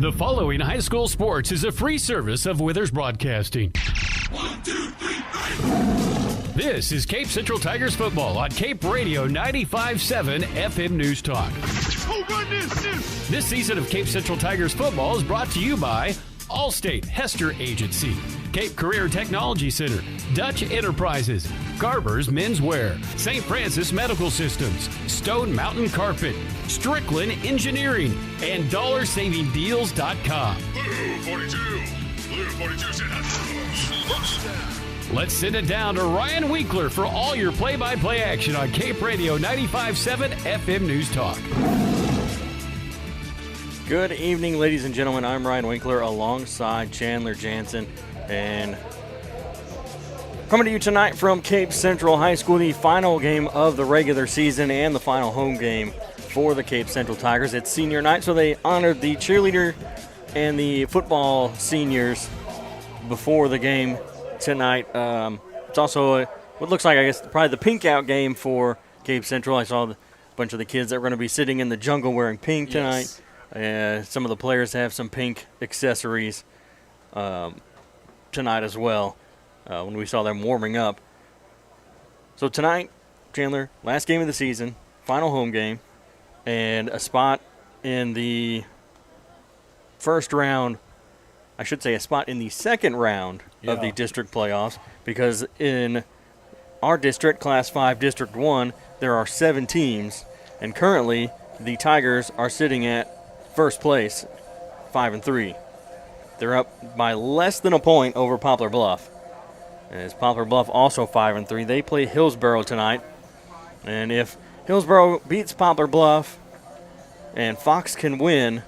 The following high school sports is a free service of Withers Broadcasting. 1, 2, 3, 4. This is Cape Central Tigers football on Cape Radio 95.7 FM News Talk. This season of Cape Central Tigers football is brought to you by Allstate Hester Agency, Cape Career Technology Center, Dutch Enterprises, Garber's Menswear, St. Francis Medical Systems, Stone Mountain Carpet, Strickland Engineering, and DollarSavingDeals.com. Blue 42. Blue 42 said Let's send it down to Ryan Winkler for all your play-by-play action on Cape Radio 95.7 FM News Talk. Good evening, ladies and gentlemen. I'm Ryan Winkler alongside Chandler Jansen. And coming to you tonight from Cape Central High School, the final game of the regular season and the final home game for the Cape Central Tigers. It's senior night, so they honored the cheerleader and the football seniors before the game tonight. It's also what looks like, I guess, probably the pink out game for Cape Central. I saw a bunch of the kids that were going to be sitting in the jungle wearing pink tonight. Yes. Some of the players have some pink accessories tonight as well when we saw them warming up. So tonight, Chandler, last game of the season, final home game, and a spot in the first round, I should say a spot in the second round of the district playoffs, because in our district, Class 5, District 1, there are 7 teams, and currently the Tigers are sitting at first place, 5-3. They're up by less than a point over Poplar Bluff. As Poplar Bluff also 5-3. They play Hillsboro tonight. And if Hillsboro beats Poplar Bluff and Fox can win,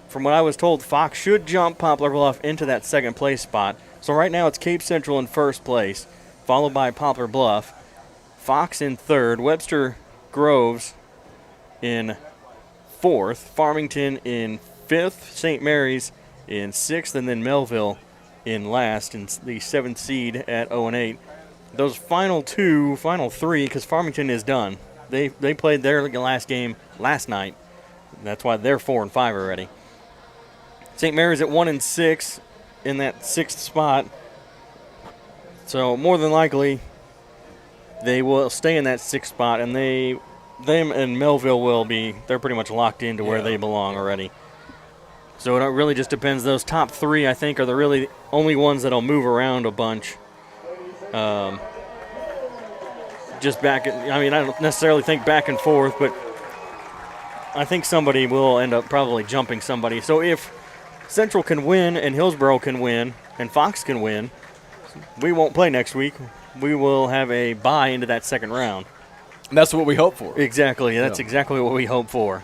from what I was told, Fox should jump Poplar Bluff into that second place spot. So right now it's Cape Central in first place, followed by Poplar Bluff. Fox in third, Webster Groves in fourth, Farmington in fifth, St. Mary's in sixth, and then Melville in last, in the 7th seed at 0-8. Those final three, because Farmington is done. They played their last game last night. That's why they're 4-5 already. St. Mary's at 1-6 in that 6th spot. So more than likely, they will stay in that 6th spot, and them and Melville will be. They're pretty much locked into where they belong already. So it really just depends. Those top 3, I think, are the really only ones that'll move around a bunch. I don't necessarily think back and forth, but I think somebody will end up probably jumping somebody. So if Central can win and Hillsboro can win and Fox can win, we won't play next week. We will have a bye into that second round. And that's what we hope for. Exactly. That's exactly what we hope for.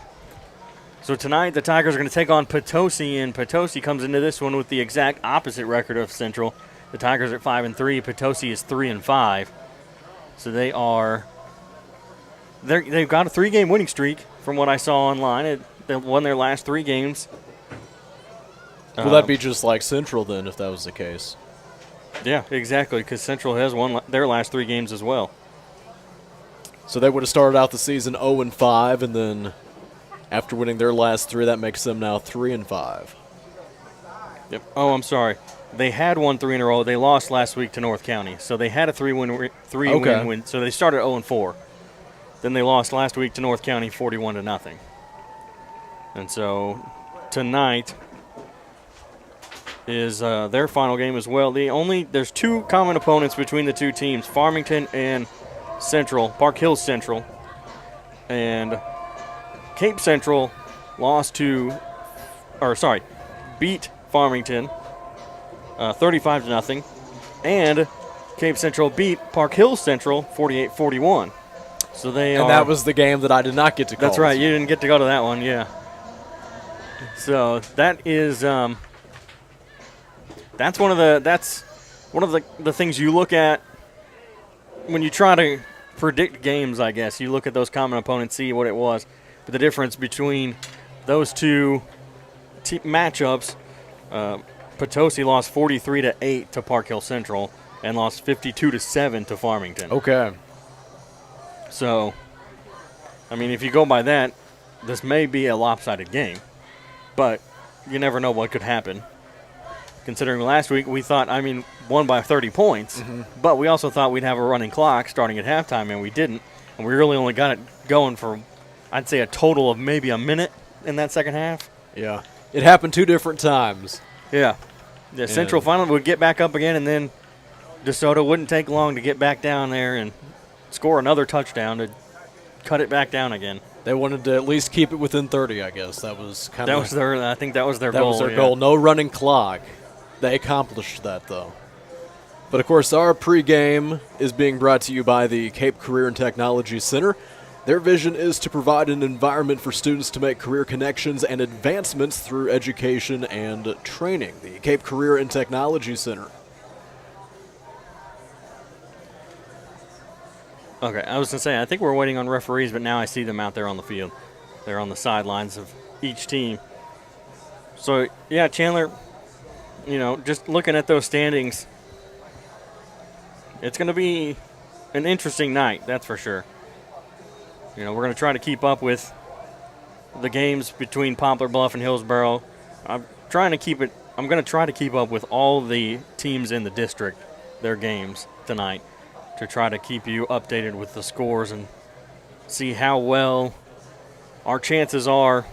So tonight the Tigers are going to take on Potosi, and Potosi comes into this one with the exact opposite record of Central. The Tigers at 5-3. Potosi is 3-5. So they've got a 3-game winning streak from what I saw online. They won their last 3 games. Will that be just like Central then, if that was the case? Yeah, exactly, because Central has won their last 3 games as well. So they would have started out the season 0-5, and then after winning their last 3, that makes them now 3-5. Yep. Oh, I'm sorry. They had won 3 in a row. They lost last week to North County, so they had a 3-win win. So they started 0-4. Then they lost last week to North County 41-0. And so tonight is their final game as well. There's 2 common opponents between the 2 teams, Farmington and Central, Park Hills Central. And Cape Central beat Farmington 35-0, and Cape Central beat Park Hills Central 48-41. So that was the game that I did not get to call. That's right. You didn't get to go to that one, yeah. So that is that's one of the things you look at when you try to predict games, I guess. You look at those common opponents, see what it was. But the difference between those 2 matchups, Potosi lost 43-8 to Park Hill Central and lost 52-7 to Farmington. Okay. So, I mean, if you go by that, this may be a lopsided game, but you never know what could happen. Considering last week we thought, won by 30 points, but we also thought we'd have a running clock starting at halftime, and we didn't. And we really only got it going for, I'd say, a total of maybe a minute in that second half. Yeah. It happened 2 different times. Yeah. The Central finally would get back up again, and then DeSoto wouldn't take long to get back down there and score another touchdown to cut it back down again. They wanted to at least keep it within 30, I guess. That was kind of I think that was their goal. That was their goal. No running clock. They accomplished that, though. But, of course, our pregame is being brought to you by the Cape Career and Technology Center. Their vision is to provide an environment for students to make career connections and advancements through education and training. The Cape Career and Technology Center. Okay, I was going to say, I think we're waiting on referees, but now I see them out there on the field. They're on the sidelines of each team. So, yeah, Chandler, just looking at those standings, it's going to be an interesting night, that's for sure. We're going to try to keep up with the games between Poplar Bluff and Hillsboro. I'm going to try to keep up with all the teams in the district, their games tonight, to try to keep you updated with the scores and see how well our chances are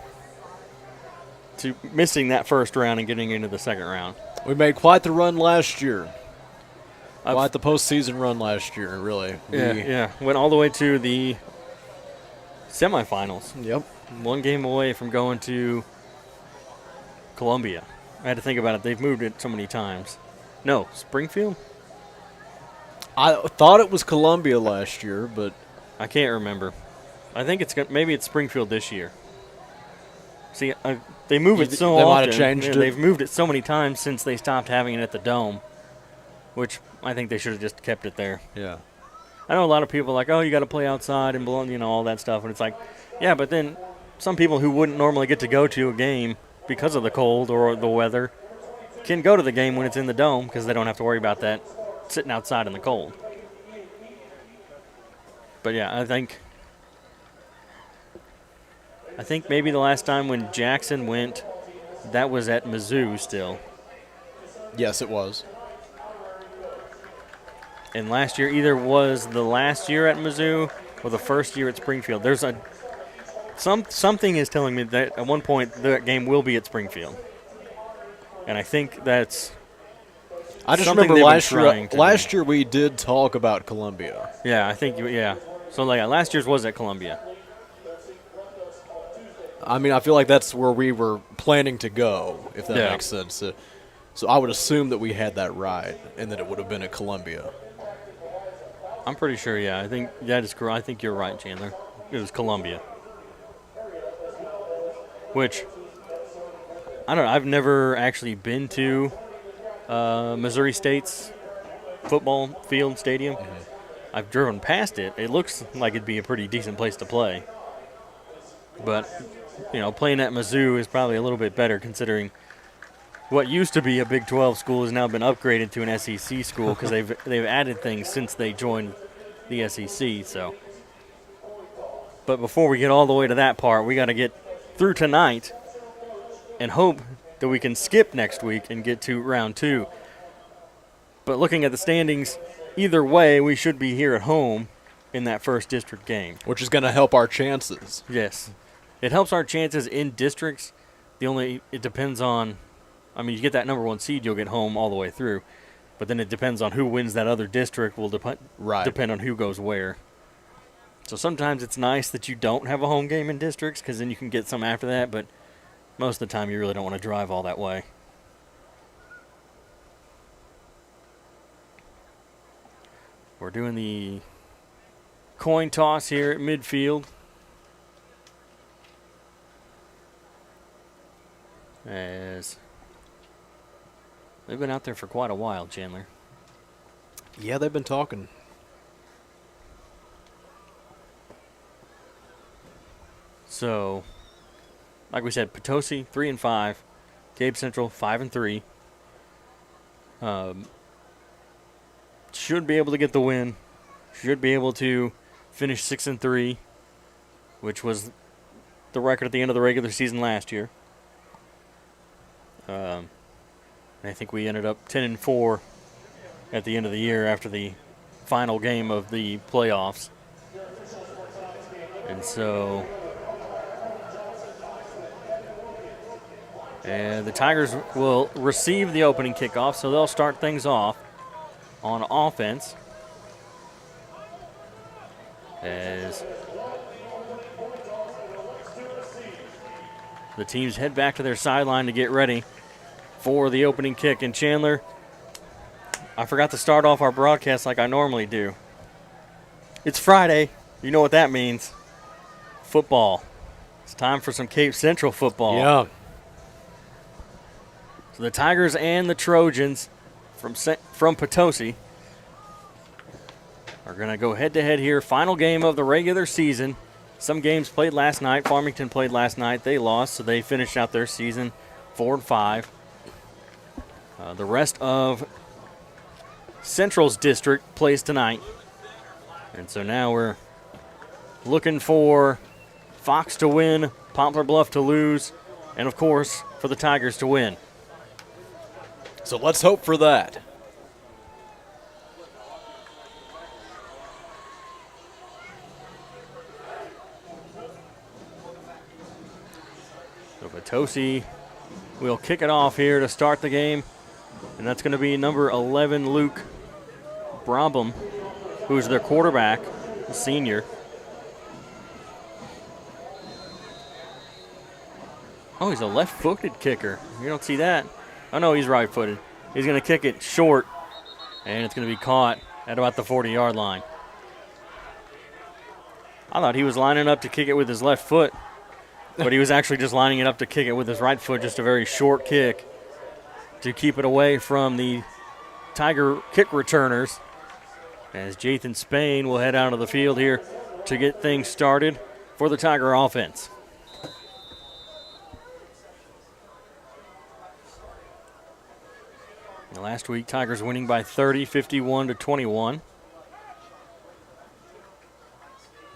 to missing that first round and getting into the second round. We made quite the run last year. Quite the postseason run last year, really. Yeah. Went all the way to the semifinals. Yep. One game away from going to Columbia. I had to think about it. They've moved it so many times. No, Springfield? I thought it was Columbia last year, but I can't remember. I think maybe it's Springfield this year. See, they move it so they often. might have changed it. They've moved it so many times since they stopped having it at the Dome, which I think they should have just kept it there. yeah. I know a lot of people are like, oh, you got to play outside and all that stuff, and it's like, yeah, but then some people who wouldn't normally get to go to a game because of the cold or the weather can go to the game when it's in the Dome because they don't have to worry about that sitting outside in the cold. But yeah, I think maybe the last time when Jackson went, that was at Mizzou still. Yes, it was. And last year either was the last year at Mizzou or the first year at Springfield. There's something is telling me that at one point that game will be at Springfield. And I think that's I just something remember they've been last year we did talk about Columbia. Yeah, I think So last year's was at Columbia. I mean, I feel like that's where we were planning to go, if that makes sense. So I would assume that we had that right, and that it would have been at Columbia. I'm pretty sure, yeah. I think that is correct. I think you're right, Chandler. It was Columbia. Which, I don't know. I've never actually been to Missouri State's football field stadium. Mm-hmm. I've driven past it. It looks like it'd be a pretty decent place to play. But, playing at Mizzou is probably a little bit better considering what used to be a Big 12 school has now been upgraded to an SEC school because they've added things since they joined the SEC. So, but before we get all the way to that part, we got to get through tonight and hope that we can skip next week and get to round 2. But looking at the standings, either way, we should be here at home in that first district game, which is going to help our chances. Yes, it helps our chances in districts. It depends on. I mean, you get that number 1 seed, you'll get home all the way through. But then it depends on who wins that other district will depend on who goes where. So sometimes it's nice that you don't have a home game in districts because then you can get some after that. But most of the time you really don't want to drive all that way. We're doing the coin toss here at midfield. As they've been out there for quite a while, Chandler. Yeah, they've been talking. So, like we said, Potosi 3-5, Cape Central 5-3. Should be able to get the win. Should be able to finish 6-3, which was the record at the end of the regular season last year. I think we ended up 10-4 at the end of the year after the final game of the playoffs. And so, the Tigers will receive the opening kickoff, so they'll start things off on offense. As the teams head back to their sideline to get ready for the opening kick. And Chandler, I forgot to start off our broadcast like I normally do. It's Friday. You know what that means. Football. It's time for some Cape Central football. Yeah. So the Tigers and the Trojans from Potosi are going to go head-to-head here. Final game of the regular season. Some games played last night. Farmington played last night. They lost, so they finished out their season 4-5. The rest of Central's district plays tonight. And so now we're looking for Fox to win, Poplar Bluff to lose, and, of course, for the Tigers to win. So let's hope for that. So Potosi will kick it off here to start the game. And that's going to be number 11, Luke Brobham, who's their quarterback, a senior. Oh, he's a left-footed kicker. You don't see that. Oh, no, he's right-footed. He's going to kick it short, and it's going to be caught at about the 40-yard line. I thought he was lining up to kick it with his left foot, but he was actually just lining it up to kick it with his right foot, just a very short kick to keep it away from the Tiger kick returners, as Jathan Spain will head out of the field here to get things started for the Tiger offense. Last week, Tigers winning by 30, 51-21.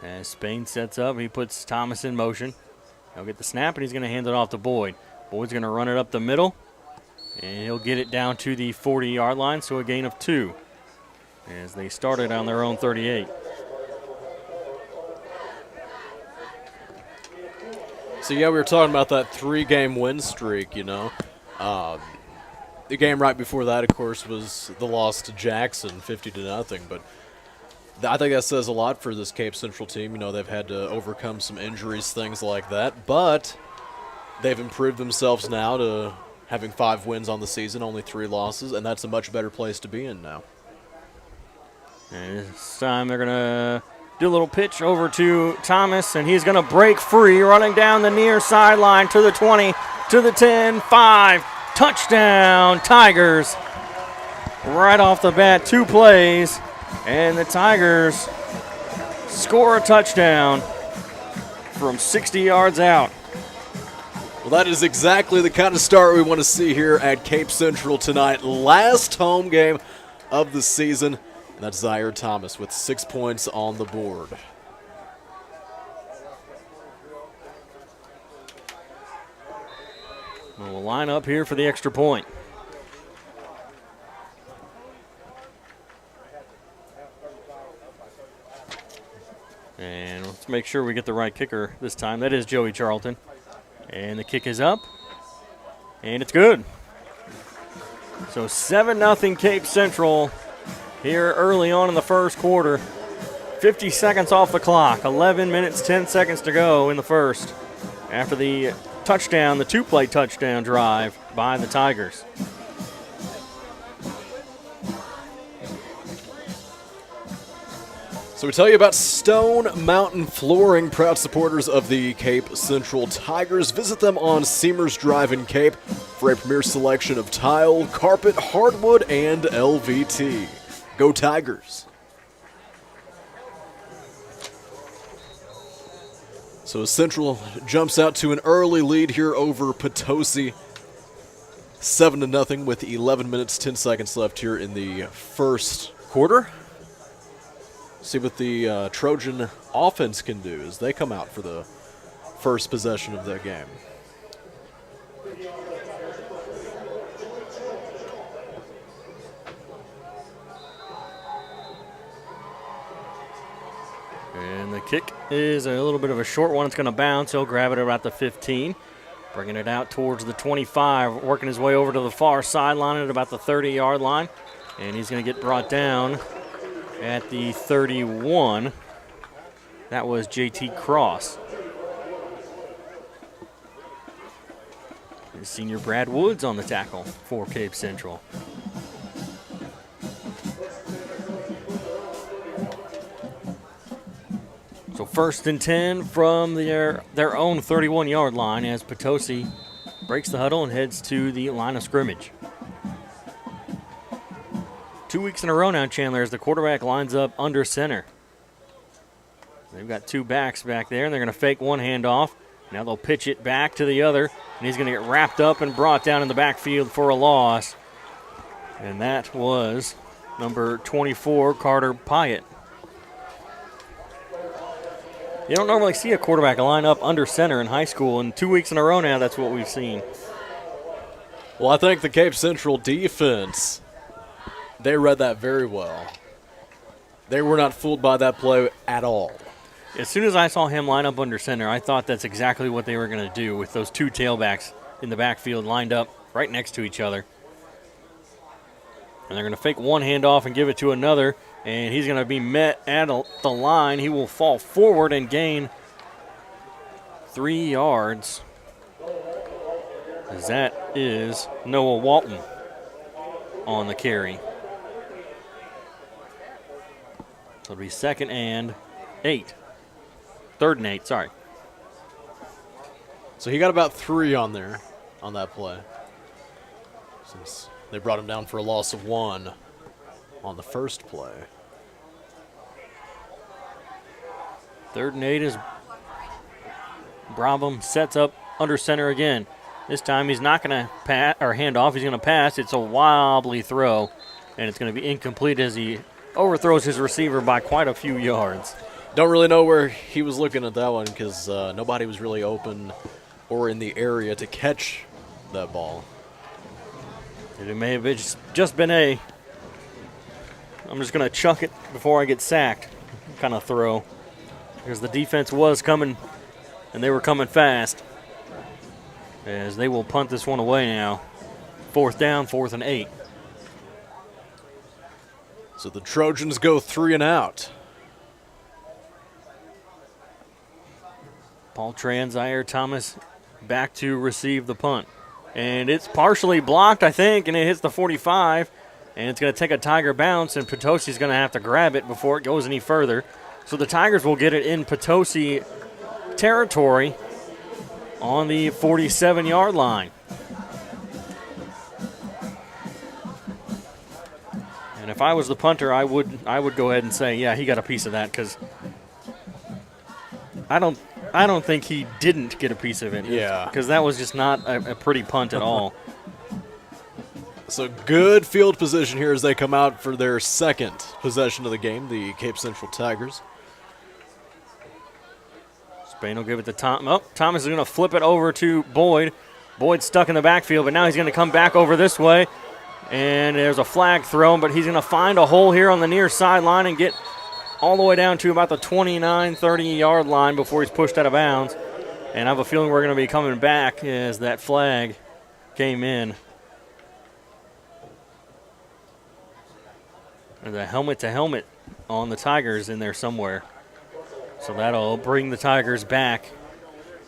As Spain sets up, he puts Thomas in motion. He'll get the snap, and he's going to hand it off to Boyd. Boyd's going to run it up the middle, and he'll get it down to the 40-yard line, so a gain of 2 as they started on their own 38. So, yeah, we were talking about that 3-game win streak, you know. The game right before that, of course, was the loss to Jackson, 50-0, but I think that says a lot for this Cape Central team. You know, they've had to overcome some injuries, things like that, but they've improved themselves now to having 5 wins on the season, only 3 losses, and that's a much better place to be in now. And this time they're going to do a little pitch over to Thomas, and he's going to break free, running down the near sideline to the 20, to the 10, 5, touchdown, Tigers. Right off the bat, 2 plays. And the Tigers score a touchdown from 60 yards out. Well, that is exactly the kind of start we want to see here at Cape Central tonight. Last home game of the season. And that's Zaire Thomas with 6 points on the board. We'll line up here for the extra point. And let's make sure we get the right kicker this time. That is Joey Charlton. And the kick is up. And it's good. So 7-0 Cape Central here early on in the first quarter. 50 seconds off the clock. 11 minutes, 10 seconds to go in the first. After the touchdown, the 2-play touchdown drive by the Tigers. So we tell you about Stone Mountain Flooring, proud supporters of the Cape Central Tigers. Visit them on Seamers Drive in Cape for a premier selection of tile, carpet, hardwood, and LVT. Go Tigers! So Central jumps out to an early lead here over Potosi. 7-0 with 11 minutes, 10 seconds left here in the first quarter. See what the Trojan offense can do as they come out for the first possession of that game. And the kick is a little bit of a short one. It's going to bounce. He'll grab it about the 15, bringing it out towards the 25, working his way over to the far sideline at about the 30-yard line. And he's going to get brought down at the 31. That was JT Cross. And senior Brad Woods on the tackle for Cape Central. So 1st and 10 from their own 31-yard line as Potosi breaks the huddle and heads to the line of scrimmage. 2 weeks in a row now, Chandler, as the quarterback lines up under center. They've got 2 backs back there, and they're going to fake one handoff. Now they'll pitch it back to the other, and he's going to get wrapped up and brought down in the backfield for a loss. And that was number 24, Carter Pyatt. You don't normally see a quarterback line up under center in high school, and 2 weeks in a row now, that's what we've seen. Well, I think the Cape Central defense, they read that very well. They were not fooled by that play at all. As soon as I saw him line up under center, I thought that's exactly what they were going to do with those 2 tailbacks in the backfield lined up right next to each other. And they're going to fake one handoff and give it to another. And he's going to be met at the line. He will fall forward and gain 3 yards. As that is Noah Walton on the carry. So it'll be 2nd and 8. 3rd and 8, sorry. So he got about 3 on there on that play, since they brought him down for a loss of 1 on the first play. 3rd and 8 is Brabham sets up under center again. This time he's not going to pass or hand off. He's going to pass. It's a wobbly throw, and it's going to be incomplete as he overthrows his receiver by quite a few yards. Don't really know where he was looking at that one because nobody was really open or in the area to catch that ball. It may have just been I'm just going to chuck it before I get sacked kind of throw, because the defense was coming, and they were coming fast. As they will punt this one away now. 4th down, 4th and 8. So the Trojans go 3 and out. Paul Transier Thomas back to receive the punt. And it's partially blocked, I think, and it hits the 45. And it's going to take a Tiger bounce, and Potosi's going to have to grab it before it goes any further. So the Tigers will get it in Potosi territory on the 47-yard line. And if I was the punter, I would go ahead and say, yeah, he got a piece of that, because I don't think he didn't get a piece of it. Yeah. Because that was just not a pretty punt at all. So good field position here as they come out for their 2nd possession of the game, the Cape Central Tigers. Spain will give it to Tom. Oh, Thomas is going to flip it over to Boyd. Boyd's stuck in the backfield, but now he's going to come back over this way. And there's a flag thrown, but he's going to find a hole here on the near sideline and get all the way down to about the 29, 30-yard line before he's pushed out of bounds. And I have a feeling we're going to be coming back as that flag came in. There's a helmet-to-helmet on the Tigers in there somewhere. So that'll bring the Tigers back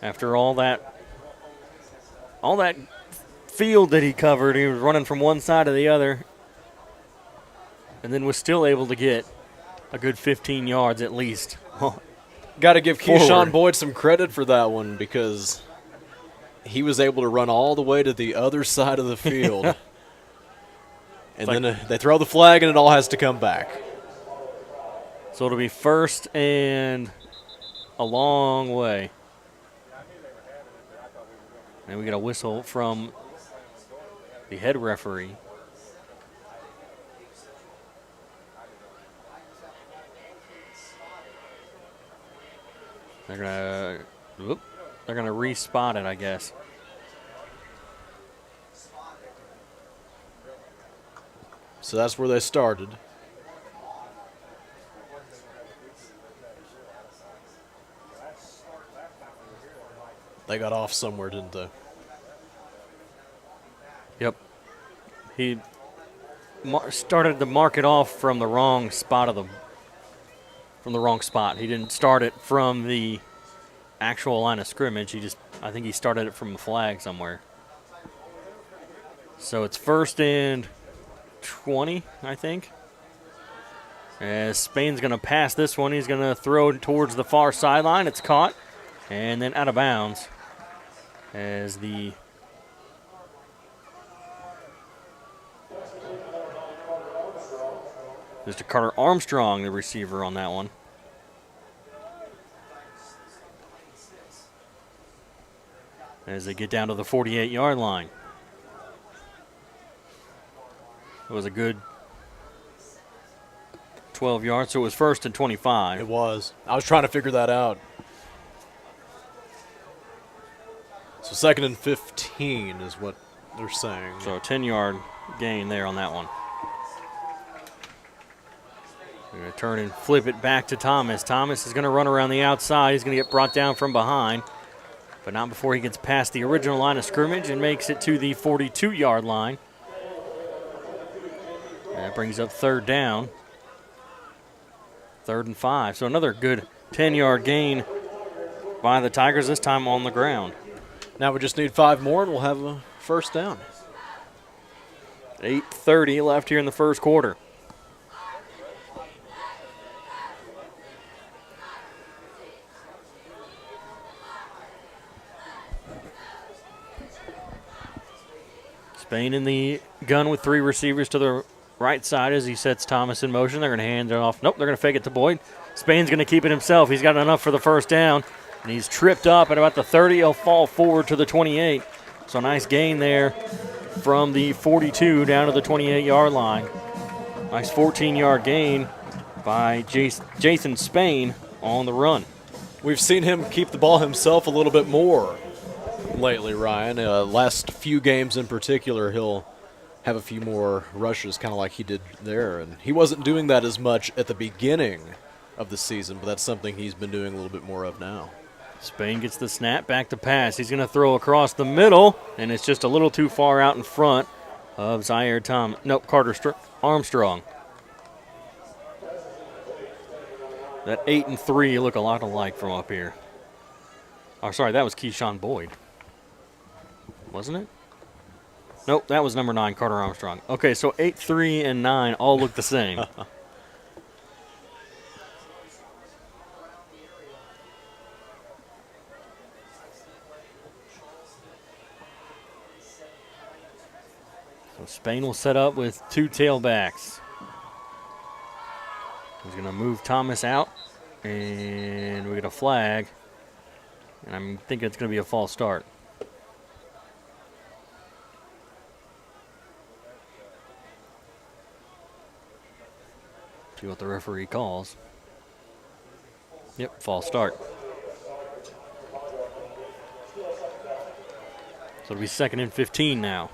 after all that field that he covered. He was running from one side to the other and then was still able to get a good 15 yards at least. Got to give Keyshawn Boyd some credit for that one, because he was able to run all the way to the other side of the field. And then they throw the flag and it all has to come back. So it'll be 1st and a long way. And we get a whistle from the head referee. They're gonna re-spot it, I guess. So that's where they started. They got off somewhere, didn't they? Yep. He started to mark it off from the wrong spot He didn't start it from the actual line of scrimmage. I think he started it from the flag somewhere. So it's 1st and 20, I think. As Spain's going to pass this one, he's going to throw towards the far sideline. It's caught and then out of bounds. As Mr. Carter Armstrong, the receiver on that one. As they get down to the 48-yard line. It was a good 12 yards, so it was 1st and 25. It was. I was trying to figure that out. So 2nd and 15 is what they're saying. So a 10-yard gain there on that one. They're going to turn and flip it back to Thomas. Thomas is going to run around the outside. He's going to get brought down from behind, but not before he gets past the original line of scrimmage and makes it to the 42-yard line. That brings up 3rd down. 3rd and 5. So another good 10-yard gain by the Tigers, this time on the ground. Now we just need 5 more and we'll have a first down. 8:30 left here in the first quarter. Spain in the gun with 3 receivers to the right side as he sets Thomas in motion. They're going to hand it off. Nope, they're going to fake it to Boyd. Spain's going to keep it himself. He's got enough for the first down, and he's tripped up at about the 30. He'll fall forward to the 28. So nice gain there from the 42 down to the 28-yard line. Nice 14-yard gain by Jason Spain on the run. We've seen him keep the ball himself a little bit more lately, Ryan. Last few games in particular, he'll have a few more rushes, kind of like he did there. And he wasn't doing that as much at the beginning of the season, but that's something he's been doing a little bit more of now. Spain gets the snap, back to pass. He's going to throw across the middle, and it's just a little too far out in front of Carter Armstrong. That 8 and 3 look a lot alike from up here. Oh, sorry, that was Keyshawn Boyd. Wasn't it? Nope, that was number 9, Carter Armstrong. Okay, so 8, 3, and 9 all look the same. So Spain will set up with 2 tailbacks. He's going to move Thomas out, and we get a flag. And I'm thinking it's going to be a false start. See what the referee calls. Yep, false start. So it'll be 2nd and 15 now,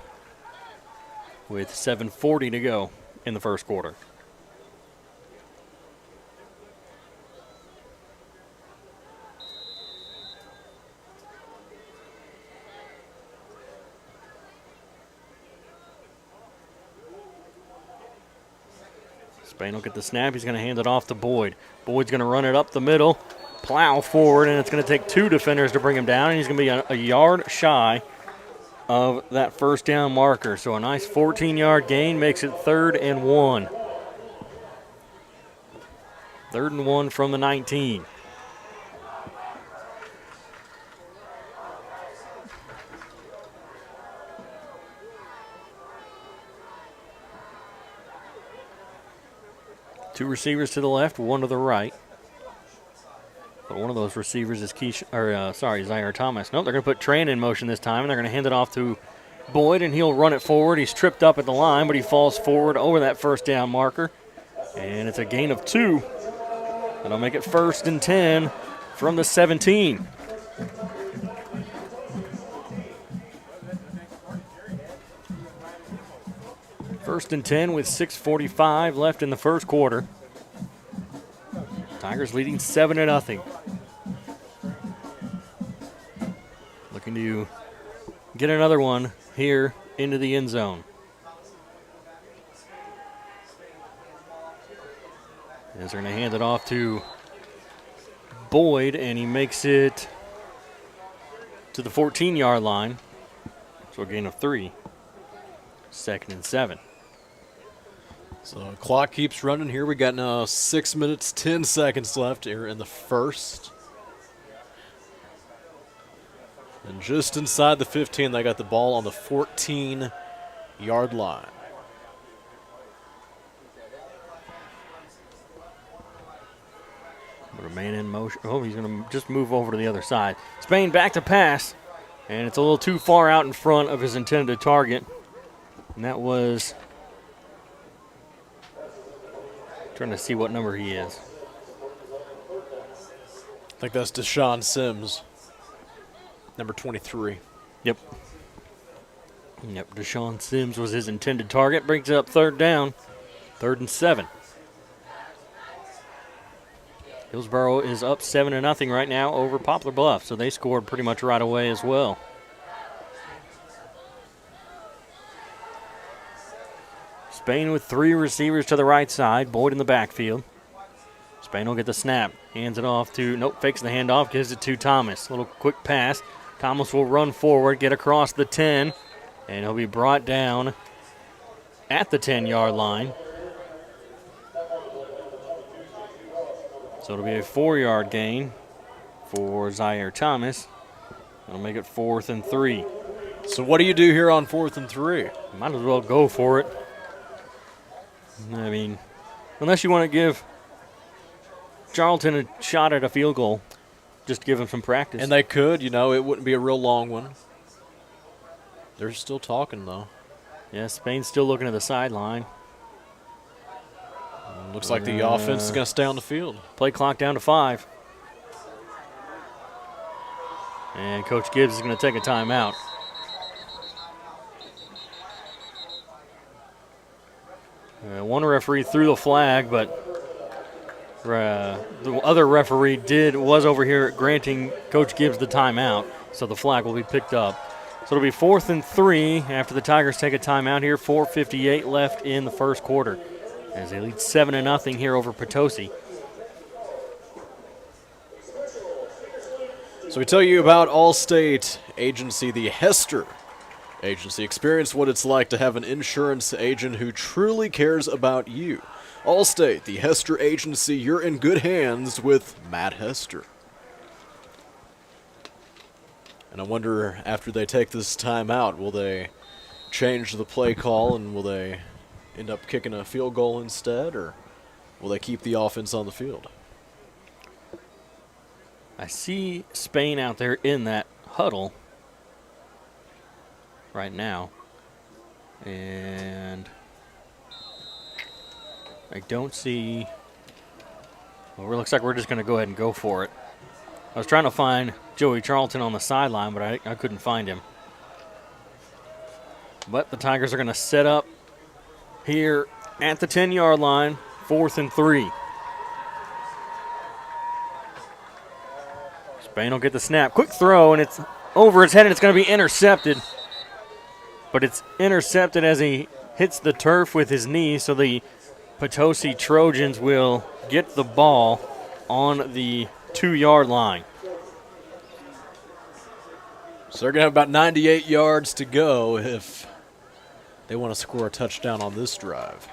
with 7:40 to go in the first quarter. Spain will get the snap. He's going to hand it off to Boyd. Boyd's going to run it up the middle, plow forward, and it's going to take 2 defenders to bring him down, and he's going to be a yard shy of that first down marker. So a nice 14-yard gain makes it 3rd and 1. 3rd and 1 from the 19. Two receivers to the left, 1 to the right. But one of those receivers is Zaire Thomas. Nope, they're going to put Tran in motion this time, and they're going to hand it off to Boyd, and he'll run it forward. He's tripped up at the line, but he falls forward over that first down marker. And it's a gain of 2. That'll make it 1st and 10 from the 17. First and 10 with 6:45 left in the first quarter. Tigers leading 7-0. Looking to get another one here into the end zone. As they're going to hand it off to Boyd, and he makes it to the 14-yard line. So a gain of 3. 2nd and 7. So clock keeps running here. We got now 6 minutes, 10 seconds left here in the first. And just inside the 15, they got the ball on the 14-yard line. Put a man in motion. Oh, he's going to just move over to the other side. Spain back to pass, and it's a little too far out in front of his intended target. And that was... trying to see what number he is. I think that's Deshaun Sims, number 23. Yep, Deshaun Sims was his intended target. Brings it up 3rd down. 3rd and 7. Hillsboro is up 7-0 right now over Poplar Bluff, so they scored pretty much right away as well. Spain with 3 receivers to the right side. Boyd in the backfield. Spain will get the snap. Hands it off to, fakes the handoff, gives it to Thomas. A little quick pass. Thomas will run forward, get across the 10, and he'll be brought down at the 10-yard line. So it'll be a 4-yard gain for Zaire Thomas. It'll make it 4th and 3. So what do you do here on 4th and 3? Might as well go for it. I mean, unless you want to give Charlton a shot at a field goal, just give him some practice. And they could, it wouldn't be a real long one. They're still talking, though. Yeah, Spain's still looking at the sideline. Looks like the offense is going to stay on the field. Play clock down to 5. And Coach Gibbs is going to take a timeout. One referee threw the flag, but the other referee was over here granting Coach Gibbs the timeout, so the flag will be picked up. So it'll be 4th and 3 after the Tigers take a timeout here. 4:58 left in the first quarter as they lead 7-0 here over Potosi. So we tell you about Allstate Agency, the Hester Agency. Experience what it's like to have an insurance agent who truly cares about you. Allstate, the Hester Agency, you're in good hands with Matt Hester. And I wonder, after they take this time out, will they change the play call and will they end up kicking a field goal instead, or will they keep the offense on the field? I see Spain out there in that huddle right now, and I don't see. Well, it looks like we're just going to go ahead and go for it. I was trying to find Joey Charlton on the sideline, but I couldn't find him. But the Tigers are going to set up here at the 10-yard line, 4th and 3. Spain will get the snap. Quick throw, and it's over his head, and it's going to be intercepted. But it's intercepted as he hits the turf with his knee, so the Potosi Trojans will get the ball on the 2-yard line. So they're going to have about 98 yards to go if they want to score a touchdown on this drive.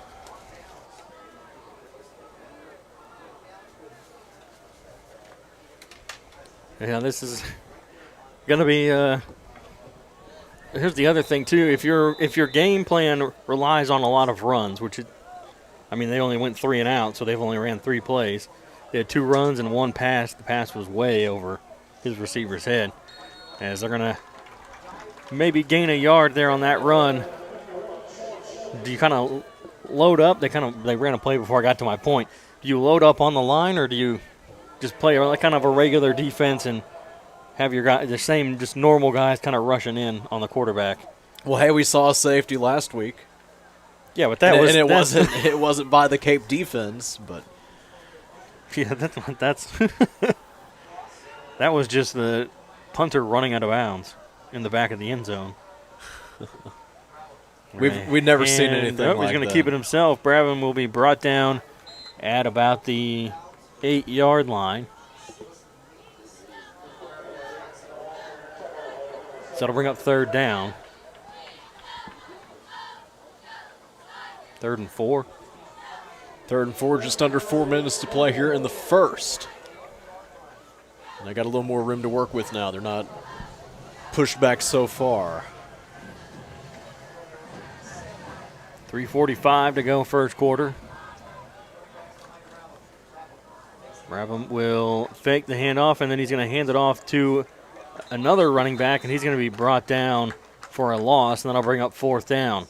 Yeah, this is going to be here's the other thing, too. If your game plan relies on a lot of runs, they only went 3 and out, so they've only ran 3 plays. They had 2 runs and 1 pass. The pass was way over his receiver's head. As they're going to maybe gain a yard there on that run. Do you kind of load up? They ran a play before I got to my point. Do you load up on the line, or do you just play like kind of a regular defense and have your guys, the same just normal guys kind of rushing in on the quarterback? Well, hey, we saw a safety last week. Yeah, but it wasn't by the Cape defense, but yeah, that's that was just the punter running out of bounds in the back of the end zone. We've never seen anything like that. He's going to keep it himself. Brabham will be brought down at about the 8-yard line. So that'll bring up 3rd down. 3rd and 4. 3rd and 4, just under 4 minutes to play here in the first. And they got a little more room to work with now. They're not pushed back so far. 3:45 to go first quarter. Brabham will fake the handoff, and then he's going to hand it off to another running back, and he's going to be brought down for a loss, and then I'll bring up 4th down.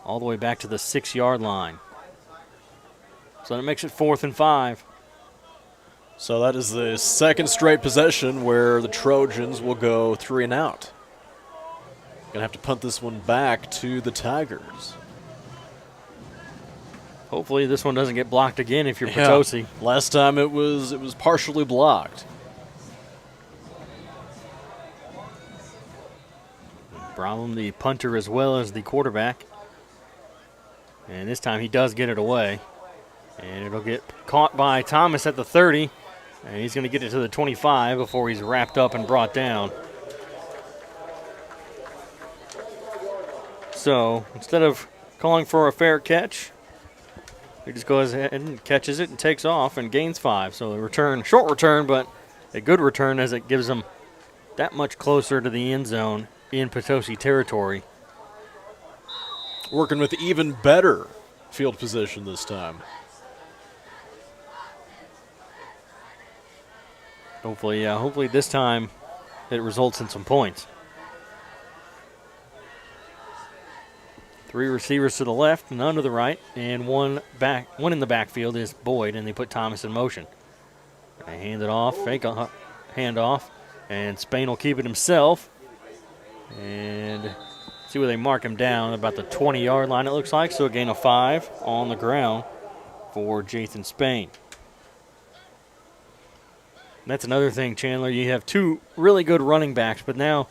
All the way back to the 6-yard line. So that makes it 4th and 5. So that is the second straight possession where the Trojans will go 3 and out. Going to have to punt this one back to the Tigers. Hopefully this one doesn't get blocked again if you're Potosi. Last time it was partially blocked. Brabham, the punter as well as the quarterback. And this time he does get it away. And it'll get caught by Thomas at the 30. And he's going to get it to the 25 before he's wrapped up and brought down. So instead of calling for a fair catch, he just goes ahead and catches it and takes off and gains 5. So the return, short return, but a good return as it gives him that much closer to the end zone in Potosi territory. Working with even better field position this time. Hopefully this time it results in some points. 3 receivers to the left, none to the right, and one in the backfield is Boyd, and they put Thomas in motion. They hand it off, fake handoff, and Spain will keep it himself. And see where they mark him down, about the 20-yard line it looks like, so a gain of 5 on the ground for Jathan Spain. That's another thing, Chandler. You have 2 really good running backs, but now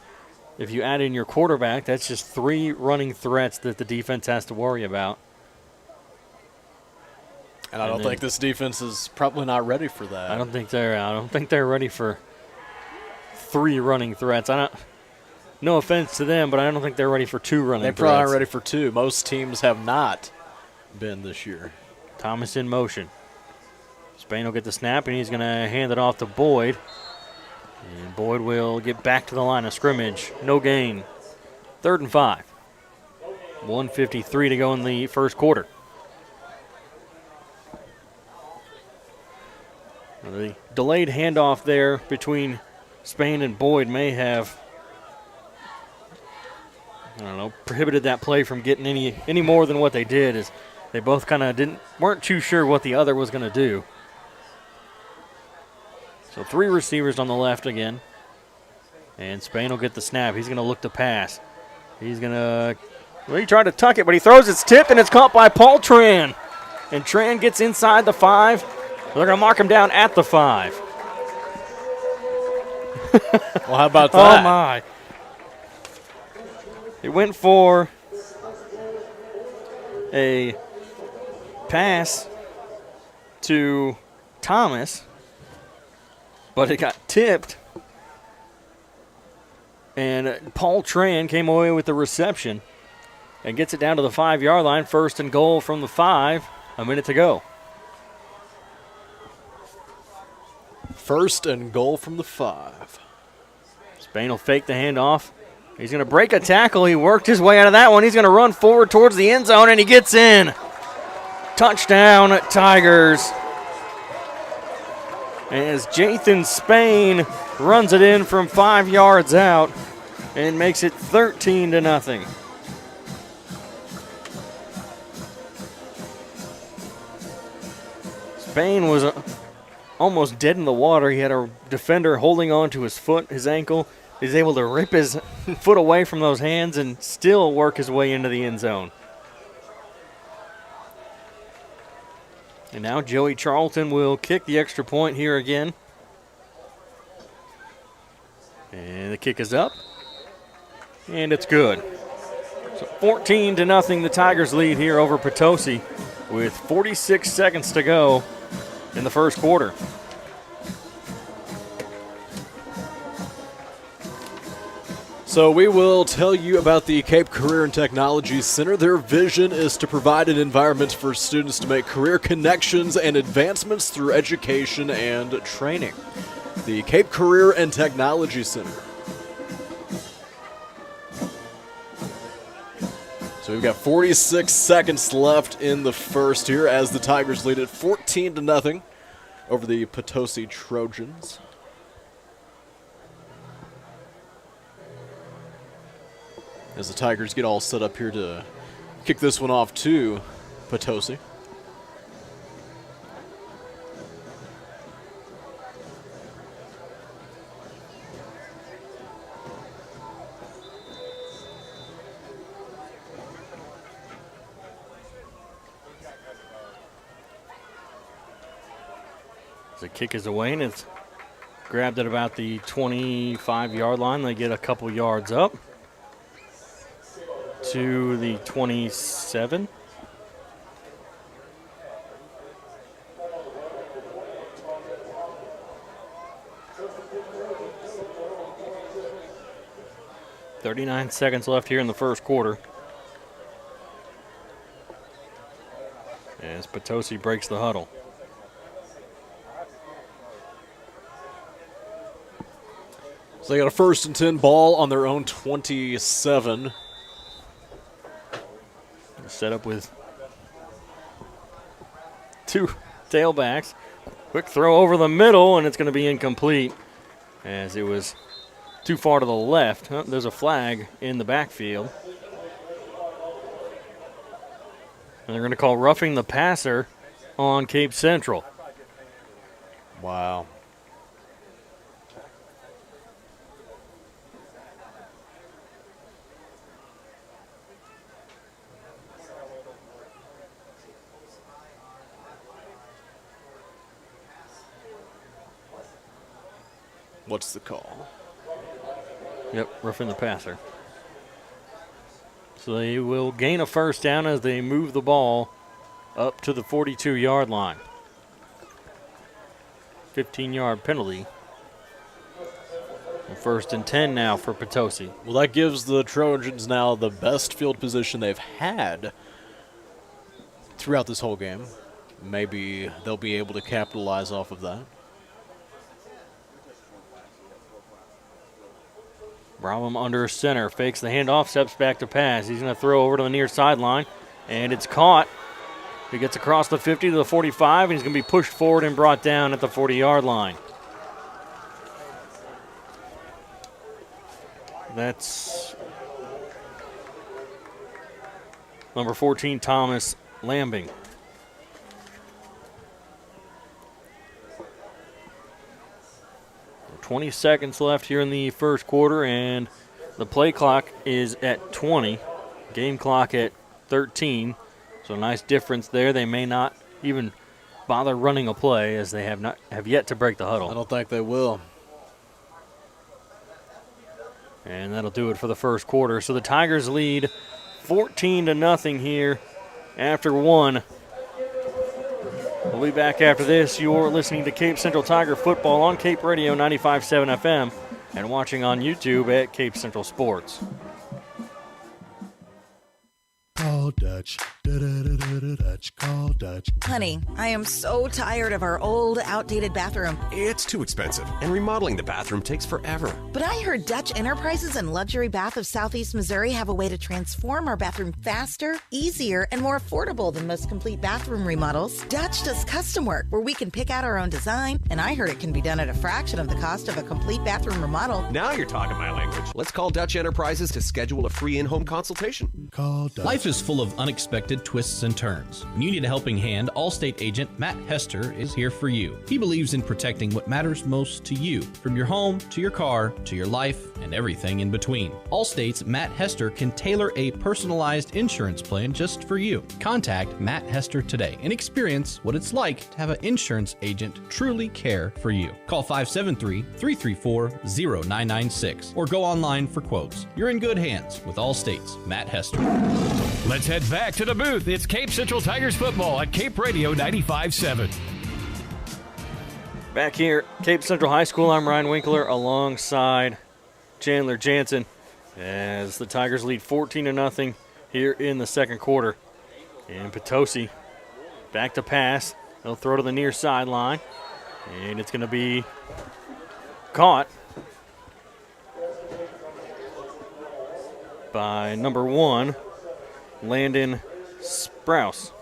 if you add in your quarterback, that's just 3 running threats that the defense has to worry about. And I don't think this defense is probably not ready for that. I don't think they're ready for 3 running threats. No offense to them, but I don't think they're ready for 2 running threats. They probably aren't ready for 2. Most teams have not been this year. Thomas in motion. Spain will get the snap, and he's going to hand it off to Boyd. And Boyd will get back to the line of scrimmage. No gain. 3rd and 5. 1:53 to go in the first quarter. The delayed handoff there between Spain and Boyd may have, prohibited that play from getting any more than what they did, as they both kind of weren't too sure what the other was going to do. So 3 receivers on the left again. And Spain will get the snap. He's going to look to pass. He tried to tuck it, but he throws it tipped, and it's caught by Paul Tran. And Tran gets inside the 5. They're going to mark him down at the 5. Well, how about that? Oh, my. It went for a pass to Thomas, but it got tipped, and Paul Tran came away with the reception and gets it down to the 5-yard line. 1st and goal from the 5, a minute to go. 1st and goal from the 5. Spain will fake the handoff. He's going to break a tackle. He worked his way out of that one. He's going to run forward towards the end zone, and he gets in. Touchdown, Tigers. As Jathan Spain runs it in from 5 yards out and makes it 13-0. Spain was almost dead in the water. He had a defender holding on to his foot, his ankle. He's able to rip his foot away from those hands and still work his way into the end zone. And now Joey Charlton will kick the extra point here again. And the kick is up. And it's good. So 14-0, the Tigers lead here over Potosi with 46 seconds to go in the first quarter. So we will tell you about the Cape Career and Technology Center. Their vision is to provide an environment for students to make career connections and advancements through education and training. The Cape Career and Technology Center. So we've got 46 seconds left in the first here as the Tigers lead it 14-0 over the Potosi Trojans. As the Tigers get all set up here to kick this one off to Potosi. The kick is away, and it's grabbed at about the 25-yard line. They get a couple yards up to the 27. 39 seconds left here in the first quarter. As Potosi breaks the huddle. So they got a 1st and 10 ball on their own 27. Set up with 2 tailbacks. Quick throw over the middle, and it's going to be incomplete as it was too far to the left. There's a flag in the backfield. And they're going to call roughing the passer on Cape Central. Wow. What's the call? Yep, roughing the passer. So they will gain a 1st down as they move the ball up to the 42-yard line. 15-yard penalty. And 1st and 10 now for Potosi. Well, that gives the Trojans now the best field position they've had throughout this whole game. Maybe they'll be able to capitalize off of that. Braham under center, fakes the handoff, steps back to pass. He's going to throw over to the near sideline, and it's caught. He gets across the 50 to the 45, and he's going to be pushed forward and brought down at the 40-yard line. That's number 14, Thomas Lambing. 20 seconds left here in the first quarter, and the play clock is at 20. Game clock at 13. So a nice difference there. They may not even bother running a play as they have yet to break the huddle. I don't think they will. And that'll do it for the first quarter. So the Tigers lead 14-0 here after 1. We'll be back after this. You're listening to Cape Central Tiger Football on Cape Radio 95.7 FM and watching on YouTube at Cape Central Sports. Call Dutch. Dutch. Call Dutch. Honey, I am so tired of our old, outdated bathroom. It's too expensive, and remodeling the bathroom takes forever. But I heard Dutch Enterprises and Luxury Bath of Southeast Missouri have a way to transform our bathroom faster, easier, and more affordable than most complete bathroom remodels. Dutch does custom work where we can pick out our own design, and I heard it can be done at a fraction of the cost of a complete bathroom remodel. Now you're talking my language. Let's call Dutch Enterprises to schedule a free in-home consultation. Call Dutch. Life is full of unexpected twists and turns. When you need a helping hand, Allstate agent Matt Hester is here for you. He believes in protecting what matters most to you, from your home to your car to your life and everything in between. Allstate's Matt Hester can tailor a personalized insurance plan just for you. Contact Matt Hester today and experience what it's like to have an insurance agent truly care for you. Call 573-334-0996 or go online for quotes. You're in good hands with Allstate's Matt Hester. Let's head back to the booth. It's Cape Central Tigers football at Cape Radio 95.7. Back here, Cape Central High School, I'm Ryan Winkler alongside Chandler Jansen as the Tigers lead 14-0 here in the second quarter. And Potosi back to pass. They'll throw to the near sideline, and it's going to be caught by number 1, Landon Sprouse.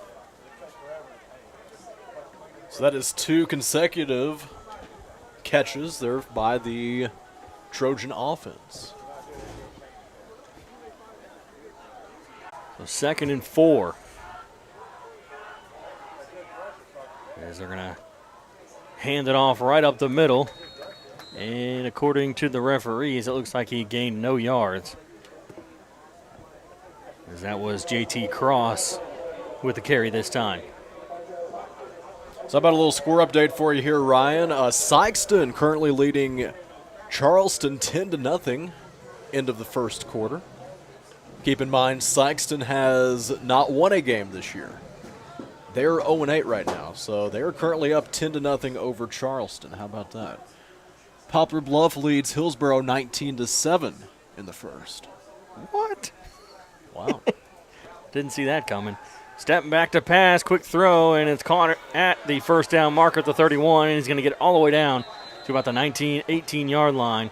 So that is 2 consecutive catches there by the Trojan offense. So 2nd and 4. As they're going to hand it off right up the middle. And according to the referees, it looks like he gained no yards. As that was JT Cross with the carry this time. So how about a little score update for you here, Ryan? Sykeston currently leading Charleston 10-0 end of the first quarter. Keep in mind, Sykeston has not won a game this year. They're 0-8 right now, so they're currently up 10-0 over Charleston. How about that? Poplar Bluff leads Hillsboro 19-7 in the first. What? Wow. Didn't see that coming. Stepping back to pass, quick throw, and it's caught at the first down marker at the 31, and he's going to get it all the way down to about the 18-yard line.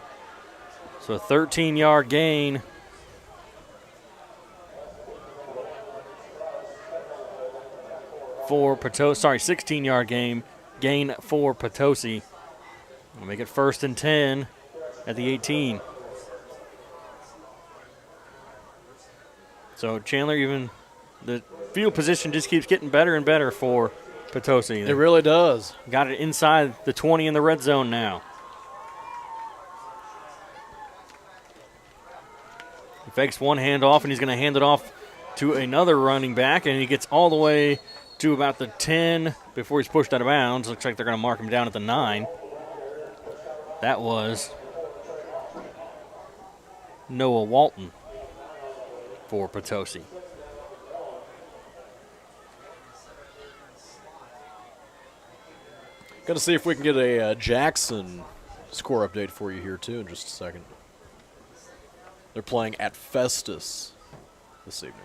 So a 13-yard gain. For Potosi, 16-yard gain for Potosi. We'll make it 1st and 10 at the 18. So Chandler, even the field position just keeps getting better and better for Potosi. It really does. Got it inside the 20 in the red zone now. He fakes one handoff, and he's going to hand it off to another running back, and he gets all the way to about the 10 before he's pushed out of bounds. Looks like they're going to mark him down at the 9. That was Noah Walton for Potosi. Going to see if we can get a Jackson score update for you here, too, in just a second. They're playing at Festus this evening.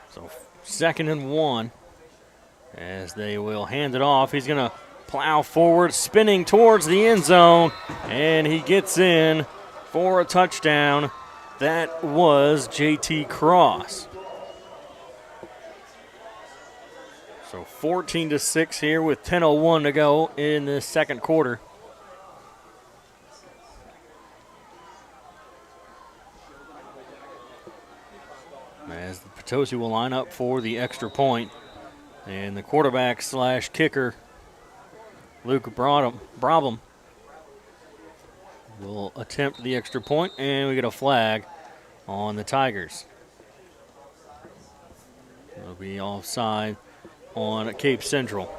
So 2nd and 1 as they will hand it off. He's going to plow forward, spinning towards the end zone, and he gets in for a touchdown. That was JT Cross. So 14-6 here with 10:01 to go in the second quarter. As the Potosi will line up for the extra point. And the quarterback / kicker, Luke Brabham, will attempt the extra point, and we get a flag on the Tigers. It'll be offside on Cape Central.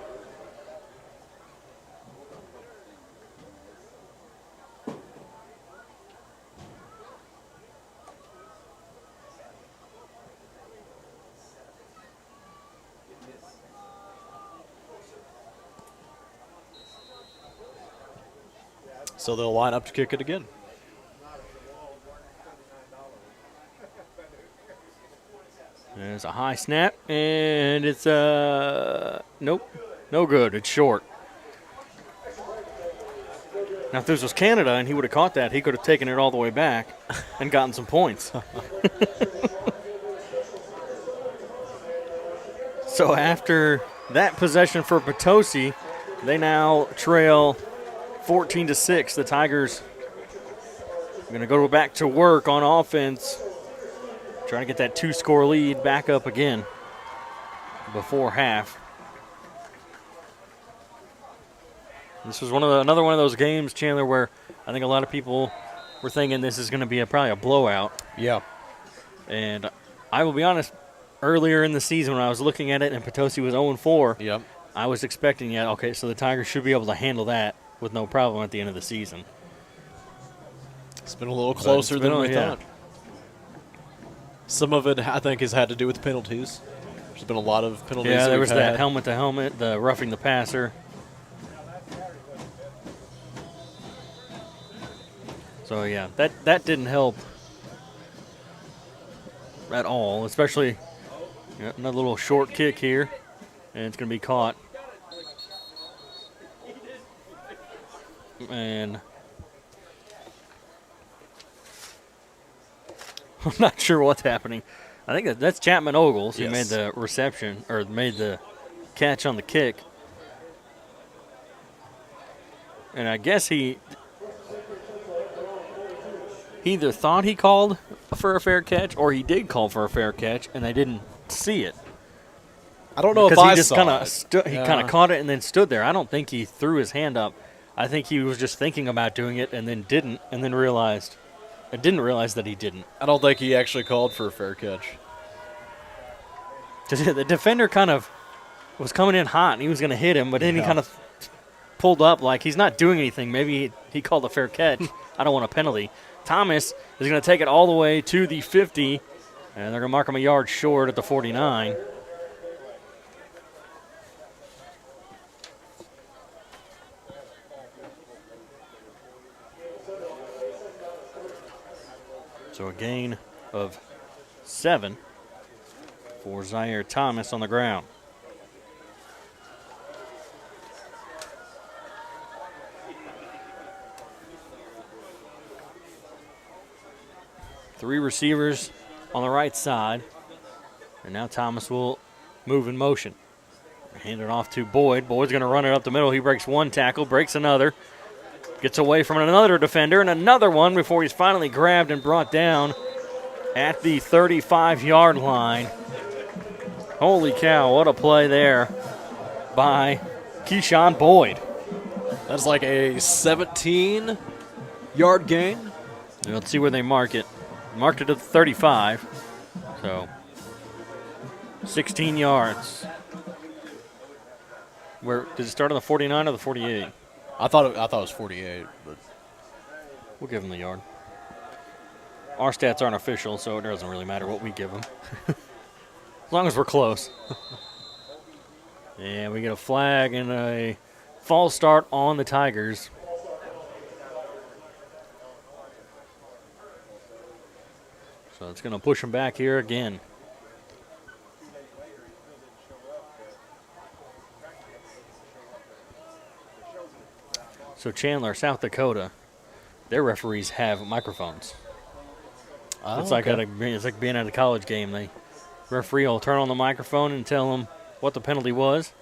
So they'll line up to kick it again. There's a high snap, and it's nope, no good. It's short. Now, if this was Canada and he would have caught that, he could have taken it all the way back and gotten some points. So after that possession for Potosi, they now trail 14-6. The Tigers are going to go back to work on offense, trying to get that 2-score lead back up again before half. This was another one of those games, Chandler, where I think a lot of people were thinking this is going to be probably a blowout. Yeah. And I will be honest, earlier in the season when I was looking at it and Potosi was 0-4, Yep. I was expecting, okay, so the Tigers should be able to handle that with no problem at the end of the season. It's been a little closer than we thought. Some of it, I think, has had to do with penalties. There's been a lot of penalties. Yeah, there was that helmet-to-helmet, the roughing the passer. So, yeah, that didn't help at all, especially another little short kick here, and it's going to be caught. And I'm not sure what's happening. I think that's Chapman Ogles who made the reception, or made the catch on the kick. And I guess he either thought he called for a fair catch or he did call for a fair catch and they didn't see it. I don't know if I saw it. He kind of caught it and then stood there. I don't think he threw his hand up. I think he was just thinking about doing it and then didn't, and then didn't realize that he didn't. I don't think he actually called for a fair catch. The defender kind of was coming in hot and he was going to hit him, but then he kind of pulled up like he's not doing anything. Maybe he called a fair catch. I don't want a penalty. Thomas is going to take it all the way to the 50, and they're going to mark him a yard short at the 49. So a gain of 7 for Zaire Thomas on the ground. Three receivers on the right side. And now Thomas will move in motion. Hand it off to Boyd. Boyd's going to run it up the middle. He breaks one tackle, breaks another. Gets away from another defender and another one before he's finally grabbed and brought down at the 35-yard line. Holy cow, what a play there by Keyshawn Boyd. That's like a 17-yard gain. Let's see where they mark it. Marked it at the 35, so 16 yards. Where did it start on the 49 or the 48? I thought it was 48, but we'll give them the yard. Our stats aren't official, so it doesn't really matter what we give them. As long as we're close. And we get a flag and a false start on the Tigers. So it's going to push them back here again. So Chandler, South Dakota, their referees have microphones. Oh, it's like being at a college game. The referee will turn on the microphone and tell them what the penalty was,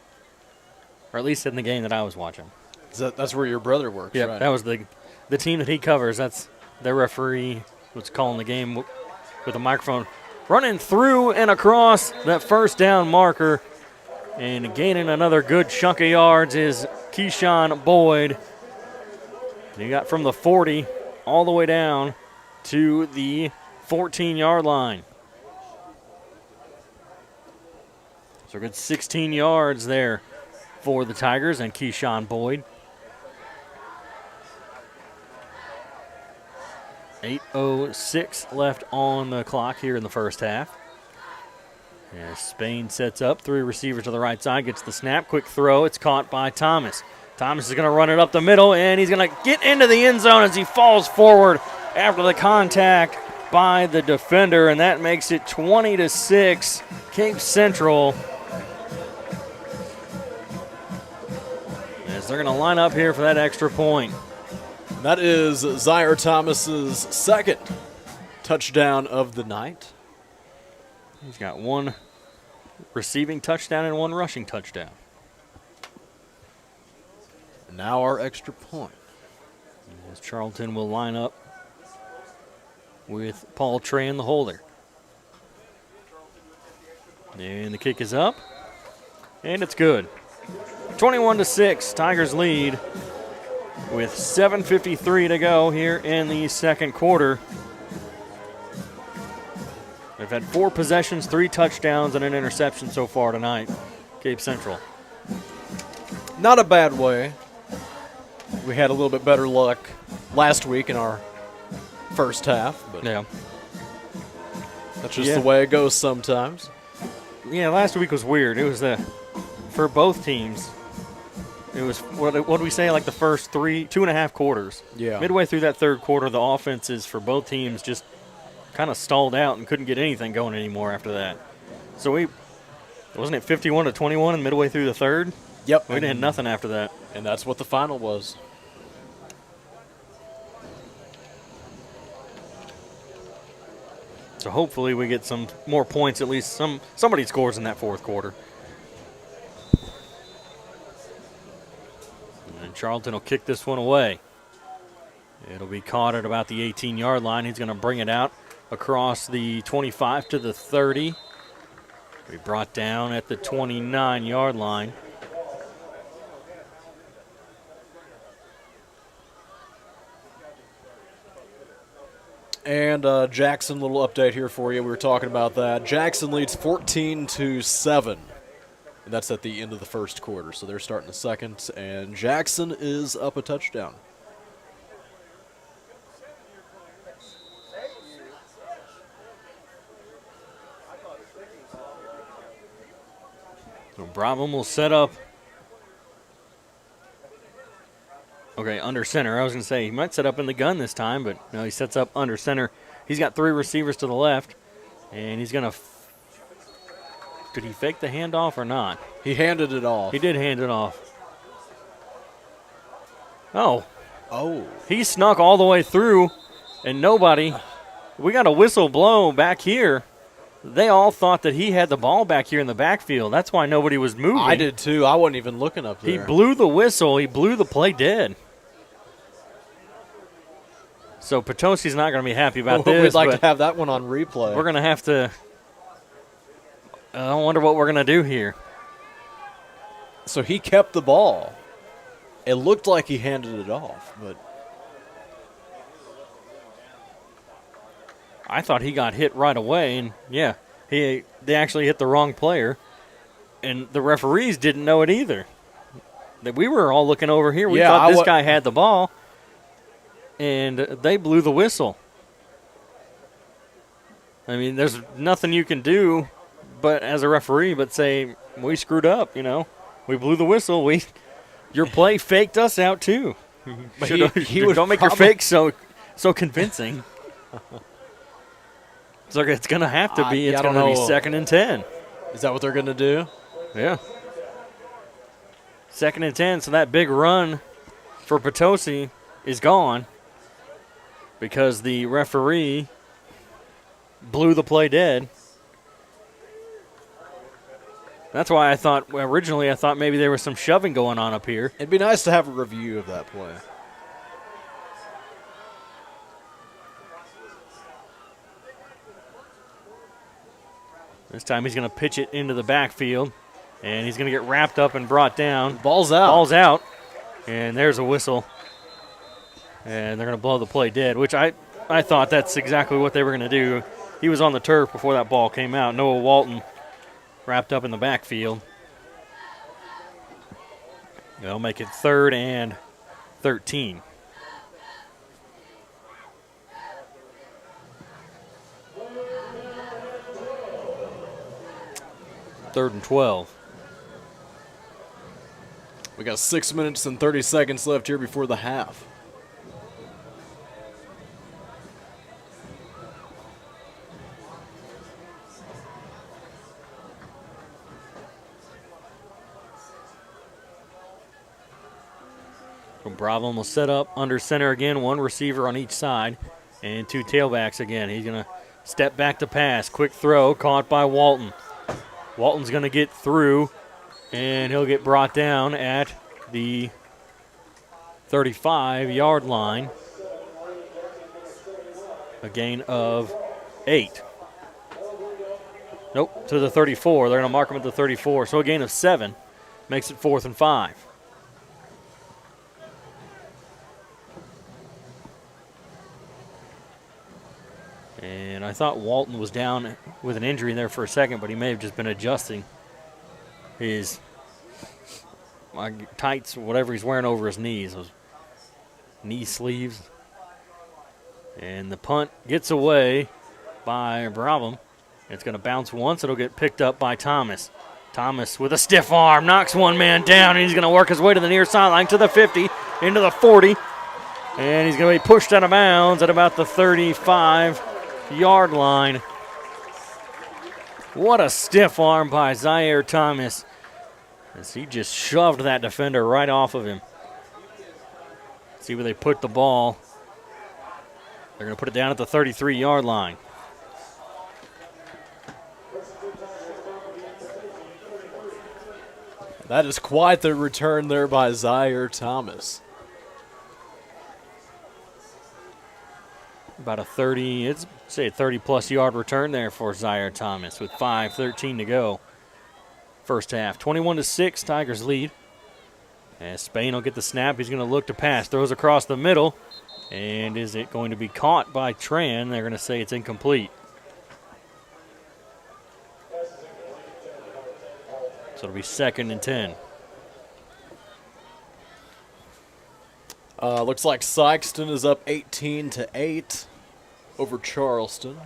or at least in the game that I was watching. That's where your brother works, yeah, right? That was the team that he covers. That's their referee was calling the game with a microphone. Running through and across that first down marker and gaining another good chunk of yards is Keyshawn Boyd. He got from the 40 all the way down to the 14-yard line. So a good 16 yards there for the Tigers and Keyshawn Boyd. 8:06 left on the clock here in the first half. As Spain sets up, three receivers to the right side, gets the snap, quick throw. It's caught by Thomas. Thomas is going to run it up the middle, and he's going to get into the end zone as he falls forward after the contact by the defender, and that makes it 20-6, Cape Central. As they're going to line up here for that extra point. That is Zaire Thomas's second touchdown of the night. He's got one receiving touchdown and one rushing touchdown. Now our extra point. As Charlton will line up with Paul Tran, the holder. And the kick is up. And it's good. 21-6, Tigers lead with 7:53 to go here in the second quarter. They've had 4 possessions, 3 touchdowns, and an interception so far tonight. Cape Central. Not a bad way. We had a little bit better luck last week in our first half, but yeah, that's just the way it goes sometimes. Yeah, last week was weird. It was for both teams. It was what did we say? Like the first 2.5 quarters. Yeah. Midway through that third quarter, the offenses for both teams just kind of stalled out and couldn't get anything going anymore after that. So wasn't it 51-21 midway through the third? Yep. We didn't nothing after that. And that's what the final was. So hopefully we get some more points, at least somebody scores in that fourth quarter. And Charlton will kick this one away. It'll be caught at about the 18-yard line. He's going to bring it out across the 25 to the 30. Be brought down at the 29-yard line. And Jackson, little update here for you. We were talking about that. Jackson leads 14-7. And that's at the end of the first quarter. So they're starting the second. And Jackson is up a touchdown. So Brabham will set up. Okay, under center. I was going to say he might set up in the gun this time, but no, he sets up under center He's got 3 receivers to the left, and he's going to – did he fake the handoff or not? He handed it off. He did hand it off. Oh. Oh. He snuck all the way through, and nobody – we got a whistle blow back here. They all thought that he had the ball back here in the backfield. That's why nobody was moving. I did too. I wasn't even looking up there. He blew the whistle. He blew the play dead. So Potosi's not going to be happy about this. We'd like to have that one on replay. We're going to have to – I wonder what we're going to do here. So he kept the ball. It looked like he handed it off, but I thought he got hit right away, and yeah, they actually hit the wrong player, and the referees didn't know it either. We were all looking over here. We thought this guy had the ball, and they blew the whistle. I mean, there's nothing you can do, but as a referee, but say we screwed up. We blew the whistle. Your play faked us out too. But don't make your fake so convincing. So it's going to have to be. It's going to be 2nd and 10. Is that what they're going to do? Yeah. 2nd and 10. So that big run for Potosi is gone because the referee blew the play dead. That's why I thought maybe there was some shoving going on up here. It'd be nice to have a review of that play. This time he's going to pitch it into the backfield, and he's going to get wrapped up and brought down. Ball's out. Ball's out, and there's a whistle. And they're going to blow the play dead, which I thought that's exactly what they were going to do. He was on the turf before that ball came out. Noah Walton wrapped up in the backfield. They'll make it 3rd and 13. Third and 12. We got 6 minutes and 30 seconds left here before the half. So Bravo will set up under center again, 1 receiver on each side, and 2 tailbacks again. He's going to step back to pass. Quick throw, caught by Walton. Walton's going to get through, and he'll get brought down at the 35-yard line. A gain of 8. Nope, to the 34. They're going to mark him at the 34. So a gain of 7 makes it 4th and 5. And I thought Walton was down with an injury there for a second, but he may have just been adjusting his tights, whatever he's wearing over his knees, those knee sleeves. And the punt gets away by Brabham. It's going to bounce once. It'll get picked up by Thomas. Thomas with a stiff arm knocks one man down, and he's going to work his way to the near sideline to the 50, into the 40. And he's going to be pushed out of bounds at about the 35-yard line. What a stiff arm by Zaire Thomas, as he just shoved that defender right off of him. See where they put the ball. They're going to put it down at the 33-yard line. That is quite the return there by Zaire Thomas. About a 30-plus yard return there for Zaire Thomas with 5:13 to go. First half, 21-6, Tigers lead. As Spain will get the snap, he's going to look to pass. Throws across the middle. And is it going to be caught by Tran? They're going to say it's incomplete. So it'll be 2nd and 10. Looks like Sykeston is up 18-8 over Charleston.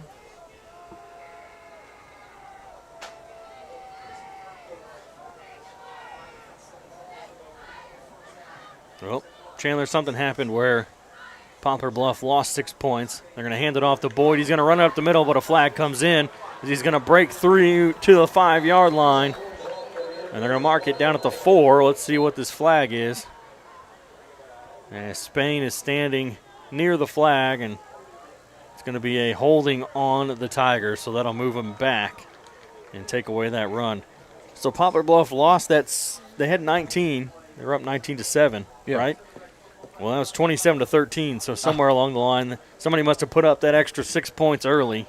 Well, Chandler, something happened where Poplar Bluff lost 6 points. They're going to hand it off to Boyd. He's going to run it up the middle, but a flag comes in. He's going to break through to the 5-yard line. And they're going to mark it down at the 4. Let's see what this flag is. And Spain is standing near the flag, and it's going to be a holding on the Tigers, so that'll move them back and take away that run. So Poplar Bluff lost that. They had 19. They were up 19-7, right? Well, that was 27-13, so somewhere along the line, somebody must have put up that extra 6 points early.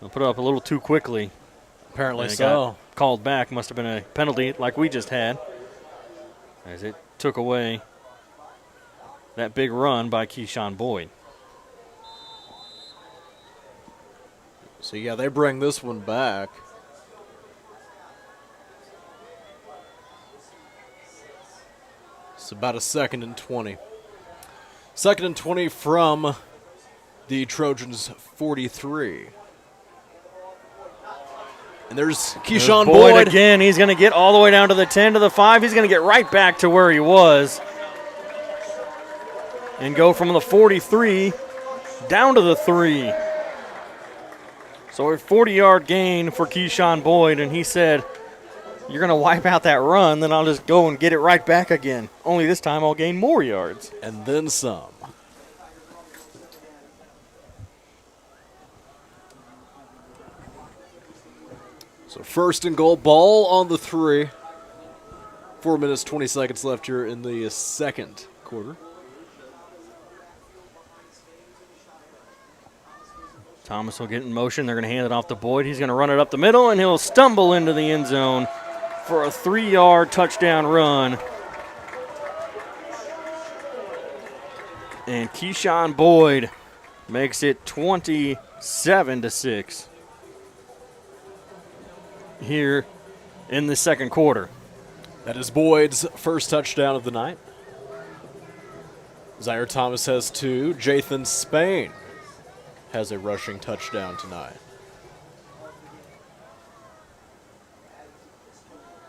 They'll put it up a little too quickly. Apparently so. Got called back. Must have been a penalty like we just had, as it took away that big run by Keyshawn Boyd. So, yeah, they bring this one back. It's about a 2nd and 20. 2nd and 20 from the Trojans' 43. And there's Keyshawn Boyd again. He's going to get all the way down to the 10 to the 5. He's going to get right back to where he was and go from the 43 down to the 3. So a 40-yard gain for Keyshawn Boyd, and he said, you're going to wipe out that run, then I'll just go and get it right back again. Only this time I'll gain more yards. And then some. So 1st and goal, ball on the 3. 4 minutes, 20 seconds left here in the second quarter. Thomas will get in motion. They're going to hand it off to Boyd. He's going to run it up the middle, and he'll stumble into the end zone for a 3-yard touchdown run. And Keyshawn Boyd makes it 27-6 here in the second quarter. That is Boyd's first touchdown of the night. Zaire Thomas has 2. Jathan Spain has a rushing touchdown tonight.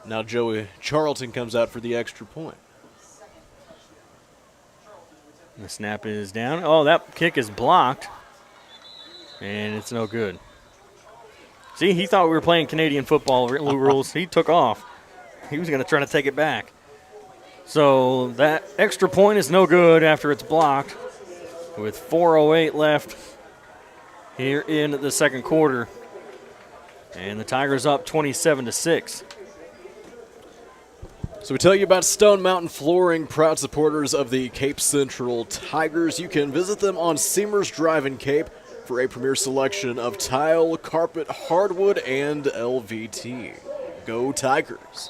Now Joey Charlton comes out for the extra point. The snap is down. Oh, that kick is blocked, and it's no good. See, he thought we were playing Canadian football rules. He took off. He was going to try to take it back. So that extra point is no good after it's blocked with 4:08 left here in the second quarter. And the Tigers up 27-6. So we tell you about Stone Mountain Flooring, proud supporters of the Cape Central Tigers. You can visit them on Seamers Drive in Cape for a premier selection of tile, carpet, hardwood, and LVT. Go Tigers.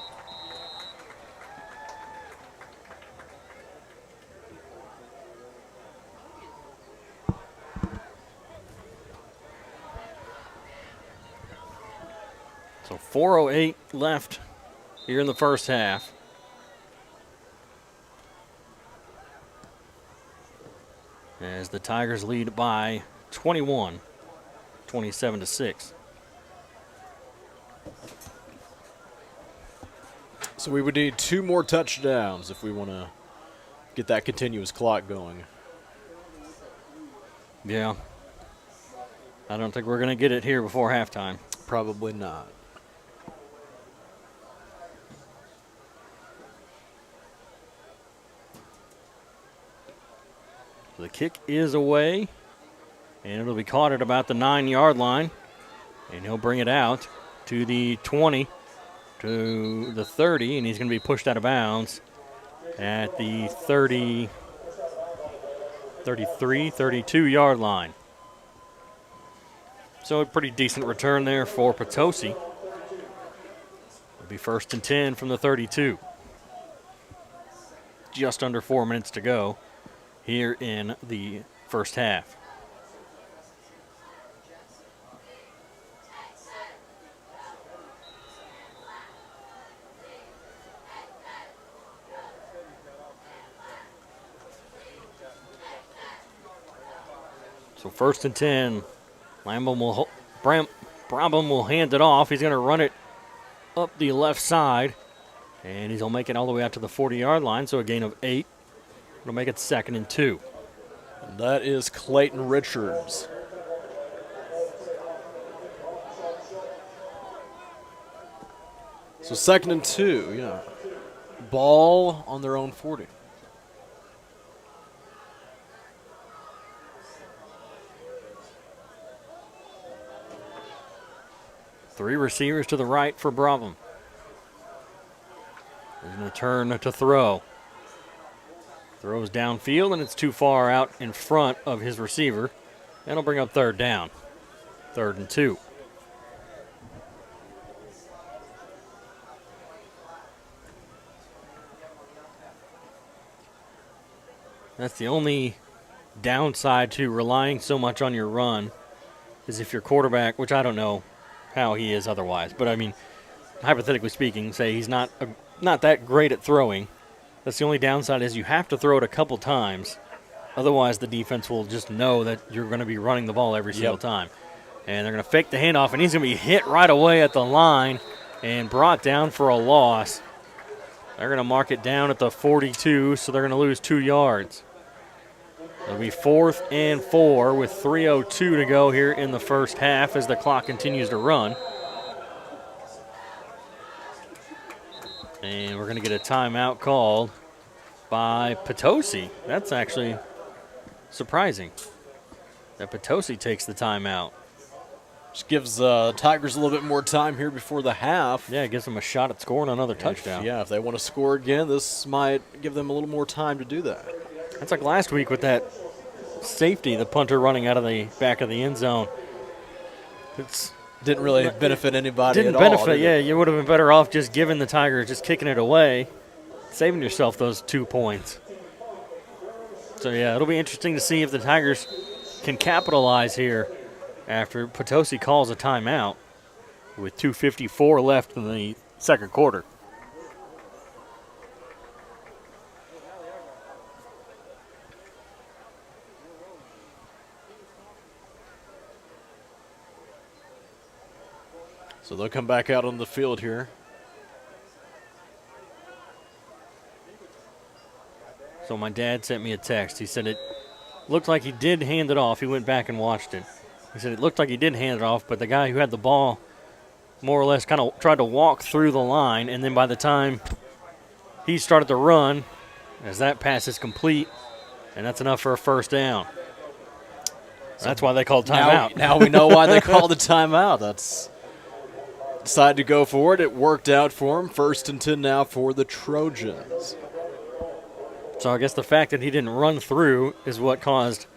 So 4:08 left here in the first half. As the Tigers lead by 21, 27-6. So we would need 2 more touchdowns if we want to get that continuous clock going. Yeah. I don't think we're going to get it here before halftime. Probably not. The kick is away, and it'll be caught at about the 9-yard line, and he'll bring it out to the 20, to the 30, and he's going to be pushed out of bounds at the 30, 33, 32-yard line. So a pretty decent return there for Potosi. It'll be 1st and 10 from the 32. Just under 4 minutes to go here in the first half. So 1st and 10. Brabham will hand it off. He's going to run it up the left side, and he'll make it all the way out to the 40-yard line, so a gain of 8. It'll make it 2nd and 2. That is Clayton Richards. So 2nd and 2, yeah. Ball on their own 40. Three receivers to the right for Brabham. He's going to turn to throw. Throws downfield, and it's too far out in front of his receiver. That'll bring up 3rd down. 3rd and 2. That's the only downside to relying so much on your run, is if your quarterback, which I don't know how he is otherwise, but I mean, hypothetically speaking, say he's not that great at throwing. That's the only downside, is you have to throw it a couple times. Otherwise, the defense will just know that you're going to be running the ball every single time. And they're going to fake the handoff, and he's going to be hit right away at the line and brought down for a loss. They're going to mark it down at the 42, so they're going to lose 2 yards. It'll be 4th and 4 with 3:02 to go here in the first half as the clock continues to run. And we're going to get a timeout called by Potosi. That's actually surprising that Potosi takes the timeout. Just gives Tigers a little bit more time here before the half. Yeah, it gives them a shot at scoring another touchdown. If they want to score again, this might give them a little more time to do that. That's like last week with that safety, the punter running out of the back of the end zone. Didn't really benefit anybody Didn't at benefit, all. yeah. You would have been better off just giving the Tigers, just kicking it away, saving yourself those 2 points. So, yeah, it'll be interesting to see if the Tigers can capitalize here after Potosi calls a timeout with 2:54 left in the second quarter. So they'll come back out on the field here. So my dad sent me a text. He said it looked like he did hand it off. He went back and watched it. He said it looked like he did hand it off, but the guy who had the ball more or less kind of tried to walk through the line, and then by the time he started to run, as that pass is complete, and that's enough for a first down. That's why they called timeout. Now we know why they called the timeout. That's decided to go for it. It worked out for him. 1st and 10 now for the Trojans. So I guess the fact that he didn't run through is what caused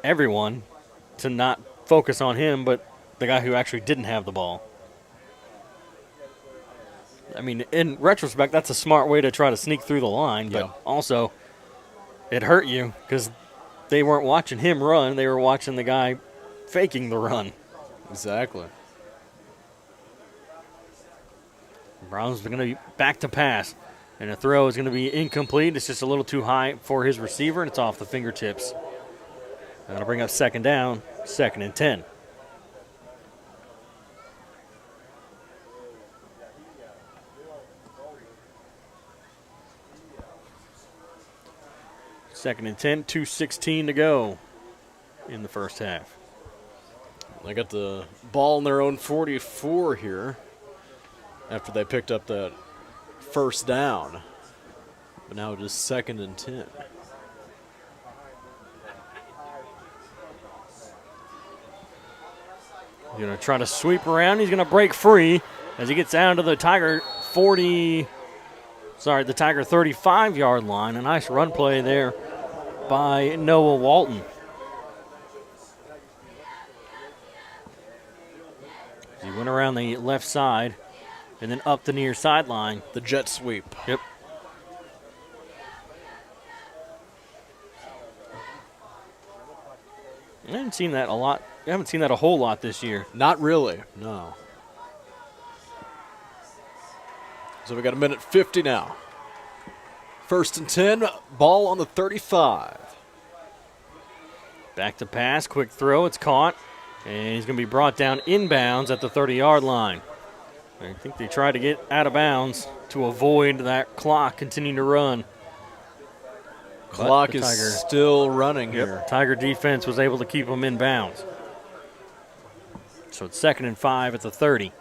everyone to not focus on him, but the guy who actually didn't have the ball. I mean, in retrospect, that's a smart way to try to sneak through the line, but also it hurt you because they weren't watching him run. They were watching the guy faking the run. Exactly. Browns are going to be back to pass, and the throw is going to be incomplete. It's just a little too high for his receiver, and it's off the fingertips. That'll bring up 2nd down, 2nd and 10. Second and 10, 2:16 to go in the first half. They got the ball in their own 44 here after they picked up that first down. But now it is 2nd and 10. He's going to try to sweep around. He's going to break free as he gets down to the Tiger 35-yard line. A nice run play there by Noah Walton. He went around the left side and then up the near sideline. The jet sweep. Yep. I haven't seen that a lot. I haven't seen that a whole lot this year. Not really, no. So we got a minute 50 now. 1st and 10, ball on the 35. Back to pass, quick throw, it's caught. And he's going to be brought down inbounds at the 30-yard line. I think they tried to get out of bounds to avoid that clock continuing to run. Clock is still running here. Tiger defense was able to keep them in bounds. So it's 2nd and 5 at the 30.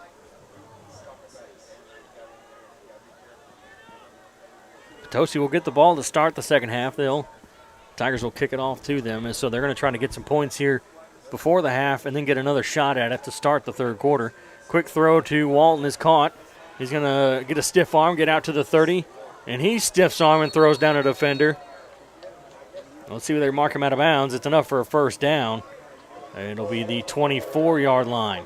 Potosi will get the ball to start the second half. Tigers will kick it off to them, and so they're going to try to get some points here before the half and then get another shot at it to start the third quarter. Quick throw to Walton is caught. He's going to get a stiff arm, get out to the 30, and he stiffs arm and throws down a defender. Let's see where they mark him out of bounds. It's enough for a first down. It'll be the 24-yard line.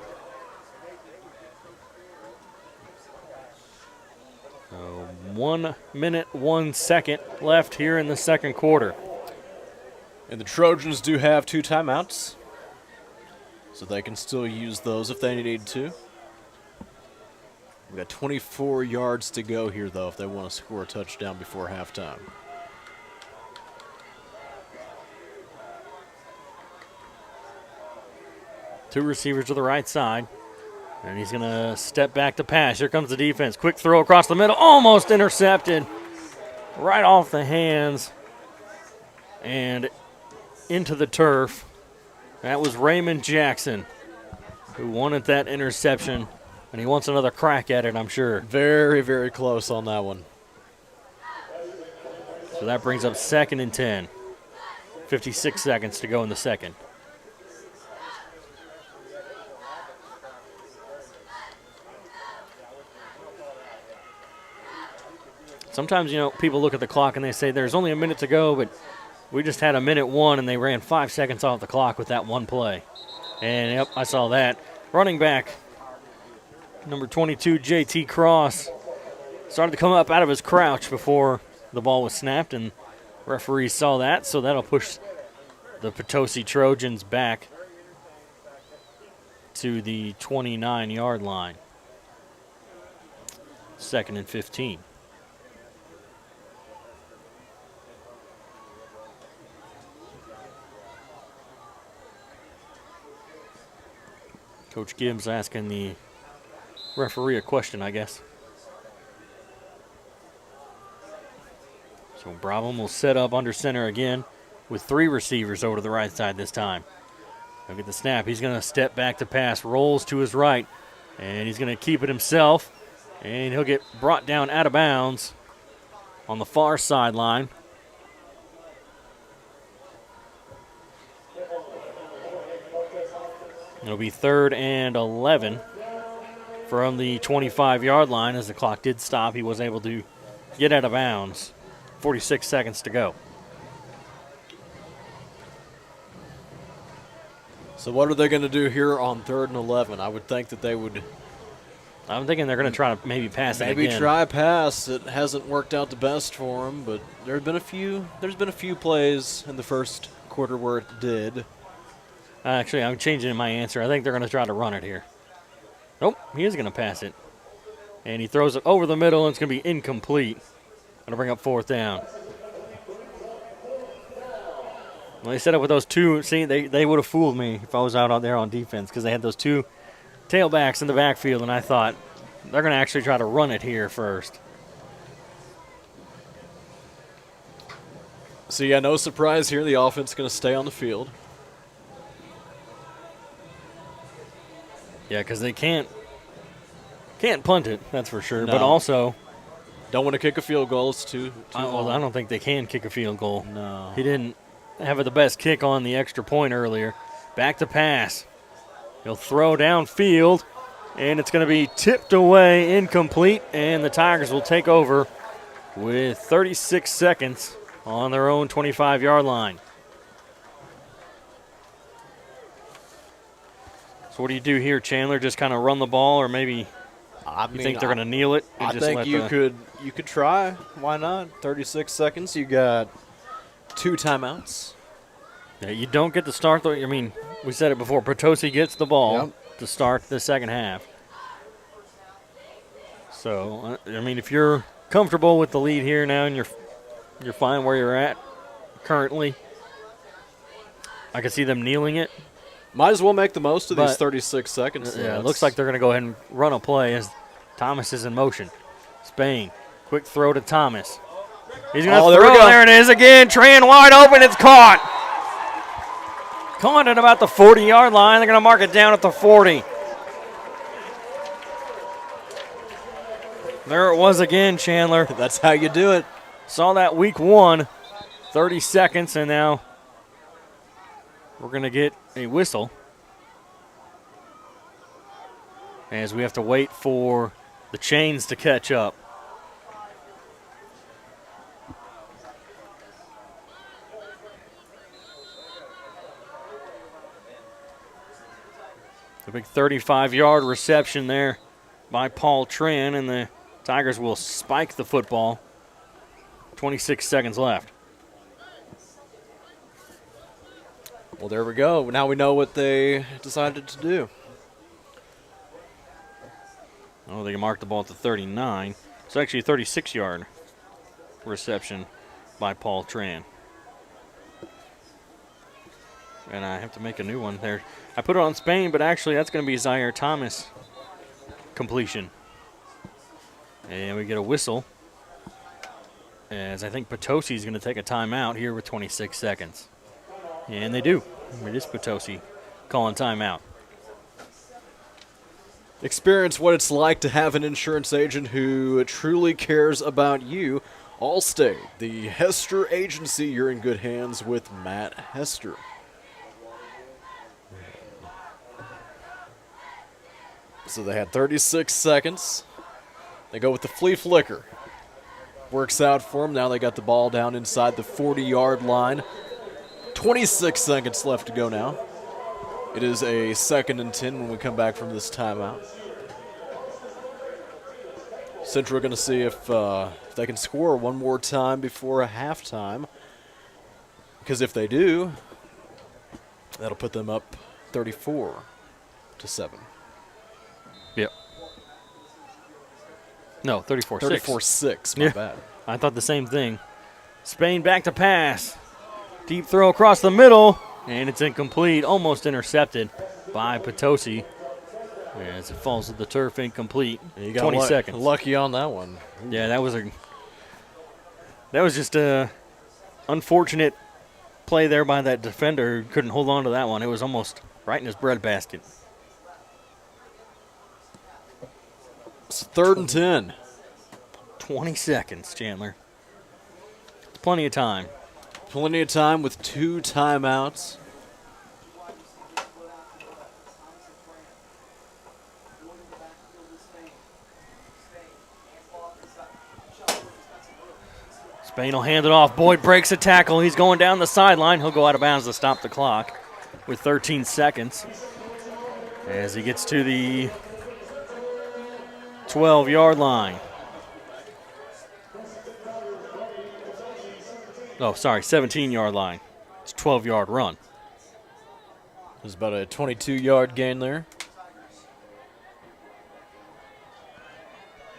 So 1 minute, 1 second left here in the second quarter. And the Trojans do have 2 timeouts, so they can still use those if they need to. We've got 24 yards to go here, though, if they want to score a touchdown before halftime. Two receivers to the right side. And he's going to step back to pass. Here comes the defense. Quick throw across the middle. Almost intercepted. Right off the hands. And into the turf. That was Raymond Jackson who wanted that interception. And he wants another crack at it, I'm sure. Very, very close on that one. So that brings up 2nd and 10. 56 seconds to go in the second. Sometimes, people look at the clock and they say there's only a minute to go, but we just had a minute 1 and they ran 5 seconds off the clock with that one play. And, yep, I saw that. Running back, number 22, J.T. Cross, started to come up out of his crouch before the ball was snapped, and referees saw that, so that'll push the Potosi Trojans back to the 29-yard line. 2nd and 15. Coach Gibbs asking the referee a question, I guess. So Brabham will set up under center again with 3 receivers over to the right side this time. He'll get the snap. He's going to step back to pass, rolls to his right, and he's going to keep it himself, and he'll get brought down out of bounds on the far sideline. It'll be 3rd and 11 from the 25-yard line. As the clock did stop, he was able to get out of bounds. 46 seconds to go. So what are they going to do here on 3rd and 11? I would think that they would. I'm thinking they're going to try to maybe pass it again. Maybe try a pass. It hasn't worked out the best for them, but there's been a few plays in the first quarter where it did. Actually, I'm changing my answer. I think they're going to try to run it here. Nope, he is going to pass it. And he throws it over the middle, and it's going to be incomplete. Going to bring up 4th down. Well, they set up with those 2. See, they would have fooled me if I was out there on defense because they had those 2 tailbacks in the backfield, and I thought they're going to actually try to run it here first. So, yeah, no surprise here. The offense is going to stay on the field. Yeah, because they can't punt it, that's for sure. No. But also, don't want to kick a field goal. It's too I don't think they can kick a field goal. No. He didn't have the best kick on the extra point earlier. Back to pass. He'll throw downfield, and it's going to be tipped away, incomplete, and the Tigers will take over with 36 seconds on their own 25-yard line. So what do you do here, Chandler? Just kind of run the ball, or maybe you think they're going to kneel it? I think you could try. Why not? 36 seconds. You got 2 timeouts. Yeah, you don't get to start, though. I mean, we said it before. Potosi gets the ball to start the second half. So, I mean, if you're comfortable with the lead here now and you're fine where you're at currently, I can see them kneeling it. Might as well make the most of these 36 seconds. Yeah, it looks like they're going to go ahead and run a play as Thomas is in motion. Spain, quick throw to Thomas. He's going to there we throw. go. There it is again. Tran wide open. It's caught. Caught at about the 40-yard line. They're going to mark it down at the 40. There it was again, Chandler. That's how you do it. Saw that week 1, 30 seconds, and now we're going to get a whistle as we have to wait for the chains to catch up. A big 35-yard reception there by Paul Tran, and the Tigers will spike the football. 26 seconds left. Well, there we go. Now we know what they decided to do. Oh, they marked the ball at the 39. It's actually a 36-yard reception by Paul Tran. And I have to make a new one there. I put it on Spain, but actually that's going to be Zaire Thomas completion. And we get a whistle, as I think Potosi is going to take a timeout here with 26 seconds. And they do. It is Potosi calling timeout. Experience what it's like to have an insurance agent who truly cares about you. Allstate, the Hester Agency, you're in good hands with Matt Hester. So they had 36 seconds. They go with the flea flicker. Works out for them. Now they got the ball down inside the 40-yard line. 26 seconds left to go now. It is a 2nd and 10 when we come back from this timeout. Central going to see if they can score one more time before a halftime. Because if they do, that'll put them up 34-7. Yep. No, 34-6. 34-6, my bad. I thought the same thing. Spain back to pass. Deep throw across the middle, and it's incomplete, almost intercepted by Potosi. As it falls to the turf, incomplete. You got 20 seconds. Lucky on that one. Yeah, that was just a unfortunate play there by that defender who couldn't hold on to that one. It was almost right in his breadbasket. It's 3rd and 10. 20 seconds, Chandler. Plenty of time. Plenty of time with 2 timeouts. Spain will hand it off. Boyd breaks a tackle. He's going down the sideline. He'll go out of bounds to stop the clock with 13 seconds. As he gets to the 12-yard line. Oh, sorry, 17-yard line. It's a 12-yard run. There's about a 22-yard gain there.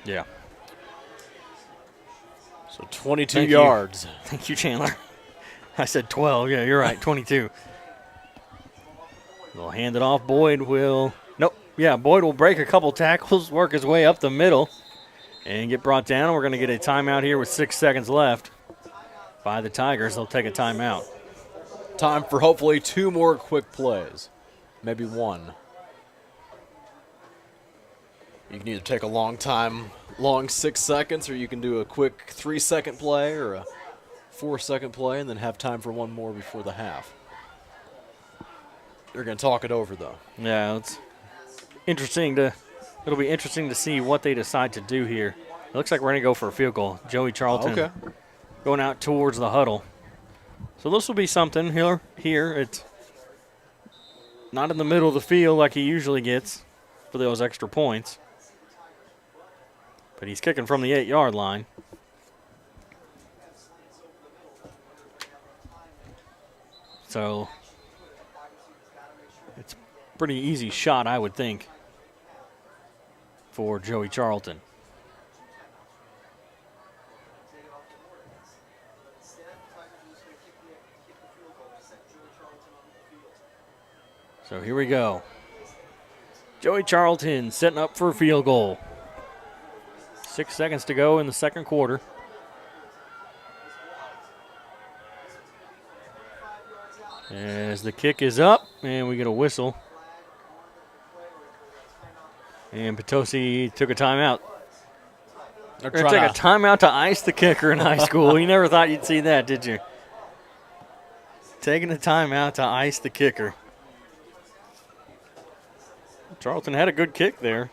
Yeah. So 22 Thank yards. Thank you, Chandler. I said 12. Yeah, you're right, 22. They'll hand it off. Boyd will. Nope. Yeah, Boyd will break a couple tackles, work his way up the middle, and get brought down. We're going to get a timeout here with 6 seconds left. By the Tigers, they'll take a timeout. Time for hopefully 2 more quick plays. Maybe 1. You can either take a long 6 seconds, or you can do a quick 3-second play or a 4-second play and then have time for 1 more before the half. They're going to talk it over, though. Yeah, it's interesting it'll be interesting to see what they decide to do here. It looks like we're going to go for a field goal. Joey Charlton going out towards the huddle. So this will be something here. It's not in the middle of the field like he usually gets for those extra points. But he's kicking from the 8-yard line. So it's a pretty easy shot, I would think, for Joey Charlton. So here we go. Joey Charlton setting up for a field goal. 6 seconds to go in the second quarter. As the kick is up, and we get a whistle. And Potosi took a timeout. They're going to take a timeout to ice the kicker in high school. You never thought you'd see that, did you? Taking a timeout to ice the kicker. Charlton had a good kick there.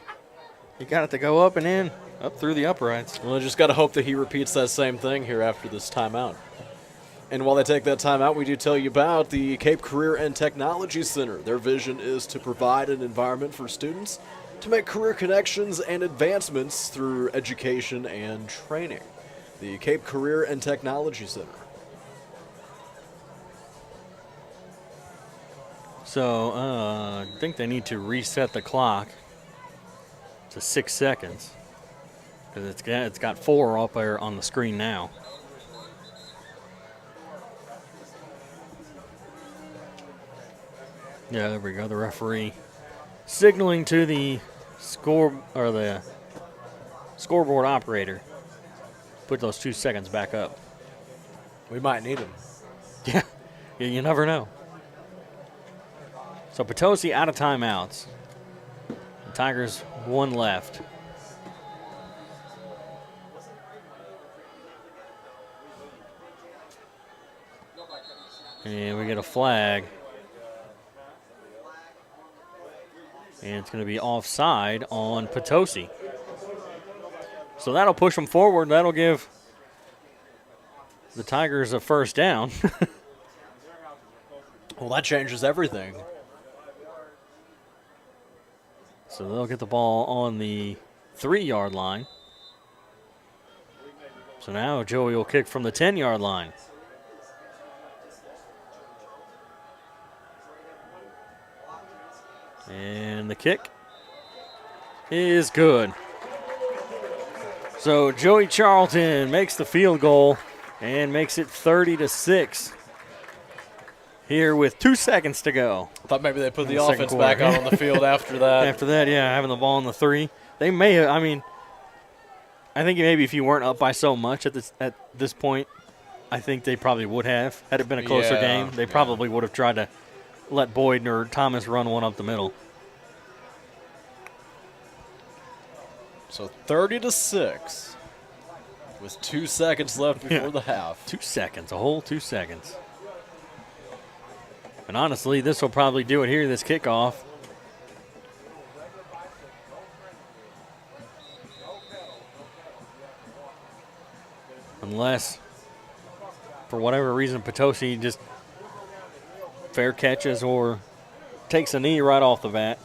He got it to go up and in, up through the uprights. Well, I just got to hope that he repeats that same thing here after this timeout. And while they take that timeout, we do tell you about the Cape Career and Technology Center. Their vision is to provide an environment for students to make career connections and advancements through education and training. The Cape Career and Technology Center. So I think they need to reset the clock to 6 seconds because it's got 4 up there on the screen now. Yeah, there we go. The referee signaling to the scoreboard operator. Put those 2 seconds back up. We might need him. Yeah, you never know. So Potosi out of timeouts. The Tigers 1 left. And we get a flag. And it's going to be offside on Potosi. So that'll push them forward. That'll give the Tigers a first down. Well, that changes everything. So they'll get the ball on the 3-yard line. So now Joey will kick from the 10-yard line. And the kick is good. So Joey Charlton makes the field goal and makes it 30-6. Here with 2 seconds to go. I thought maybe they put the offense back out on the field after that. After that, yeah, having the ball on the 3. They may have, I think maybe if you weren't up by so much at this point, I think they probably would have. Had it been a closer game, they probably would have tried to let Boyd or Thomas run one up the middle. So 30-6 with 2 seconds left before the half. 2 seconds, a whole 2 seconds. And honestly, this will probably do it here, this kickoff. Unless, for whatever reason, Potosi just fair catches or takes a knee right off the bat.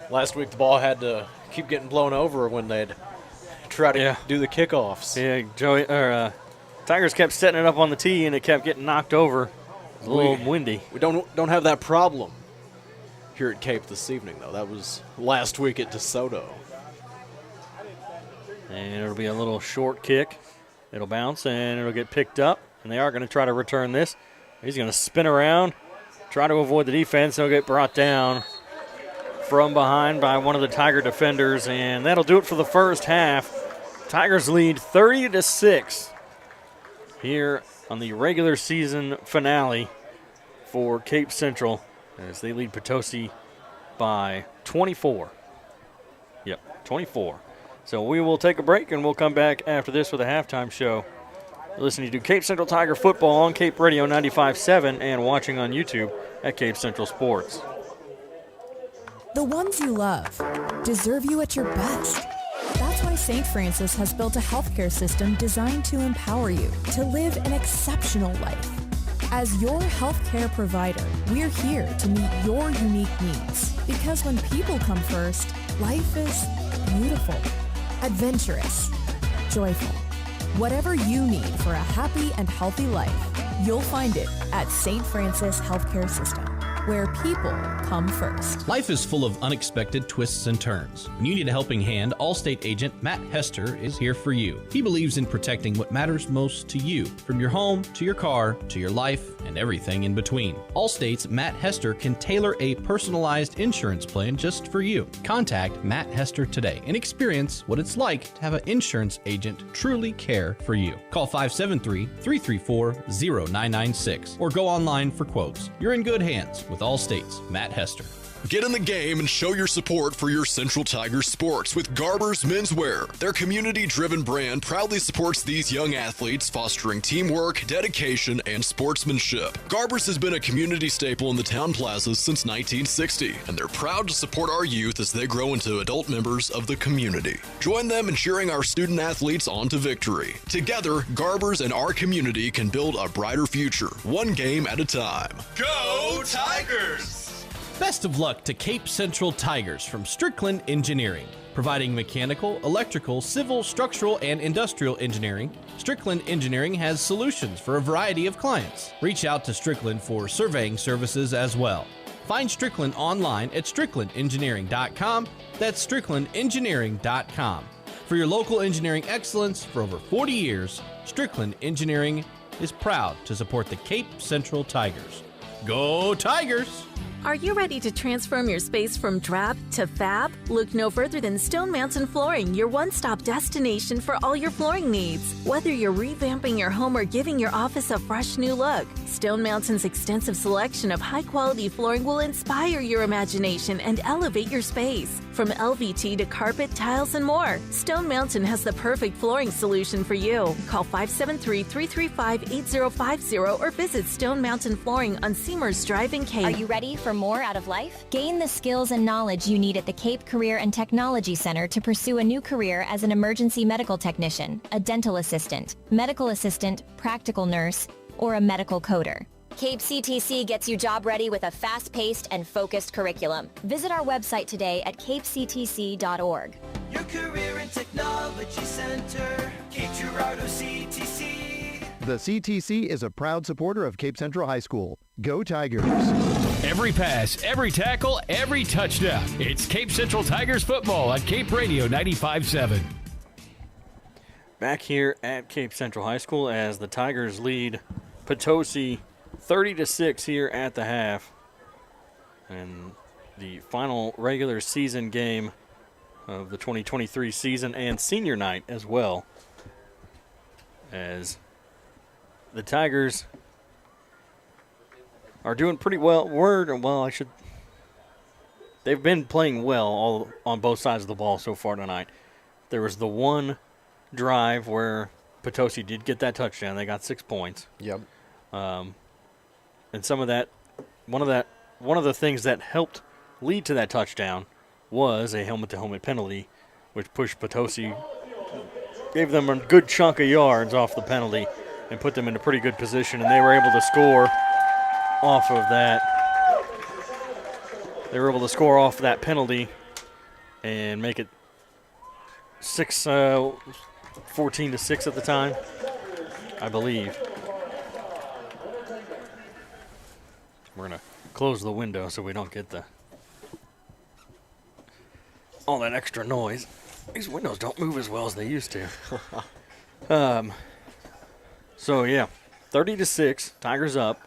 Last week, the ball had to keep getting blown over when they'd try to do the kickoffs. Yeah, Tigers kept setting it up on the tee, and it kept getting knocked over. It was a little windy. We don't have that problem here at Cape this evening, though. That was last week at DeSoto. And it'll be a little short kick. It'll bounce, and it'll get picked up, and they are going to try to return this. He's going to spin around, try to avoid the defense. He'll get brought down from behind by one of the Tiger defenders, and that'll do it for the first half. Tigers lead 30-6 here on the regular season finale for Cape Central as they lead Potosi by 24. Yep, 24. So we will take a break, and we'll come back after this with a halftime show. You're listening to Cape Central Tiger football on Cape Radio 95.7 and watching on YouTube at Cape Central Sports. The ones you love deserve you at your best. That's why St. Francis has built a healthcare system designed to empower you to live an exceptional life. As your healthcare provider, we're here to meet your unique needs. Because when people come first, life is beautiful, adventurous, joyful. Whatever you need for a happy and healthy life, you'll find it at St. Francis Healthcare System. where people come first. Life is full of unexpected twists and turns. When you need a helping hand, Allstate agent Matt Hester is here for you. He believes in protecting what matters most to you, from your home to your car to your life and everything in between. Allstate's Matt Hester can tailor a personalized insurance plan just for you. Contact Matt Hester today and experience what it's like to have an insurance agent truly care for you. Call 573-334-0996 or go online for quotes. You're in good hands with Allstate's Matt Hester. Get in the game and show your support for your Central Tigers sports with Garber's Menswear. Their community-driven brand proudly supports these young athletes, fostering teamwork, dedication, and sportsmanship. Garber's has been a community staple in the town plazas since 1960, and they're proud to support our youth as they grow into adult members of the community. Join them in cheering our student athletes on to victory. Together, Garber's and our community can build a brighter future, one game at a time. Go Tigers! Best of luck to Cape Central Tigers from Strickland Engineering. Providing mechanical, electrical, civil, structural, and industrial engineering, Strickland Engineering has solutions for a variety of clients. Reach out to Strickland for surveying services as well. Find Strickland online at stricklandengineering.com. That's stricklandengineering.com. For your local engineering excellence for over 40 years, Strickland Engineering is proud to support the Cape Central Tigers. Go Tigers! Are you ready to transform your space from drab to fab? Look no further than Stone Mountain Flooring, your one-stop destination for all your flooring needs. Whether you're revamping your home or giving your office a fresh new look, Stone Mountain's extensive selection of high-quality flooring will inspire your imagination and elevate your space. From LVT to carpet, tiles, and more, Stone Mountain has the perfect flooring solution for you. Call 573-335-8050 or visit Stone Mountain Flooring on Seamers Drive in Cape. Are you ready for more out of life? Gain the skills and knowledge you need at the Cape Career and Technology Center to pursue a new career as an emergency medical technician, a dental assistant, medical assistant, practical nurse, or a medical coder. Cape CTC gets you job ready with a fast-paced and focused curriculum. Visit our website today at capectc.org. Your Career and Technology Center, Cape Girardeau CTC. The CTC is a proud supporter of Cape Central High School. Go Tigers! Every pass, every tackle, every touchdown. It's Cape Central Tigers football on Cape Radio 95.7. Back here at Cape Central High School as the Tigers lead Potosi 30-6 here at the half. And the final regular season game of the 2023 season and senior night as well. As the Tigers are doing pretty well. They've been playing well all on both sides of the ball so far tonight. There was the one drive where Potosi did get that touchdown. They got 6 points. Yep. And some of that, one of the things that helped lead to that touchdown was a helmet-to-helmet penalty, which pushed Potosi, gave them a good chunk of yards off the penalty, and put them in a pretty good position, and they were able to score off of that. They were able to score off that penalty and make it 14-6 at the time, I believe. We're going to close the window so we don't get all that extra noise. These windows don't move as well as they used to. So, yeah, 30-6, Tigers up.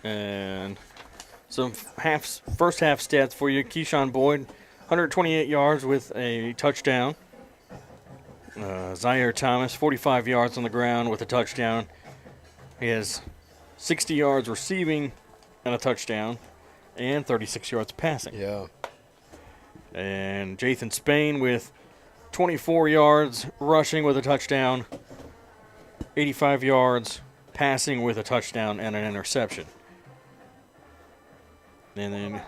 And some first half stats for you. Keyshawn Boyd, 128 yards with a touchdown. Zaire Thomas, 45 yards on the ground with a touchdown. He has 60 yards receiving and a touchdown, and 36 yards passing. Yeah. And Jathan Spain with 24 yards rushing with a touchdown, 85 yards passing with a touchdown and an interception. And then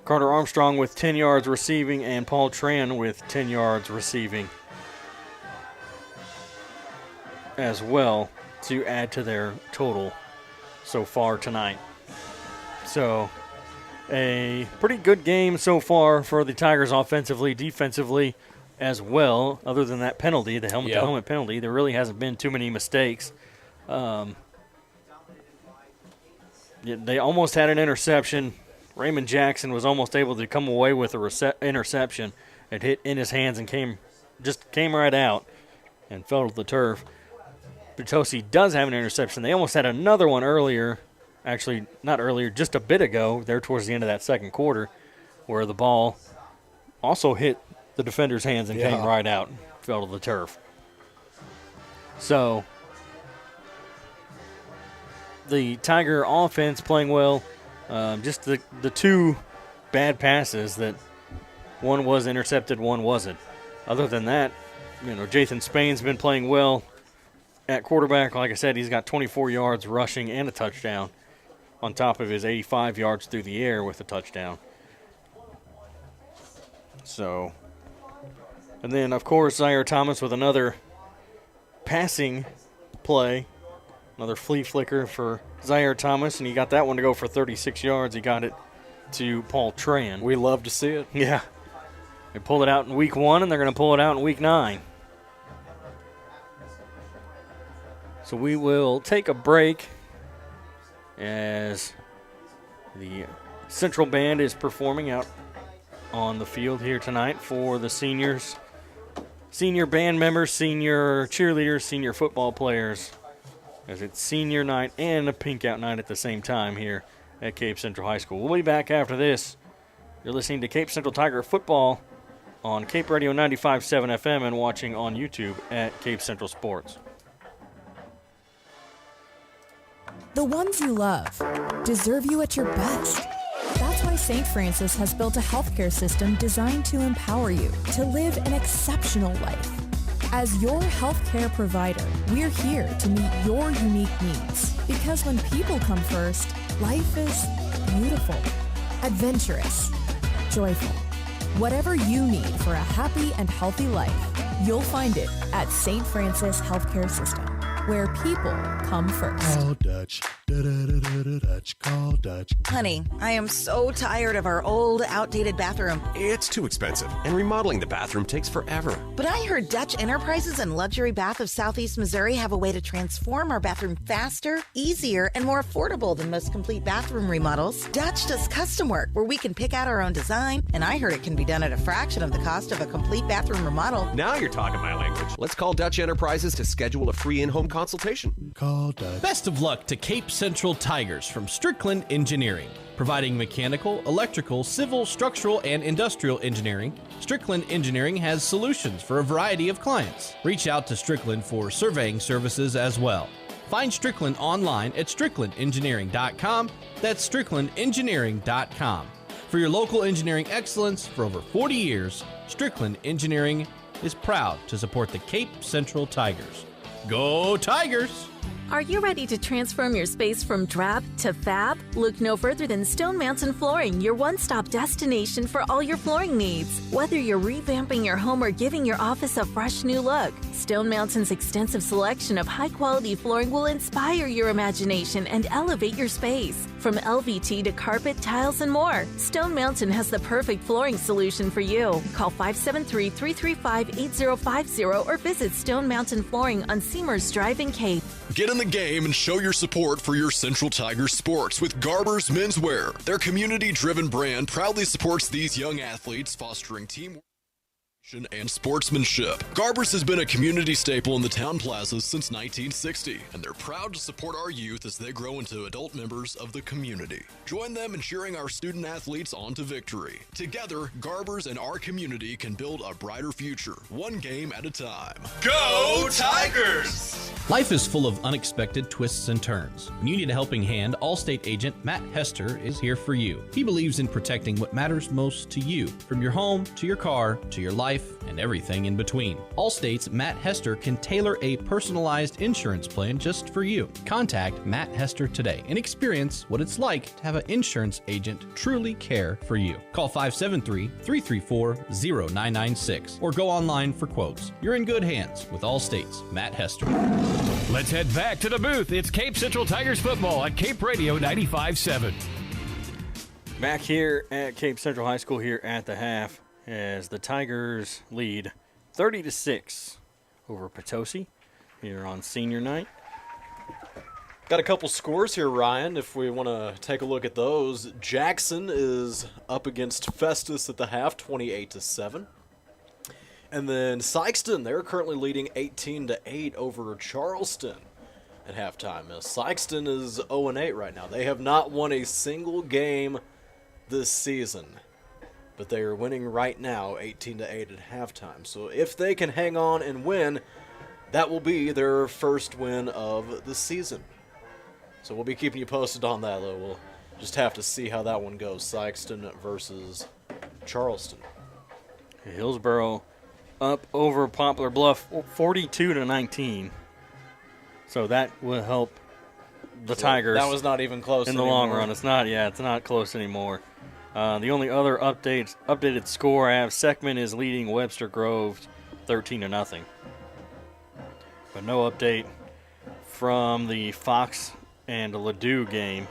Carter Armstrong with 10 yards receiving and Paul Tran with 10 yards receiving as well to add to their total so far tonight. So a pretty good game so far for the Tigers offensively, defensively as well. Other than that penalty, the helmet-to-helmet penalty, there really hasn't been too many mistakes. They almost had an interception. Raymond Jackson was almost able to come away with a interception. It hit in his hands and came right out and fell to the turf. Potosi does have an interception. They almost had another one earlier. Actually, not earlier, just a bit ago, there towards the end of that second quarter, where the ball also hit the defender's hands and came right out and fell to the turf. So, the Tiger offense playing well. Just the two bad passes that one was intercepted, one wasn't. Other than that, Jathan Spain's been playing well at quarterback. Like I said, he's got 24 yards rushing and a touchdown on top of his 85 yards through the air with a touchdown. So, and then, of course, Zaire Thomas with another passing play, another flea flicker for Zaire Thomas, and he got that one to go for 36 yards. He got it to Paul Tran. We love to see it. Yeah. They pulled it out in week 1, and they're going to pull it out in week 9. So we will take a break as the Central Band is performing out on the field here tonight for the seniors, senior band members, senior cheerleaders, senior football players, as it's senior night and a pink out night at the same time here at Cape Central High School. We'll be back after this. You're listening to Cape Central Tiger Football on Cape Radio 95.7 FM and watching on YouTube at Cape Central Sports. The ones you love deserve you at your best. That's why St. Francis has built a healthcare system designed to empower you to live an exceptional life. As your healthcare provider, we're here to meet your unique needs. Because when people come first, life is beautiful, adventurous, joyful. Whatever you need for a happy and healthy life, you'll find it at St. Francis Healthcare System, where people come first. Call Dutch. Dutch. Call Dutch. Honey, I am so tired of our old, outdated bathroom. It's too expensive, and remodeling the bathroom takes forever. But I heard Dutch Enterprises and Luxury Bath of Southeast Missouri have a way to transform our bathroom faster, easier, and more affordable than most complete bathroom remodels. Dutch does custom work where we can pick out our own design, and I heard it can be done at a fraction of the cost of a complete bathroom remodel. Now you're talking my language. Let's call Dutch Enterprises to schedule a free in-home consultation. Call Dutch. Best of luck to Cape Central Tigers from Strickland Engineering. Providing mechanical, electrical, civil, structural, and industrial engineering, Strickland Engineering has solutions for a variety of clients. Reach out to Strickland for surveying services as well. Find Strickland online at stricklandengineering.com. That's stricklandengineering.com. For your local engineering excellence for over 40 years, Strickland Engineering is proud to support the Cape Central Tigers. Go Tigers! Are you ready to transform your space from drab to fab? Look no further than Stone Mountain Flooring, your one-stop destination for all your flooring needs. Whether you're revamping your home or giving your office a fresh new look, Stone Mountain's extensive selection of high-quality flooring will inspire your imagination and elevate your space. From LVT to carpet, tiles, and more, Stone Mountain has the perfect flooring solution for you. Call 573-335-8050 or visit Stone Mountain Flooring on Seamers Drive in Cape. Get in the game and show your support for your Central Tigers sports with Garber's Menswear. Their community-driven brand proudly supports these young athletes, fostering teamwork and sportsmanship. Garber's has been a community staple in the town plazas since 1960, and they're proud to support our youth as they grow into adult members of the community. Join them in cheering our student athletes on to victory. Together, Garber's and our community can build a brighter future, one game at a time. Go Tigers! Life is full of unexpected twists and turns. When you need a helping hand, Allstate agent Matt Hester is here for you. He believes in protecting what matters most to you, from your home to your car to your life and everything in between. Allstate's Matt Hester can tailor a personalized insurance plan just for you. Contact Matt Hester today and experience what it's like to have an insurance agent truly care for you. Call 573-334-0996 or go online for quotes. You're in good hands with Allstate's Matt Hester. Let's head back to the booth. It's Cape Central Tigers football on Cape Radio 95.7. Back here at Cape Central High School here at the half as the Tigers lead 30-6 over Potosi here on senior night. Got a couple scores here, Ryan, if we want to take a look at those. Jackson is up against Festus at the half, 28-7. And then Sykeston, they're currently leading 18-8 over Charleston at halftime. Now, Sykeston is 0-8 right now. They have not won a single game this season, but they are winning right now 18-8 at halftime. So if they can hang on and win, that will be their first win of the season. So we'll be keeping you posted on that, though. We'll just have to see how that one goes. Sykeston versus Charleston. Hillsboro up over Poplar Bluff 42-19. So that will help the Tigers. That was not even close in the long run. It's not close anymore. The only other updated score I have, Seckman is leading Webster Grove 13-0. But no update from the Fox and Ladue game.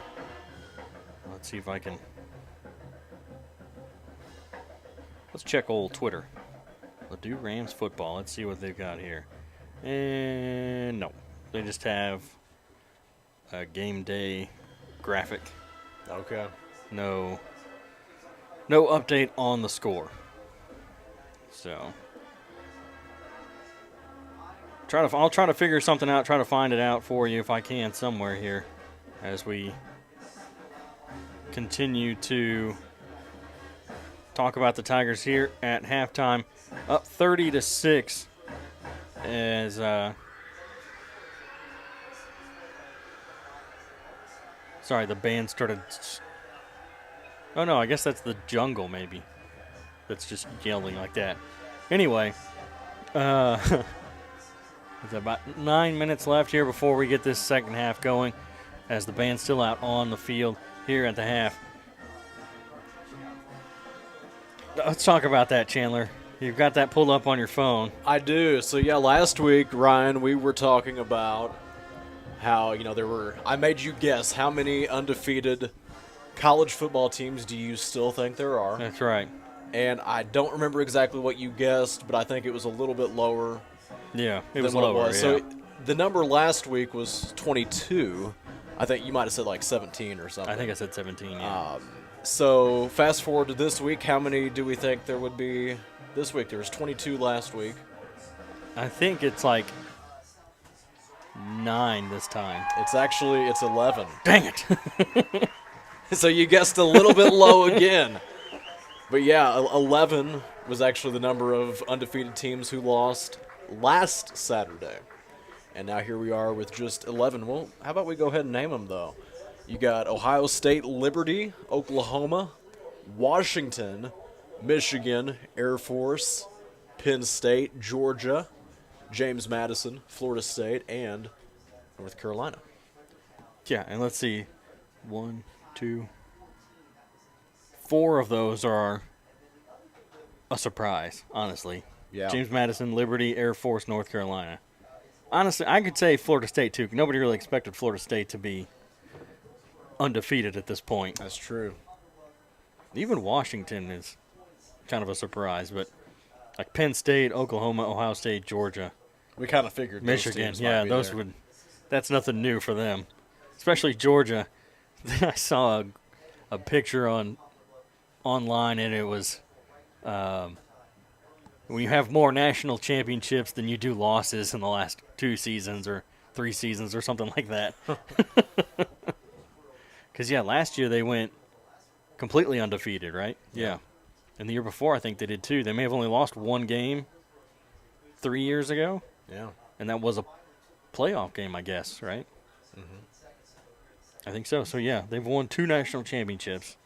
Let's see if I can. Let's check old Twitter. Ladue Rams football. Let's see what they've got here. And no, they just have a game day graphic. Okay. No update on the score. So I'll try to figure something out, try to find it out for you if I can somewhere here as we continue to talk about the Tigers here at halftime. Up 30-6 as sorry, the band started. Oh no, I guess that's the jungle maybe. That's just yelling like that. Anyway, there's about 9 minutes left here before we get this second half going as the band's still out on the field here at the half. Let's talk about that, Chandler. You've got that pulled up on your phone. I do. So, yeah, last week, Ryan, we were talking about how, I made you guess how many undefeated college football teams do you still think there are? That's right. And I don't remember exactly what you guessed, but I think it was a little bit lower. Yeah, it was lower. Yeah. So the number last week was 22. I think you might have said like 17 or something. I think I said 17, yeah. So fast forward to this week, how many do we think there would be this week? There was 22 last week. I think it's like 9 this time. It's 11. Dang it. So you guessed a little bit low again. But yeah, 11 was actually the number of undefeated teams who lost last Saturday. And now here we are with just 11. Well, how about we go ahead and name them, though? You got Ohio State, Liberty, Oklahoma, Washington, Michigan, Air Force, Penn State, Georgia, James Madison, Florida State, and North Carolina. Yeah, and let's see. 1, 2, 4 of those are a surprise, honestly. Yeah. James Madison, Liberty, Air Force, North Carolina. Honestly, I could say Florida State, too. Nobody really expected Florida State to be undefeated at this point. That's true. Even Washington is kind of a surprise, but like Penn State, Oklahoma, Ohio State, Georgia. We kind of figured Michigan, those yeah, those there. would. That's nothing new for them, especially Georgia. I saw a picture online, and it was when you have more national championships than you do losses in the last 2 seasons or 3 seasons or something like that. Because, yeah, last year they went completely undefeated, right? Yeah. And the year before, I think they did too. They may have only lost 1 game 3 years ago. Yeah. And that was a playoff game, I guess, right? I think so. So, yeah, they've won 2 national championships,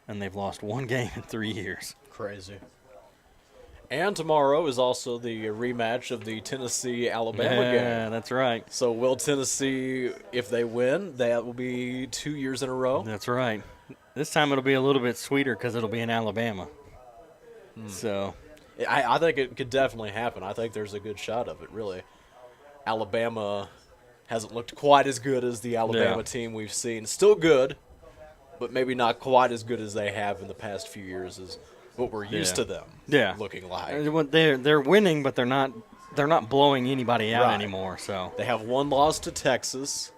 and they've lost 1 game in 3 years. Crazy. And tomorrow is also the rematch of the Tennessee-Alabama game. Yeah, that's right. So will Tennessee, if they win, that will be 2 years in a row? That's right. This time it'll be a little bit sweeter because it'll be in Alabama. So I think it could definitely happen. I think there's a good shot of it, really. Alabama hasn't looked quite as good as the Alabama team we've seen. Still good, but maybe not quite as good as they have in the past few years as what we're used to them looking like. They're winning, but they're not blowing anybody out anymore. So they have 1 loss to Texas.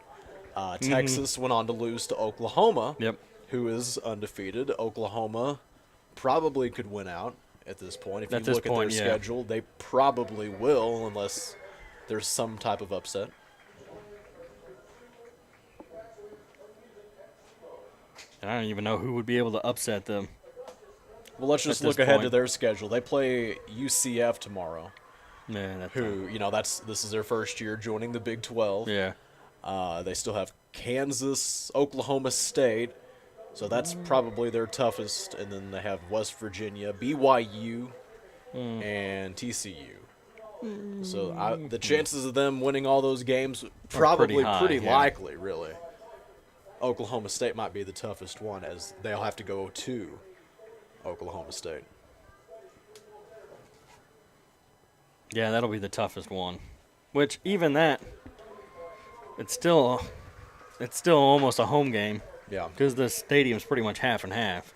Texas went on to lose to Oklahoma, Yep. who is undefeated. Oklahoma probably could win out at this point. If At you this look point, at their yeah. schedule, they probably will unless there's some type of upset. I don't even know who would be able to upset them. Well, let's just At this look ahead to point. their schedule. They play UCF tomorrow, Yeah, who, this is their first year joining the Big 12. Yeah. They still have Kansas, Oklahoma State, so that's probably their toughest. And then they have West Virginia, BYU, and TCU. So the chances of them winning all those games probably pretty likely, really. Oklahoma State might be the toughest one, as they'll have to go to Oklahoma State. Yeah, that'll be the toughest one. Which, even that, it's still almost a home game. Yeah. Because the stadium's pretty much half and half.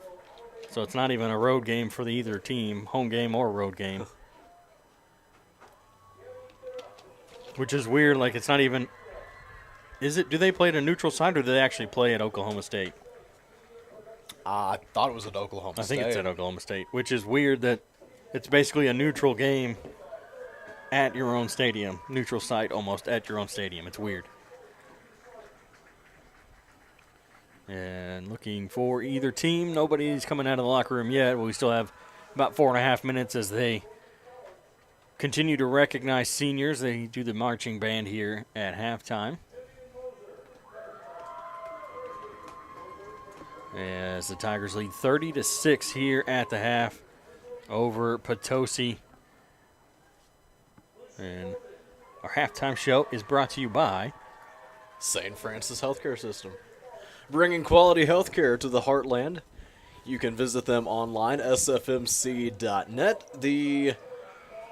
So it's not even a road game for either team, home game or road game. Which is weird, like it's not even... do they play at a neutral site, or do they actually play at Oklahoma State? I thought it was at Oklahoma State. I think it's at Oklahoma State, which is weird that it's basically a neutral game at your own stadium. Neutral site almost at your own stadium. It's weird. And looking for either team. Nobody's coming out of the locker room yet. We still have about 4.5 minutes as they continue to recognize seniors. They do the marching band here at halftime. As the Tigers lead 30-6 here at the half over Potosi. And our halftime show is brought to you by St. Francis Healthcare System. Bringing quality healthcare to the heartland. You can visit them online, sfmc.net. The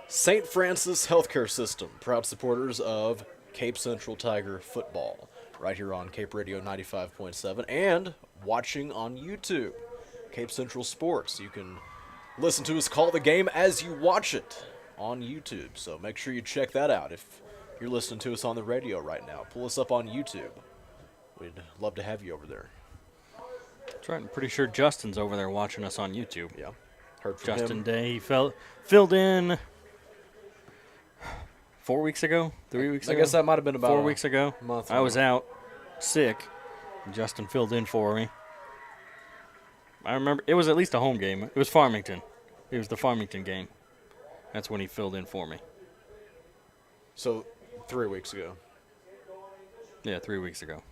St. Francis Healthcare System, proud supporters of Cape Central Tiger football, right here on Cape Radio 95.7 and watching on YouTube, Cape Central Sports. You can listen to us call the game as you watch it on YouTube, so make sure you check that out. If you're listening to us on the radio right now, pull us up on YouTube. We'd love to have you over there. That's right. I'm pretty sure Justin's over there watching us on YouTube. Yeah. Heard from Justin him. Day, he filled in 4 weeks ago, 3 weeks ago. I guess that might have been about 4 weeks ago. a month I ago. was out sick. Justin filled in for me. I remember it was at least a home game. It was Farmington. It was the Farmington game. That's when he filled in for me. So 3 weeks ago. Yeah, 3 weeks ago.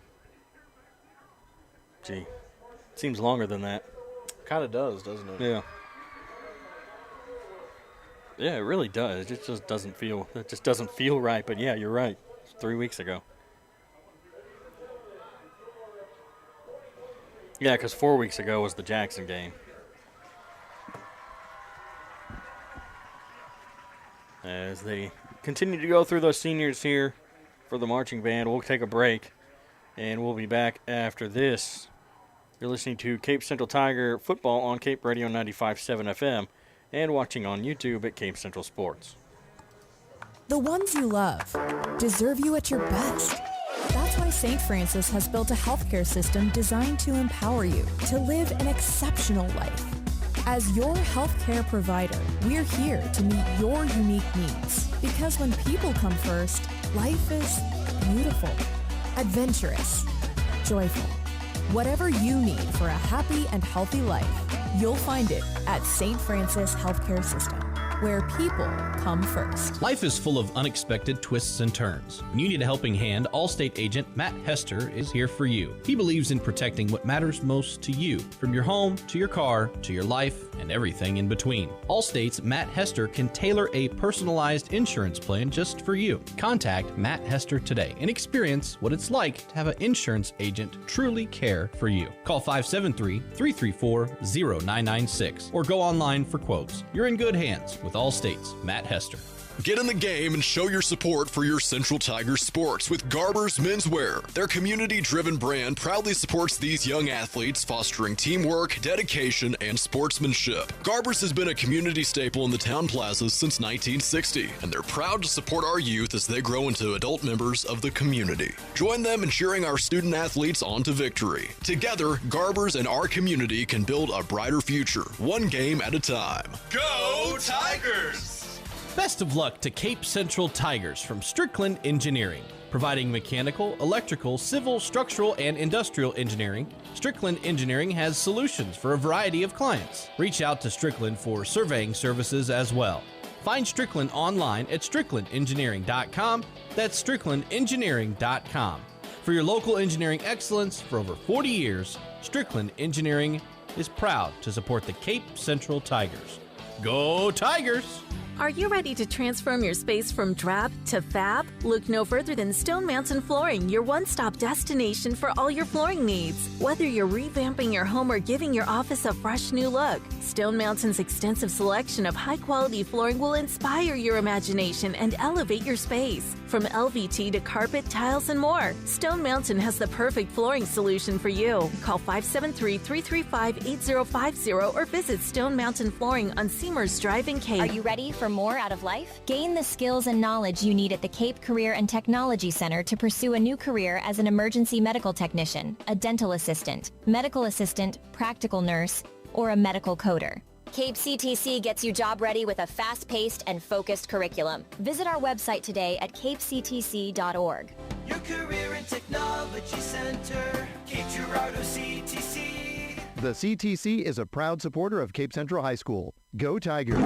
Gee, seems longer than that. Kind of does, doesn't it? Yeah. Yeah, it really does. It just doesn't feel. It just doesn't feel right. But yeah, you're right. It's 3 weeks ago. Yeah, because 4 weeks ago was the Jackson game. As they continue to go through those seniors here for the marching band, we'll take a break, and we'll be back after this. You're listening to Cape Central Tiger football on Cape Radio 95.7 FM and watching on YouTube at Cape Central Sports. The ones you love deserve you at your best. That's why St. Francis has built a healthcare system designed to empower you to live an exceptional life. As your healthcare provider, we're here to meet your unique needs. Because when people come first, life is beautiful, adventurous, joyful. Whatever you need for a happy and healthy life, you'll find it at St. Francis Healthcare System, where people come first. Life is full of unexpected twists and turns. When you need a helping hand, Allstate agent Matt Hester is here for you. He believes in protecting what matters most to you, from your home to your car to your life and everything in between. Allstate's Matt Hester can tailor a personalized insurance plan just for you. Contact Matt Hester today and experience what it's like to have an insurance agent truly care for you. Call 573-334-0996 or go online for quotes. You're in good hands with Allstate's Matt Hester. Get in the game and show your support for your Central Tigers sports with Garber's Menswear. Their community-driven brand proudly supports these young athletes, fostering teamwork, dedication, and sportsmanship. Garber's has been a community staple in the town plazas since 1960, and they're proud to support our youth as they grow into adult members of the community. Join them in cheering our student athletes on to victory. Together, Garber's and our community can build a brighter future, one game at a time. Go Tigers! Best of luck to Cape Central Tigers from Strickland Engineering. Providing mechanical, electrical, civil, structural, and industrial engineering, Strickland Engineering has solutions for a variety of clients. Reach out to Strickland for surveying services as well. Find Strickland online at stricklandengineering.com. That's stricklandengineering.com. For your local engineering excellence for over 40 years, Strickland Engineering is proud to support the Cape Central Tigers. Go Tigers! Are you ready to transform your space from drab to fab? Look no further than Stone Mountain Flooring, your one-stop destination for all your flooring needs. Whether you're revamping your home or giving your office a fresh new look, Stone Mountain's extensive selection of high-quality flooring will inspire your imagination and elevate your space. From LVT to carpet, tiles, and more, Stone Mountain has the perfect flooring solution for you. Call 573-335-8050 or visit Stone Mountain Flooring on Seamers Drive in Cape. Are you ready for more out of life? Gain the skills and knowledge you need at the Cape Career and Technology Center to pursue a new career as an emergency medical technician, a dental assistant, medical assistant, practical nurse, or a medical coder. Cape CTC gets you job ready with a fast-paced and focused curriculum. Visit our website today at capectc.org. Your Career and Technology Center, Cape Girardeau CTC. The CTC is a proud supporter of Cape Central High School. Go Tigers!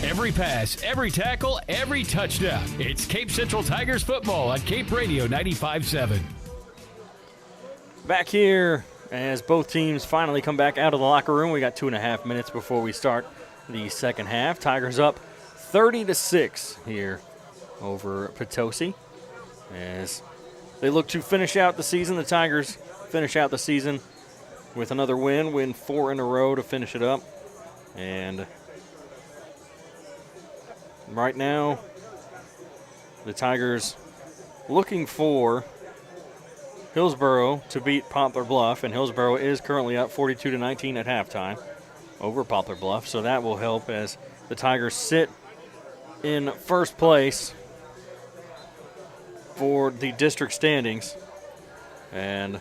Every pass, every tackle, every touchdown. It's Cape Central Tigers football on Cape Radio 95.7. Back here as both teams finally come back out of the locker room. We got 2.5 minutes before we start the second half. Tigers up 30-6 here over Potosi as they look to finish out the season. The Tigers finish out the season with another win 4 in a row to finish it up. And right now, the Tigers looking for Hillsboro to beat Poplar Bluff, and Hillsboro is currently up 42-19 at halftime over Poplar Bluff, so that will help as the Tigers sit in first place for the district standings. And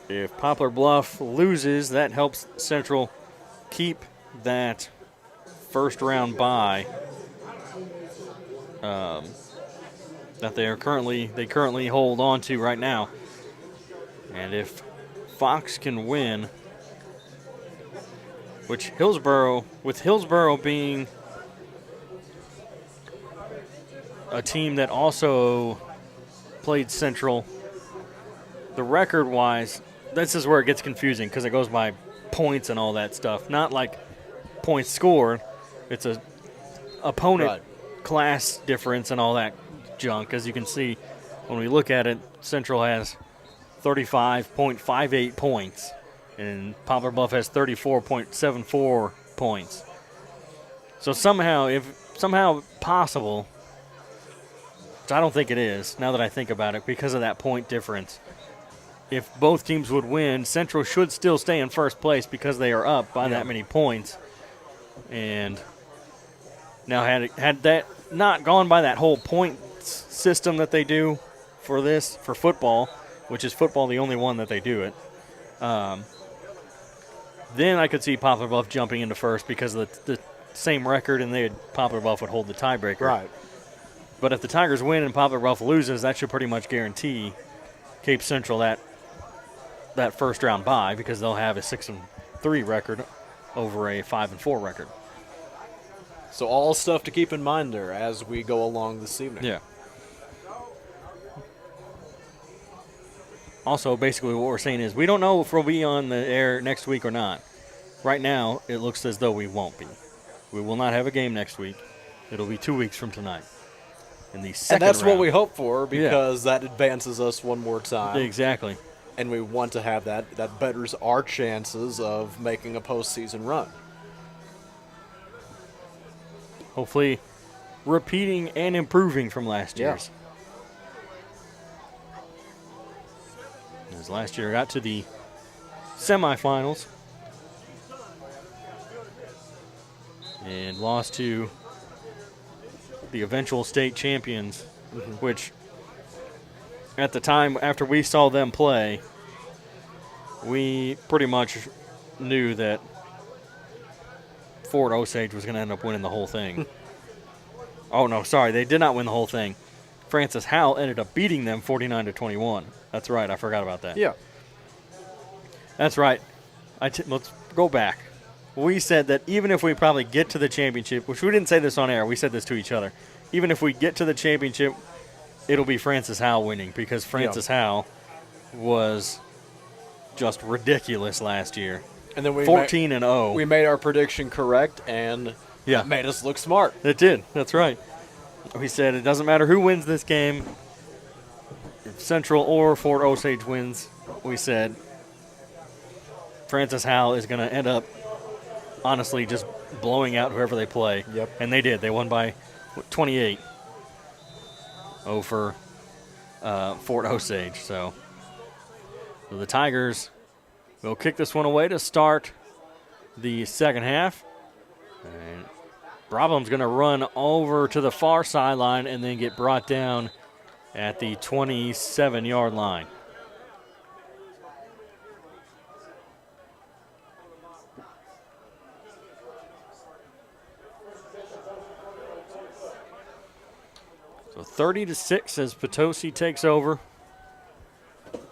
if Poplar Bluff loses, that helps Central keep that first round bye that they currently hold on to right now. And if Fox can win, with Hillsboro being a team that also played Central, the record-wise, this is where it gets confusing because it goes by points and all that stuff. Not like points scored. It's a opponent class difference and all that junk. As you can see, when we look at it, Central has 35.58 points, and Poplar Bluff has 34.74 points. So somehow possible, which I don't think it is, now that I think about it, because of that point difference, if both teams would win, Central should still stay in first place because they are up by that many points. And now had that not gone by that whole point system that they do for football, which is football the only one that they do it, then I could see Poplar Bluff jumping into first because of the same record, and Poplar Bluff would hold the tiebreaker. Right. But if the Tigers win and Poplar Bluff loses, that should pretty much guarantee Cape Central that first round bye because they'll have a 6-3 record over a 5-4 record. So all stuff to keep in mind there as we go along this evening. Yeah. Also, basically what we're saying is we don't know if we'll be on the air next week or not. Right now, it looks as though we won't be. We will not have a game next week. It'll be 2 weeks from tonight. In the second And that's round. what we hope for because that advances us one more time. Exactly. And we want to have that. That betters our chances of making a postseason run. Hopefully, repeating and improving from last year's. As last year got to the semifinals and lost to the eventual state champions, which at the time after we saw them play, we pretty much knew that Fort Osage was going to end up winning the whole thing. Oh, no, sorry, they did not win the whole thing. Francis Howell ended up beating them 49-21. That's right, I forgot about that. Yeah. That's right. Let's go back. We said that even if we probably get to the championship, which we didn't say this on air, we said this to each other. Even if we get to the championship, it'll be Francis Howell winning because Francis Howell was just ridiculous last year. And then we 14-0. We made our prediction correct, and it made us look smart. It did. That's right. We said it doesn't matter who wins this game, if Central or Fort Osage wins. We said Francis Howell is going to end up, honestly, just blowing out whoever they play. Yep. And they did. They won by 28 over Fort Osage. So the Tigers will kick this one away to start the second half. And Brabham's going to run over to the far sideline and then get brought down at the 27-yard line. So 30-6 as Potosi takes over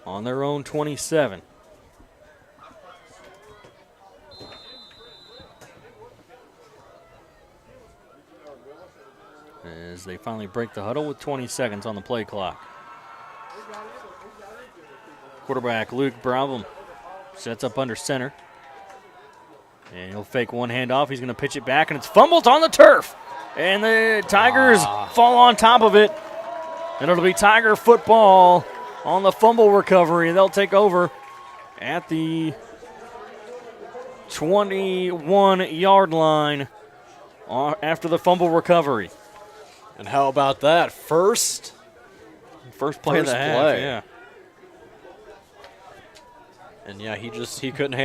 on their own 27. As they finally break the huddle with 20 seconds on the play clock. Quarterback Luke Brabham sets up under center. And he'll fake one handoff. He's going to pitch it back, and it's fumbled on the turf. And the Tigers fall on top of it. And it'll be Tiger football on the fumble recovery. They'll take over at the 21-yard line after the fumble recovery. And how about that? First play of the half, yeah. And he couldn't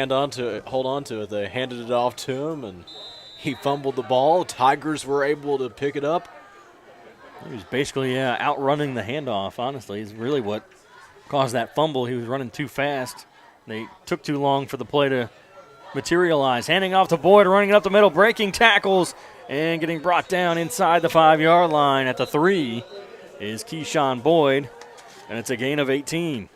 hold on to it. They handed it off to him, and he fumbled the ball. Tigers were able to pick it up. He was basically outrunning the handoff, honestly. Is really what caused that fumble. He was running too fast. They took too long for the play to materialize. Handing off to Boyd, running it up the middle, breaking tackles, and getting brought down inside the 5-yard line at the 3 is Keyshawn Boyd, and it's a gain of 18.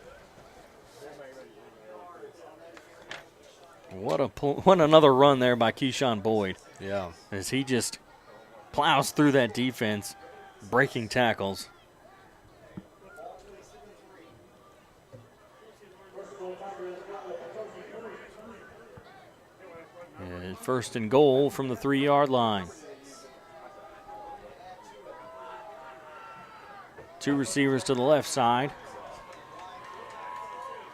What another run there by Keyshawn Boyd. Yeah. As he just plows through that defense, breaking tackles. And first and goal from the 3-yard line. Two receivers to the left side.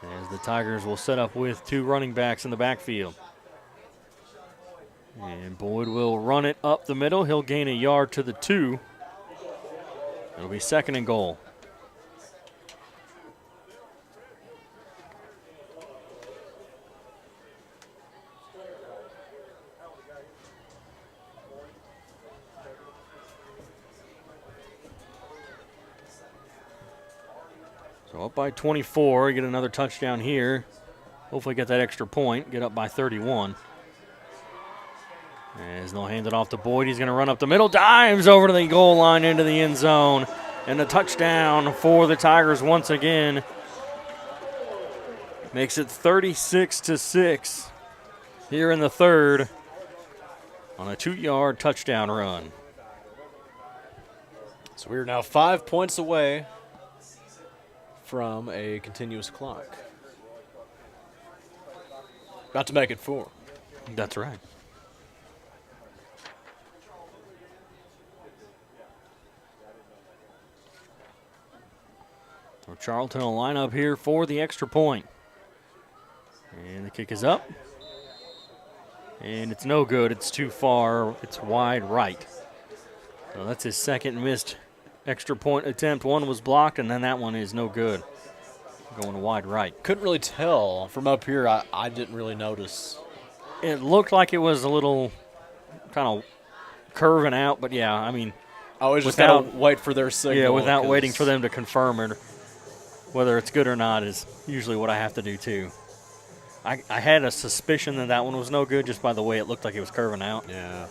As the Tigers will set up with two running backs in the backfield. And Boyd will run it up the middle. He'll gain a yard to the 2. It'll be second and goal. So up by 24, get another touchdown here. Hopefully get that extra point, get up by 31. As they'll hand it off to Boyd, he's going to run up the middle, dives over to the goal line into the end zone. And a touchdown for the Tigers once again. Makes it 36-6 here in the third on a 2-yard touchdown run. So we're now 5 points away from a continuous clock. About to make it 4. That's right. So Charlton will line up here for the extra point. And the kick is up. And it's no good. It's too far. It's wide right. So that's his second missed extra point attempt. One was blocked, and then that one is no good. Going wide right. Couldn't really tell from up here. I didn't really notice. It looked like it was a little kind of curving out, but yeah, I mean. I was just got to wait for their signal. Yeah, without waiting for them to confirm it. Whether it's good or not is usually what I have to do too. I had a suspicion that one was no good just by the way it looked like it was curving out. Yeah.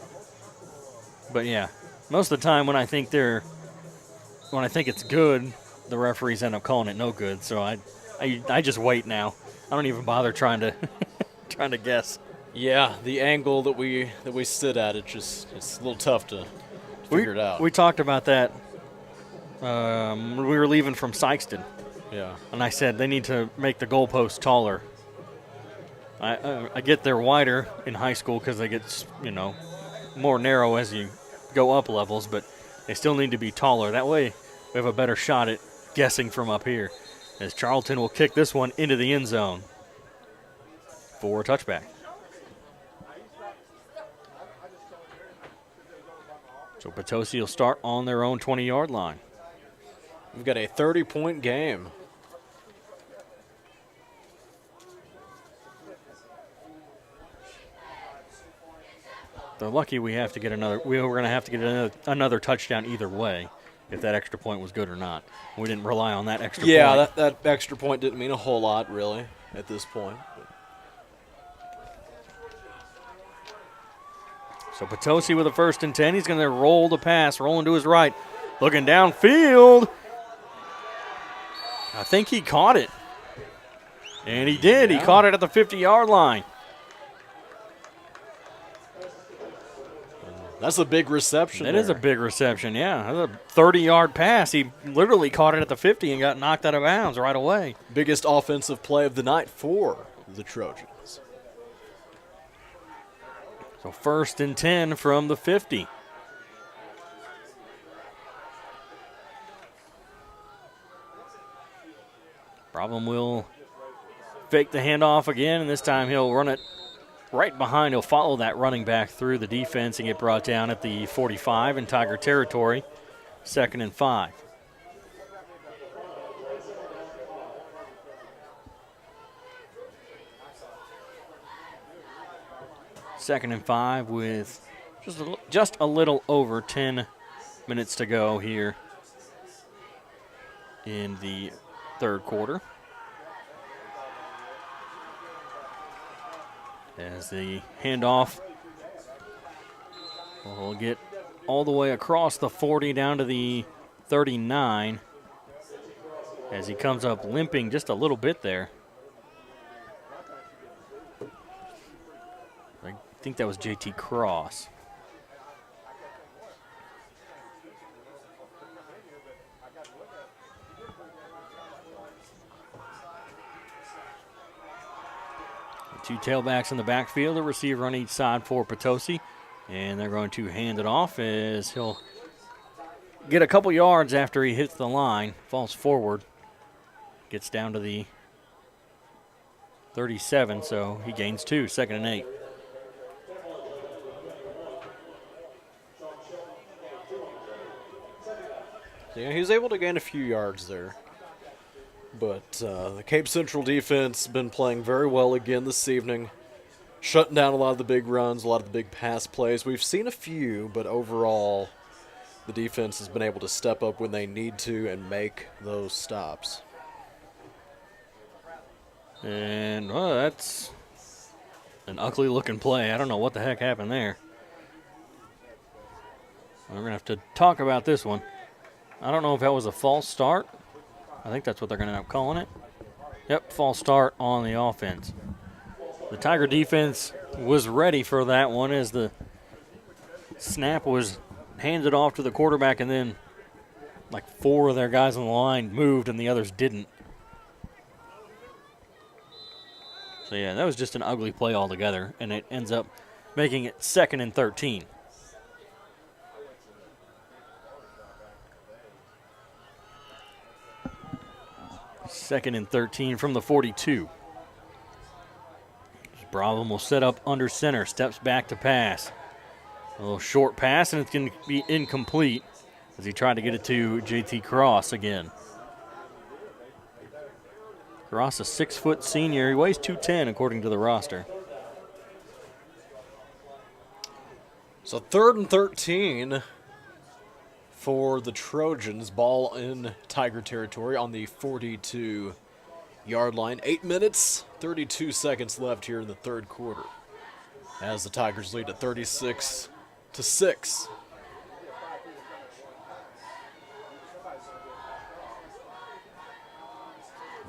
But yeah, most of the time when I think it's good, the referees end up calling it no good. So I just wait now. I don't even bother trying to guess. Yeah, the angle that we sit at, it's a little tough to figure it out. We talked about that when we were leaving from Sykeston. Yeah. And I said they need to make the goalposts taller. I get they're wider in high school because they get, more narrow as you go up levels, but they still need to be taller. That way we have a better shot at guessing from up here. As Charlton will kick this one into the end zone for a touchback. So Potosi will start on their own 20-yard line. We've got a 30-point game. They're lucky we have to get another. We were going to have to get another touchdown either way, if that extra point was good or not. We didn't rely on that extra point. Yeah, that extra point didn't mean a whole lot, really, at this point. So Potosi with a 1st and 10. He's going to roll the pass, rolling to his right, looking downfield. I think he caught it. And he did. Yeah. He caught it at the 50-yard line. That's a big reception. That is a big reception, yeah. That's a 30-yard pass. He literally caught it at the 50 and got knocked out of bounds right away. Biggest offensive play of the night for the Trojans. So 1st and 10 from the 50. Problem will fake the handoff again, and this time he'll run it right behind. He'll follow that running back through the defense and get brought down at the 45 in Tiger territory. 2nd and 5. Second and 5 with just a little over 10 minutes to go here in the 3rd quarter. As the handoff will get all the way across the 40 down to the 39 as he comes up limping just a little bit there. I think that was JT Cross. Two tailbacks in the backfield, a receiver on each side for Potosi. And they're going to hand it off as he'll get a couple yards after he hits the line, falls forward, gets down to the 37, so he gains 2, 2nd and 8. Yeah, he was able to gain a few yards there. But the Cape Central defense has been playing very well again this evening, shutting down a lot of the big runs, a lot of the big pass plays. We've seen a few, but overall the defense has been able to step up when they need to and make those stops. And that's an ugly-looking play. I don't know what the heck happened there. We're going to have to talk about this one. I don't know if that was a false start. I think that's what they're going to end up calling it. Yep, false start on the offense. The Tiger defense was ready for that one as the snap was handed off to the quarterback, and then like 4 of their guys on the line moved and the others didn't. So, yeah, that was just an ugly play altogether, and it ends up making it 2nd and 13. Second and 13 from the 42. Brabham will set up under center, steps back to pass. A little short pass, and it's going to be incomplete as he tried to get it to JT Cross again. Cross, a 6-foot senior. He weighs 210 according to the roster. So 3rd and 13 for the Trojans. Ball in Tiger territory on the 42-yard line. 8 minutes, 32 seconds left here in the third quarter, as the Tigers lead at 36-6.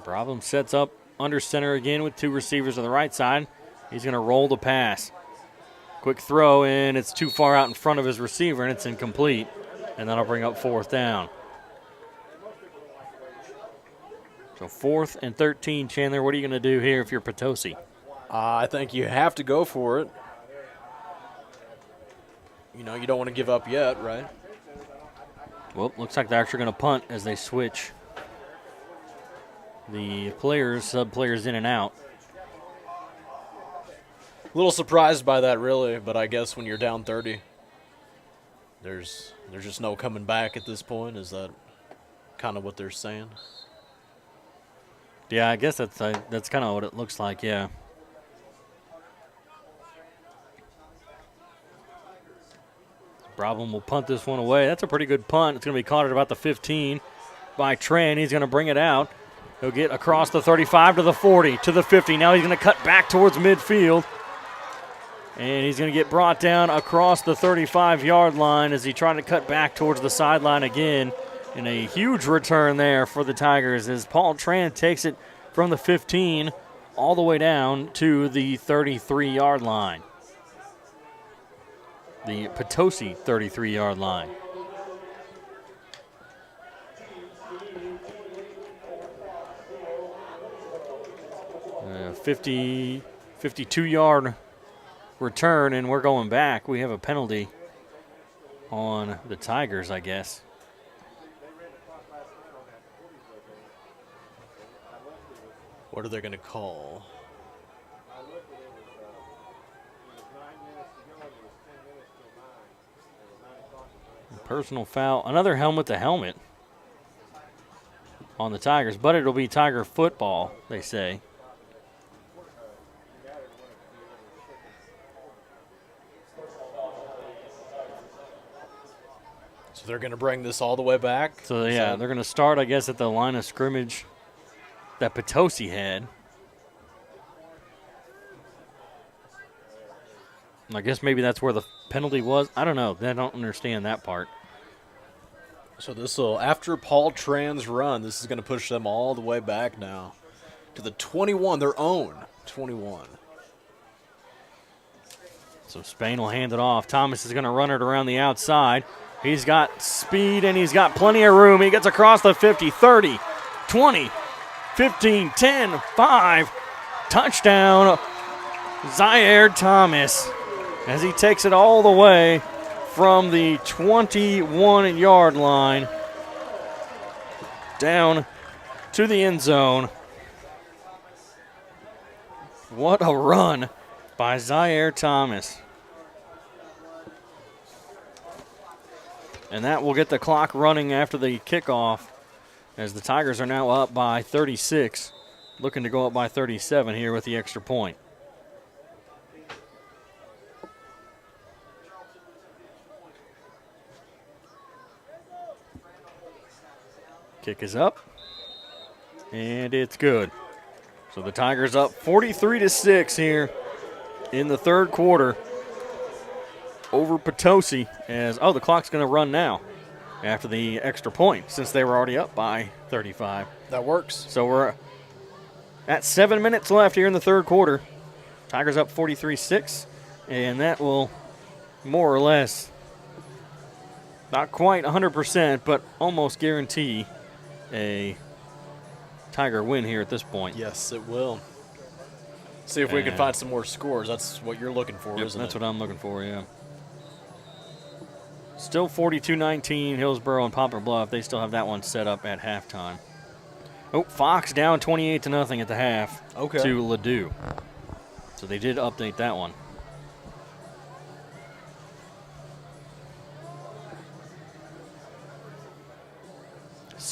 Brabham sets up under center again with 2 receivers on the right side. He's going to roll the pass. Quick throw, and it's too far out in front of his receiver, and it's incomplete. And that'll bring up 4th down. So 4th and 13, Chandler, what are you going to do here if you're Potosi? I think you have to go for it. You know, you don't want to give up yet, right? Well, looks like they're actually going to punt as they switch the players, sub-players in and out. A little surprised by that, really, but I guess when you're down 30, there's just no coming back at this point. Is that kind of what they're saying? Yeah, I guess that's kind of what it looks like, yeah. Brabham will punt this one away. That's a pretty good punt. It's going to be caught at about the 15 by Tran. He's going to bring it out. He'll get across the 35 to the 40 to the 50. Now he's going to cut back towards midfield. And he's going to get brought down across the 35-yard line as he tried to cut back towards the sideline again. And a huge return there for the Tigers as Paul Tran takes it from the 15 all the way down to the 33-yard line. The Potosi 33-yard line. 52-yard return, and we're going back. We have a penalty on the Tigers, I guess. What are they going to call? Personal foul. Another helmet to helmet on the Tigers, but it'll be Tiger football, they say. So they're going to bring this all the way back? So, yeah, they're going to start, I guess, at the line of scrimmage that Potosi had. I guess maybe that's where the penalty was. I don't know. I don't understand that part. So this will, after Paul Tran's run, this is going to push them all the way back now to the 21, their own 21. So Spain will hand it off. Thomas is going to run it around the outside. He's got speed and he's got plenty of room. He gets across the 50, 30, 20, 15, 10, 5. Touchdown, Zaire Thomas, as he takes it all the way from the 21-yard line down to the end zone. What a run by Zaire Thomas. And that will get the clock running after the kickoff, as the Tigers are now up by 36, looking to go up by 37 here with the extra point. Kick is up, and it's good. So the Tigers up 43-6 here in the third quarter over Potosi. As the clock's going to run now after the extra point, since they were already up by 35. That works. So we're at 7 minutes left here in the third quarter. Tigers up 43-6, and that will more or less, not quite 100%, but almost guarantee a Tiger win here at this point. Yes, it will. See if we can find some more scores. That's what you're looking for, isn't it? That's what I'm looking for, yeah. Still 42-19, Hillsboro and Poplar Bluff. They still have that one set up at halftime. Oh, Fox down 28-0 at the half to Ladue. So they did update that one.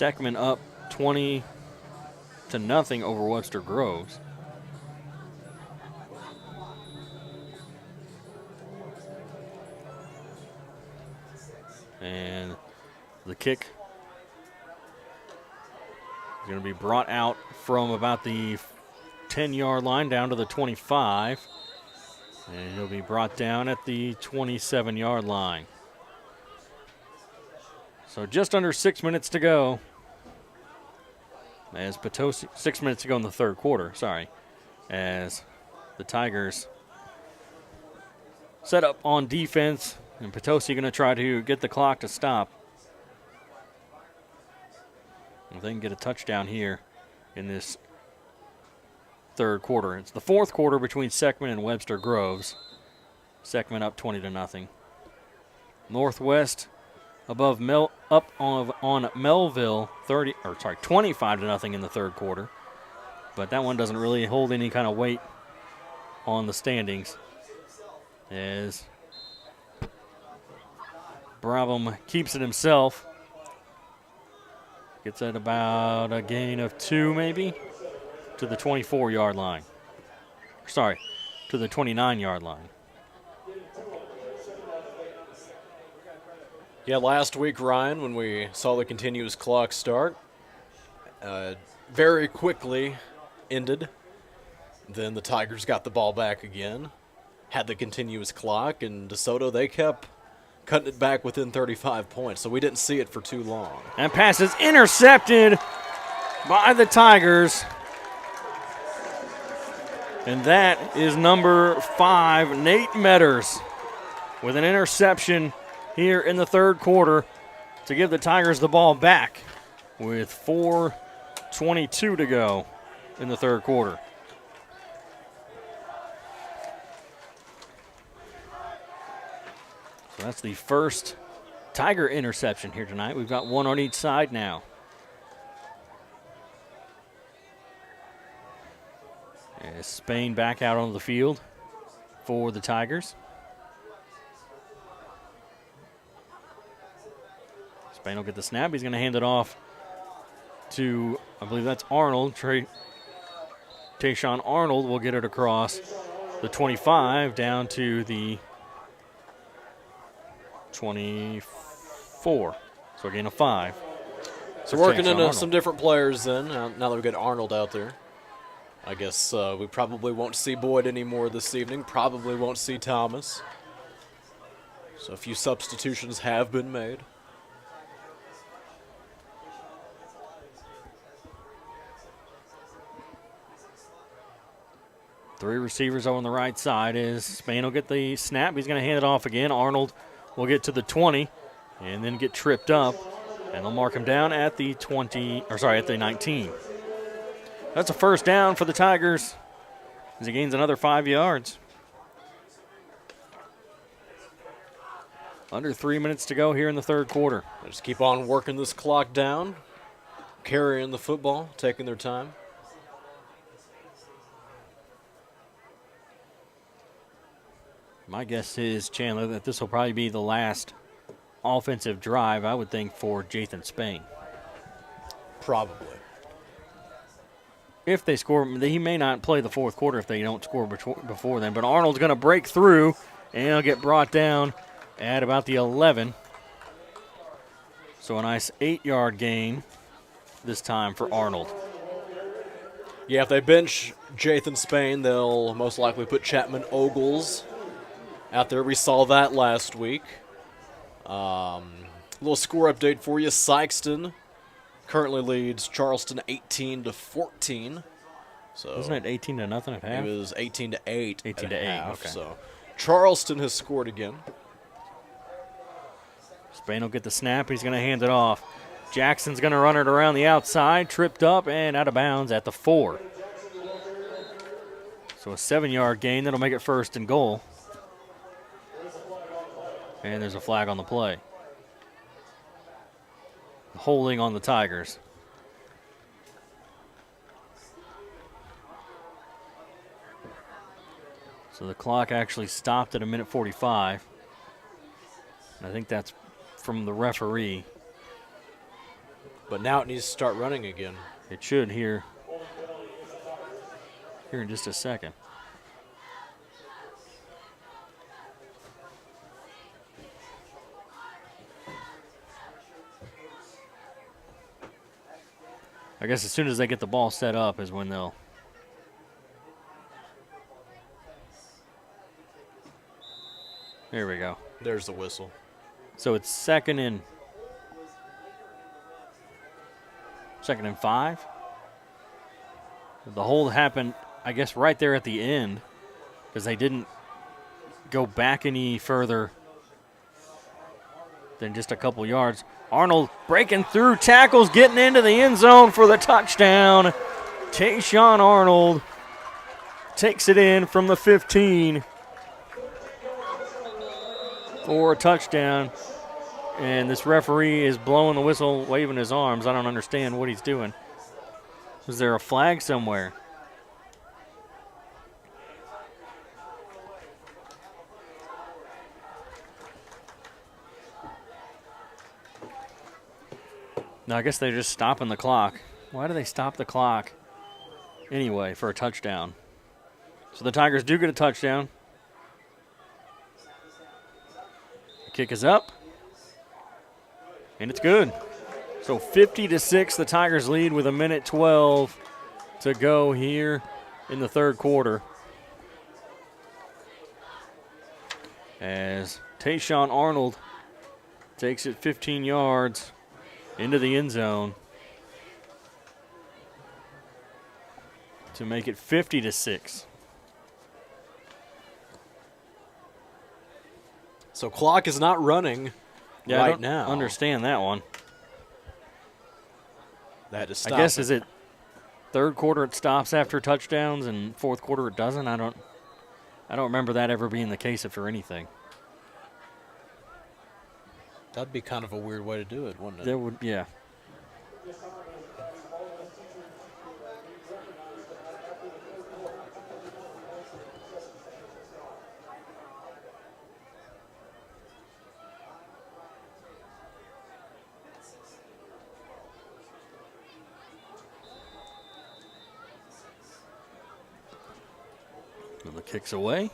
Seckman up 20-0 over Webster Groves. And the kick is going to be brought out from about the 10-yard line down to the 25. And he'll be brought down at the 27-yard line. So just under 6 minutes to go. As Potosi, 6 minutes to go in the third quarter, as the Tigers set up on defense, and Potosi going to try to get the clock to stop. If they can get a touchdown here in this third quarter. It's the fourth quarter between Seckman and Webster Groves. Seckman up 20-0. Northwest above on Melville 25-0 in the third quarter. But that one doesn't really hold any kind of weight on the standings, as Brabham keeps it himself. Gets at about a gain of 2 maybe to the 24-yard line. To the 29-yard line. Yeah, last week, Ryan, when we saw the continuous clock start, very quickly ended. Then the Tigers got the ball back again, had the continuous clock, and DeSoto, they kept cutting it back within 35 points, so we didn't see it for too long. And pass is intercepted by the Tigers. And that is number 5, Nate Metters, with an interception here in the third quarter to give the Tigers the ball back with 4:22 to go in the third quarter. So that's the first Tiger interception here tonight. We've got one on each side now. As Spain back out on the field for the Tigers. Spain will get the snap. He's going to hand it off to, I believe that's Arnold. Tayshawn Arnold will get it across the 25 down to the 24. So a gain of 5. So working into some different players then, now that we've got Arnold out there. I guess we probably won't see Boyd anymore this evening. Probably won't see Thomas. So a few substitutions have been made. Three receivers on the right side. Is Spain will get the snap. He's going to hand it off again. Arnold will get to the 20 and then get tripped up. And they'll mark him down at the at the 19. That's a first down for the Tigers as he gains another 5 yards. Under 3 minutes to go here in the third quarter. Just keep on working this clock down, carrying the football, taking their time. My guess is, Chandler, that this will probably be the last offensive drive, I would think, for Jathan Spain. Probably. If they score, he may not play the fourth quarter if they don't score before then. But Arnold's going to break through, and he'll get brought down at about the 11. So a nice 8-yard gain this time for Arnold. Yeah, if they bench Jathan Spain, they'll most likely put Chapman Ogles out there. We saw that last week. Little score update for you. Sykeston currently leads Charleston 18-14. So wasn't it 18-0 at half? It was 18-8. 18-8. Okay. So Charleston has scored again. Spain will get the snap. He's going to hand it off. Jackson's going to run it around the outside, tripped up and out of bounds at the 4. So a 7-yard gain. That'll make it first and goal. And there's a flag on the play. Holding on the Tigers. So the clock actually stopped at 1:45. And I think that's from the referee. But now it needs to start running again. It should here in just a second. I guess as soon as they get the ball set up is when they'll. There we go. There's the whistle. So it's second and 5. The hold happened, I guess, right there at the end because they didn't go back any further than just a couple yards. Arnold breaking through tackles, getting into the end zone for the touchdown. Tayshawn Arnold takes it in from the 15 for a touchdown. And this referee is blowing the whistle, waving his arms. I don't understand what he's doing. Is there a flag somewhere? No, I guess they're just stopping the clock. Why do they stop the clock anyway for a touchdown? So the Tigers do get a touchdown. The kick is up. And it's good. So 50-6, the Tigers lead with 1:12 to go here in the third quarter. As Tayshawn Arnold takes it 15 yards into the end zone to make it 50-6. So clock is not running I don't now. Understand that one. That is stop. I guess is it third quarter it stops after touchdowns and fourth quarter it doesn't. I don't remember that ever being the case for anything. That'd be kind of a weird way to do it, wouldn't it? That would, yeah. And the kick's away.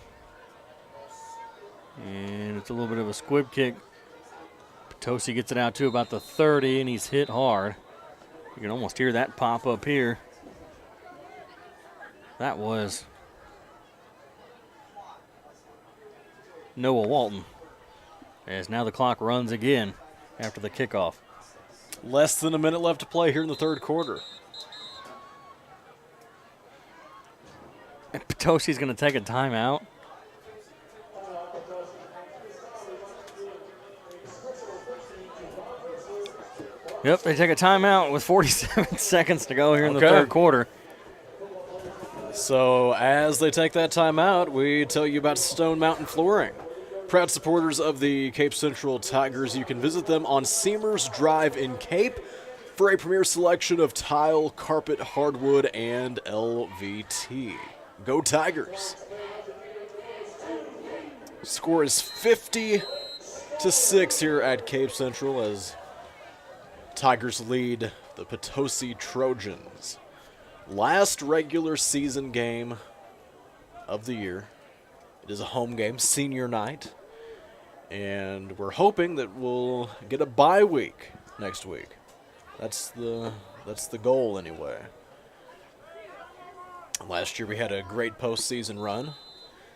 And it's a little bit of a squib kick. Potosi gets it out to about the 30, and he's hit hard. You can almost hear that pop up here. That was Noah Walton. As now the clock runs again after the kickoff. Less than a minute left to play here in the third quarter. And Potosi's going to take a timeout. Yep, they take a timeout with 47 seconds to go here in the third quarter. So as they take that timeout, we tell you about Stone Mountain Flooring. Proud supporters of the Cape Central Tigers, you can visit them on Seamers Drive in Cape for a premier selection of tile, carpet, hardwood, and LVT. Go Tigers. Score is 50-6 here at Cape Central as Tigers lead the Potosi Trojans. Last regular season game of the year. It is a home game, senior night. And we're hoping that we'll get a bye week next week. That's the goal anyway. Last year we had a great postseason run.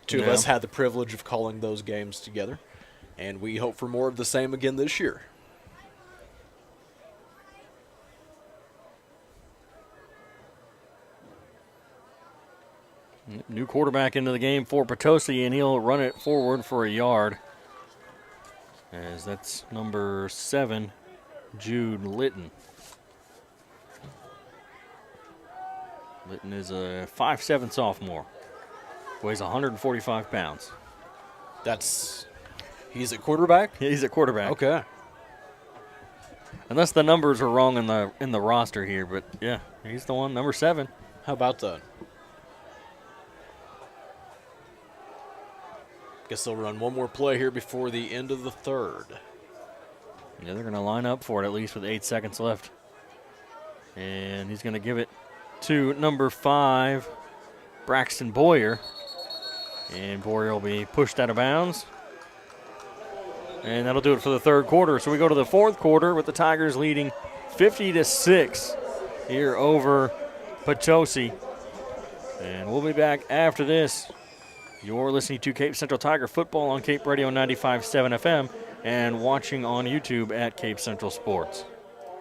Two of us had the privilege of calling those games together. And we hope for more of the same again this year. New quarterback into the game for Potosi, and he'll run it forward for a yard. As that's number 7, Jude Litton. Litton is a 5'7" sophomore. Weighs 145 pounds. He's at quarterback? He's at quarterback. Okay. Unless the numbers are wrong in the roster here, but yeah, he's the one, number 7. How about that? Guess they'll run one more play here before the end of the third. Yeah, they're going to line up for it at least with 8 seconds left And he's going to give it to number 5, Braxton Boyer. And Boyer will be pushed out of bounds. And that'll do it for the third quarter. So we go to the fourth quarter with the Tigers leading 50-6 here over Potosi. And we'll be back after this. You're listening to Cape Central Tiger football on Cape Radio 95.7 FM and watching on YouTube at Cape Central Sports.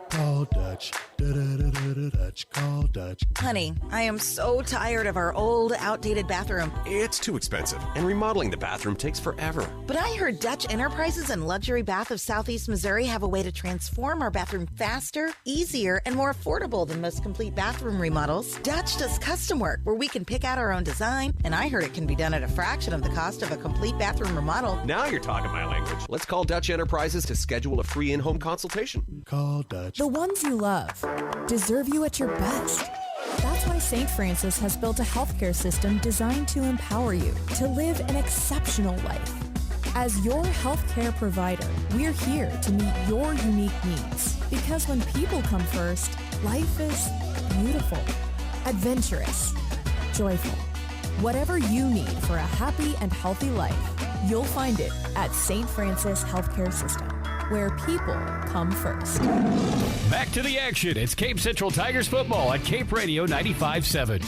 Call Dutch. Dutch. Call Dutch. Honey, I am so tired of our old, outdated bathroom. It's too expensive, and remodeling the bathroom takes forever. But I heard Dutch Enterprises and Luxury Bath of Southeast Missouri have a way to transform our bathroom faster, easier, and more affordable than most complete bathroom remodels. Dutch does custom work where we can pick out our own design, and I heard it can be done at a fraction of the cost of a complete bathroom remodel. Now you're talking my language. Let's call Dutch Enterprises to schedule a free in-home consultation. Call Dutch. The ones you love deserve you at your best. That's why St. Francis has built a healthcare system designed to empower you to live an exceptional life. As your healthcare provider, we're here to meet your unique needs. Because when people come first, life is beautiful, adventurous, joyful. Whatever you need for a happy and healthy life, you'll find it at St. Francis Healthcare System, where people come first. Back to the action. It's Cape Central Tigers football at Cape Radio 95.7.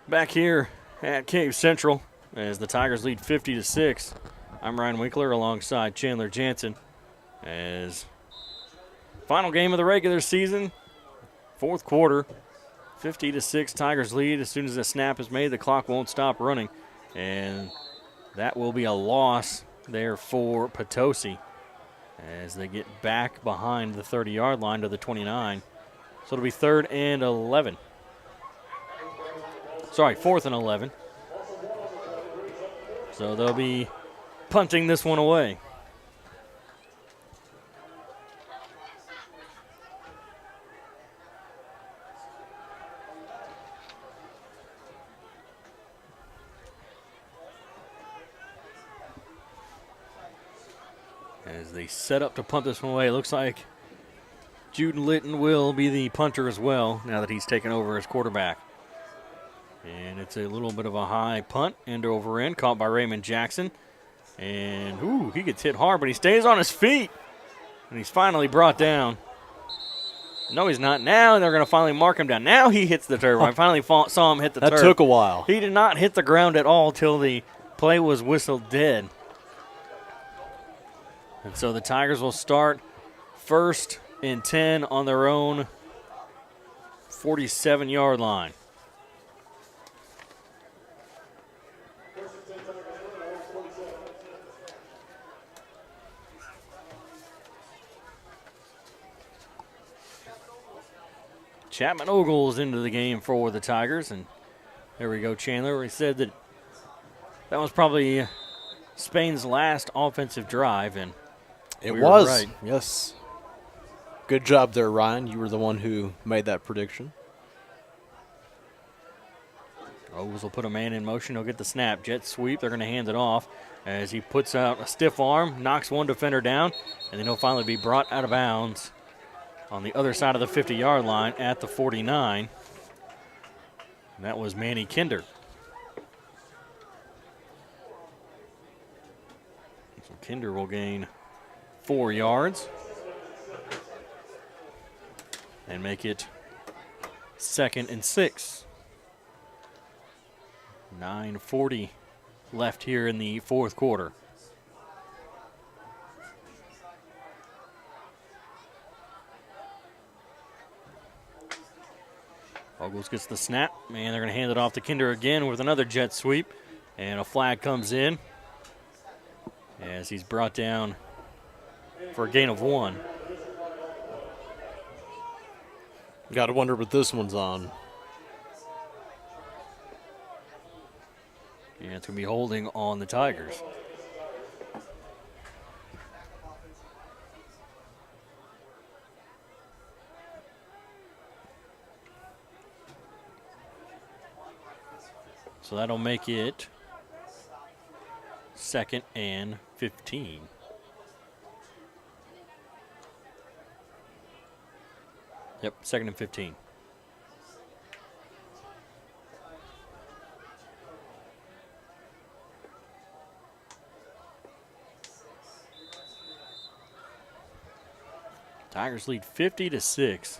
Back here at Cape Central as the Tigers lead 50-6. I'm Ryan Winkler alongside Chandler Jansen as final game of the regular season, fourth quarter, 50-6 Tigers lead. As soon as the snap is made, the clock won't stop running, and that will be a loss there for Potosi as they get back behind the 30-yard line to the 29. So it'll be 4th and 11. So they'll be punting this one away. As they set up to punt this one away, it looks like Jude Litton will be the punter as well now that he's taken over as quarterback. And it's a little bit of a high punt, end over end, caught by Raymond Jackson. And, he gets hit hard, but he stays on his feet. And he's finally brought down. No, he's not. Now they're going to finally mark him down. Now he hits the turf. I finally saw him hit the turf. That took a while. He did not hit the ground at all till the play was whistled dead. And so the Tigers will start 1st and 10 on their own 47-yard line. Chapman Ogles into the game for the Tigers, and there we go, Chandler. We said that was probably Spain's last offensive drive, and it we was. Were right. Yes. Good job there, Ryan. You were the one who made that prediction. Ogles will put a man in motion. He'll get the snap. Jet sweep. They're going to hand it off as he puts out a stiff arm, knocks one defender down, and then he'll finally be brought out of bounds on the other side of the 50-yard line at the 49. And that was Manny Kinder. So Kinder will gain 4 yards and make it 2nd and 6. 9:40 left here in the fourth quarter. Ogles gets the snap, and they're going to hand it off to Kinder again with another jet sweep, and a flag comes in as he's brought down for a gain of 1. Got to wonder what this one's on. Yeah, it's going to be holding on the Tigers. So that'll make it 2nd and 15. Yep, 2nd and 15. Tigers lead 50-6.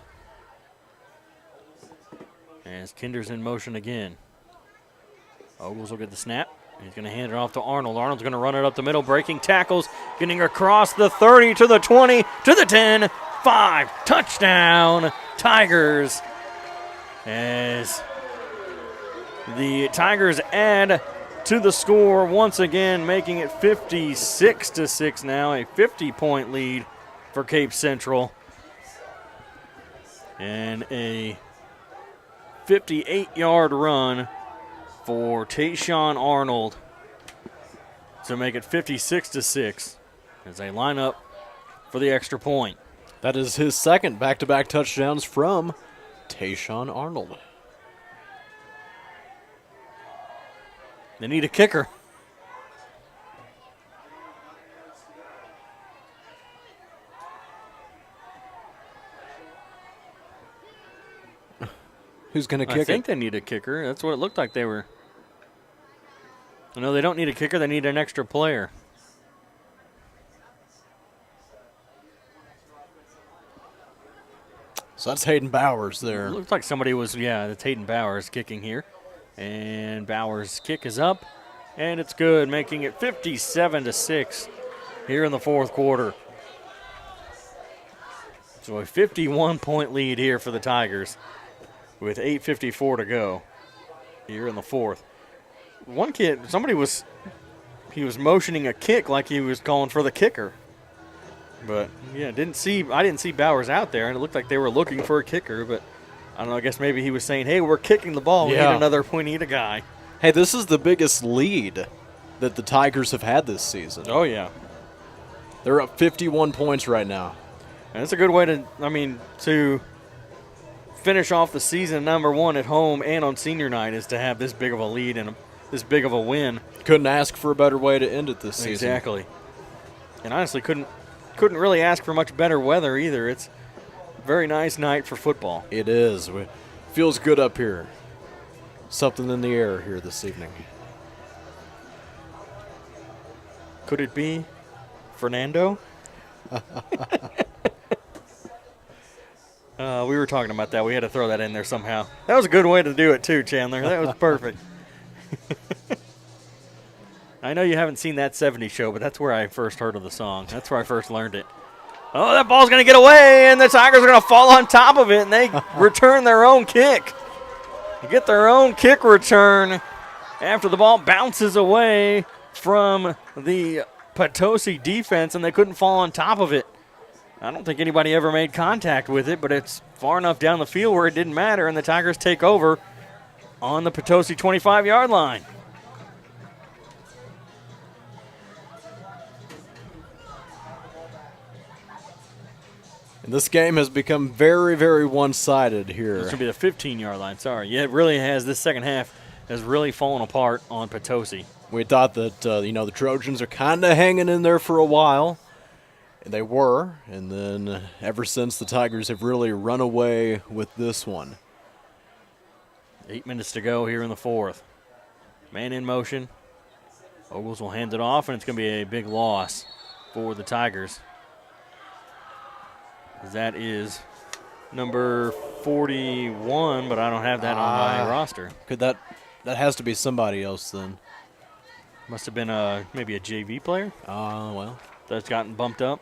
As Kinder's in motion again. Ogles will get the snap. He's going to hand it off to Arnold. Arnold's going to run it up the middle, breaking tackles, getting across the 30 to the 20 to the 10. 5. Touchdown, Tigers. As the Tigers add to the score once again, making it 56-6 now, a 50-point lead for Cape Central. And a 58-yard run for Tayshawn Arnold to make it 56-6 as they line up for the extra point. That is his second back-to-back touchdowns from Tayshawn Arnold. They need a kicker. Who's going to kick it? I think they need a kicker. That's what it looked like they were. No, they don't need a kicker. They need an extra player. So that's Hayden Bowers there. It looked like somebody was, that's Hayden Bowers kicking here. And Bowers' kick is up, and it's good, making it 57-6 here in the fourth quarter. So a 51-point lead here for the Tigers with 8:54 to go here in the fourth. One kid, he was motioning a kick like he was calling for the kicker. But, I didn't see Bowers out there, and it looked like they were looking for a kicker, but I don't know, I guess maybe he was saying, hey, we're kicking the ball. We need a guy. Hey, this is the biggest lead that the Tigers have had this season. Oh, yeah. They're up 51 points right now. And it's a good way to finish off the season number one at home and on senior night is to have this big of a lead and this big of a win. Couldn't ask for a better way to end it this season. Exactly. And honestly, couldn't really ask for much better weather either. It's a very nice night for football. It is. It feels good up here. Something in the air here this evening. Could it be Fernando? We were talking about that. We had to throw that in there somehow. That was a good way to do it too, Chandler. That was perfect. I know you haven't seen That 70s Show, but that's where I first heard of the song. That's where I first learned it. Oh, that ball's going to get away, and the Tigers are going to fall on top of it, and they return their own kick. They get their own kick return after the ball bounces away from the Potosi defense, and they couldn't fall on top of it. I don't think anybody ever made contact with it, but it's far enough down the field where it didn't matter, and the Tigers take over on the Potosi 25-yard line. And this game has become very, very one-sided here. This will be the 15-yard line, sorry. Yeah, it really has. This second half has really fallen apart on Potosi. We thought that, the Trojans are kind of hanging in there for a while. And they were. And then ever since, the Tigers have really run away with this one. 8 minutes to go here in the fourth. Man in motion. Ogles will hand it off, and it's going to be a big loss for the Tigers. That is number 41, but I don't have that on my roster. Could that has to be somebody else then? Must have been maybe a JV player. Well, that's gotten bumped up.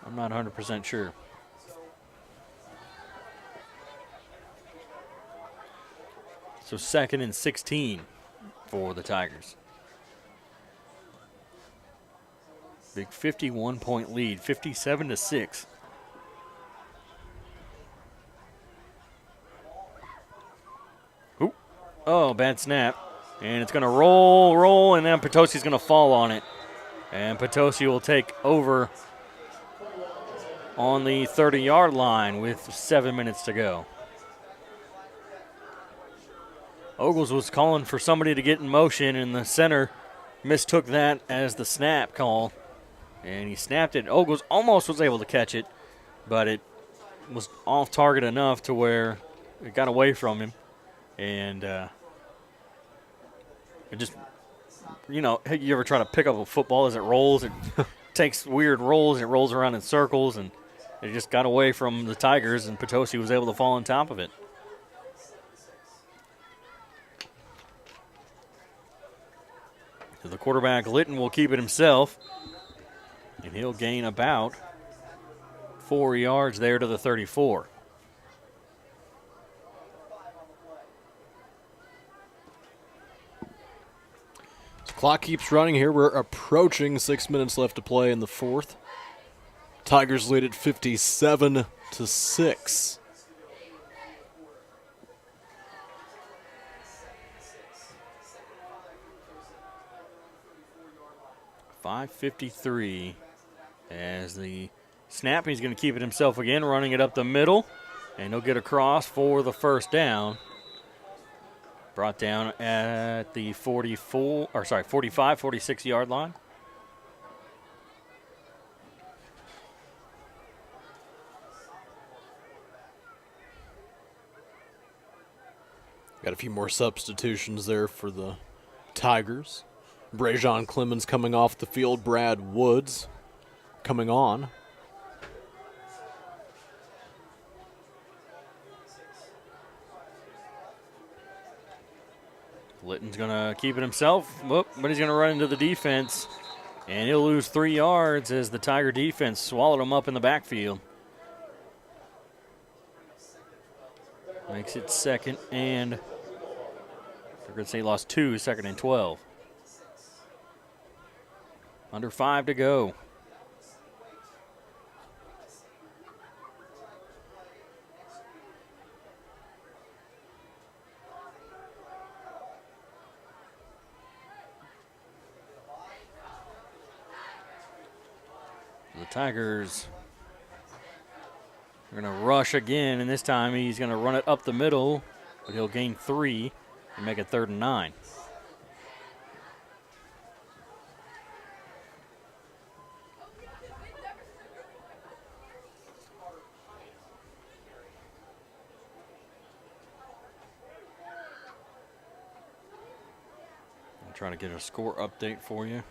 I'm not 100% sure. So 2nd and 16 for the Tigers. Big 51-point lead, 57-6. Ooh. Oh, bad snap. And it's going to roll, and then Potosi's going to fall on it. And Potosi will take over on the 30-yard line with 7 minutes to go. Ogles was calling for somebody to get in motion, and the center mistook that as the snap call. And he snapped it. Ogles almost was able to catch it, but it was off target enough to where it got away from him. And it just, you ever try to pick up a football as it rolls? It takes weird rolls. It rolls around in circles, and it just got away from the Tigers, and Potosi was able to fall on top of it. So the quarterback, Litton, will keep it himself, and he'll gain about 4 yards there to the 34. Clock keeps running here. We're approaching 6 minutes left to play in the fourth. Tigers lead at 57-6. .553 as the snap. He's going to keep it himself again, running it up the middle, and he'll get across for the first down. Brought down at the 45, 46-yard line. Got a few more substitutions there for the Tigers. Brajon Clemens coming off the field. Brad Woods coming on. Litton's going to keep it himself, but he's going to run into the defense, and he'll lose 3 yards as the Tiger defense swallowed him up in the backfield. Makes it second and, they're going to say he lost 2, second and 12. Under 5 to go. The Tigers are going to rush again, and this time he's going to run it up the middle, but he'll gain 3 and make it 3rd and 9. I'm trying to get a score update for you.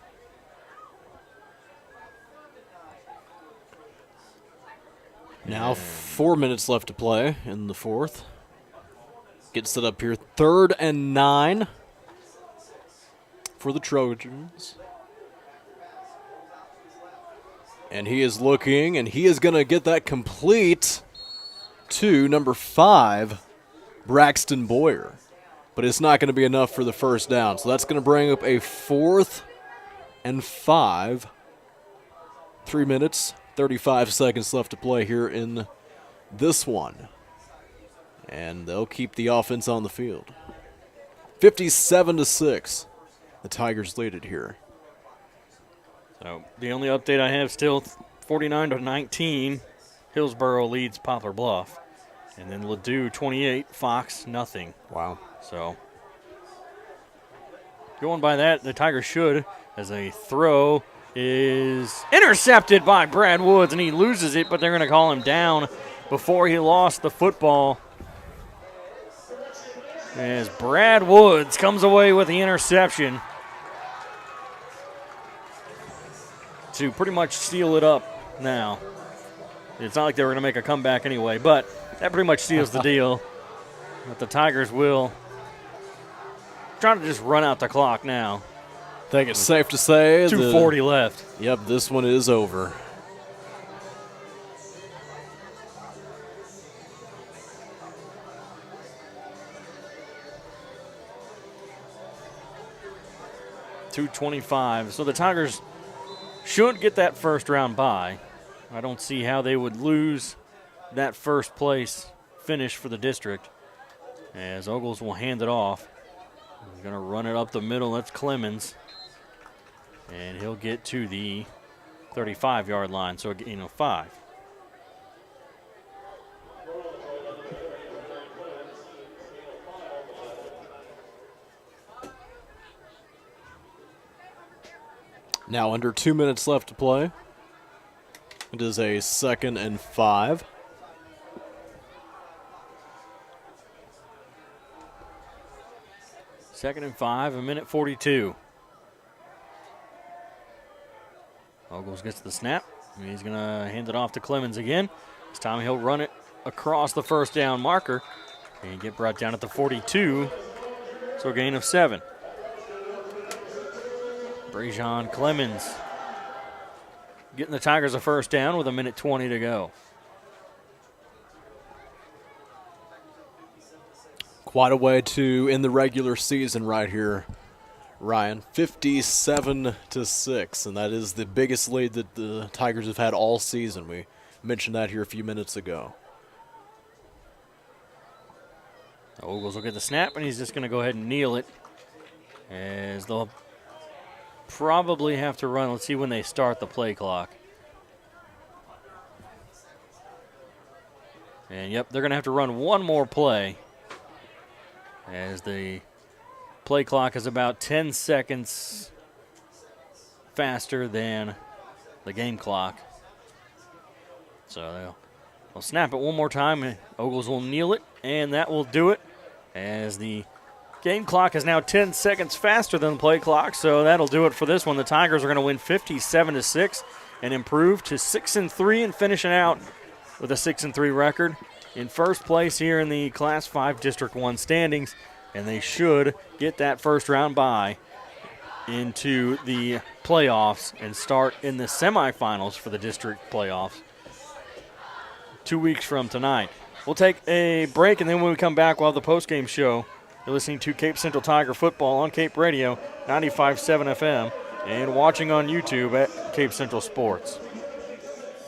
Now 4 minutes left to play in the fourth. Gets it up here, 3rd and 9 for the Trojans. And he is looking, and he is going to get that complete to number 5, Braxton Boyer. But it's not going to be enough for the first down. So that's going to bring up a 4th and 5. 3 minutes, 35 seconds left to play here in this one. And they'll keep the offense on the field. 57-6. The Tigers lead it here. So the only update I have still 49-19. Hillsboro leads Poplar Bluff. And then Ladue 28, Fox nothing. Wow. So going by that, the Tigers should, as a throw is intercepted by Brad Woods, and he loses it, but they're going to call him down before he lost the football. As Brad Woods comes away with the interception to pretty much seal it up now. It's not like they were going to make a comeback anyway, but that pretty much seals the deal. But the Tigers will try to just run out the clock now. I think it's safe to say 2:40 left. Yep, this one is over. .225. So the Tigers should get that first round bye. I don't see how they would lose that first place finish for the district, as Ogles will hand it off. He's going to run it up the middle. That's Clemens. And he'll get to the 35-yard line, so a gain of 5. Now under 2 minutes left to play. It is a 2nd and 5. Second and 5, 1:42. Ogles gets the snap. He's going to hand it off to Clemens again. This time he'll run it across the first down marker and get brought down at the 42. So a gain of 7. Brejon Clemens getting the Tigers a first down with 1:20 to go. Quite a way to end the regular season right here, Ryan. 57-6, and that is the biggest lead that the Tigers have had all season. We mentioned that here a few minutes ago. Ogles will get the snap, and he's just going to go ahead and kneel it, as they'll probably have to run. Let's see when they start the play clock. And, yep, they're going to have to run one more play, as the play clock is about 10 seconds faster than the game clock. So they'll snap it one more time. Ogles will kneel it, and that will do it, as the game clock is now 10 seconds faster than the play clock. So that'll do it for this one. The Tigers are going to win 57-6 and improve to 6-3 and finishing out with a 6-3 record in first place here in the Class 5 District 1 standings, and they should get that first round bye into the playoffs and start in the semifinals for the district playoffs 2 weeks from tonight. We'll take a break, and then when we come back, we'll have the postgame show. You're listening to Cape Central Tiger Football on Cape Radio 95.7 FM and watching on YouTube at Cape Central Sports.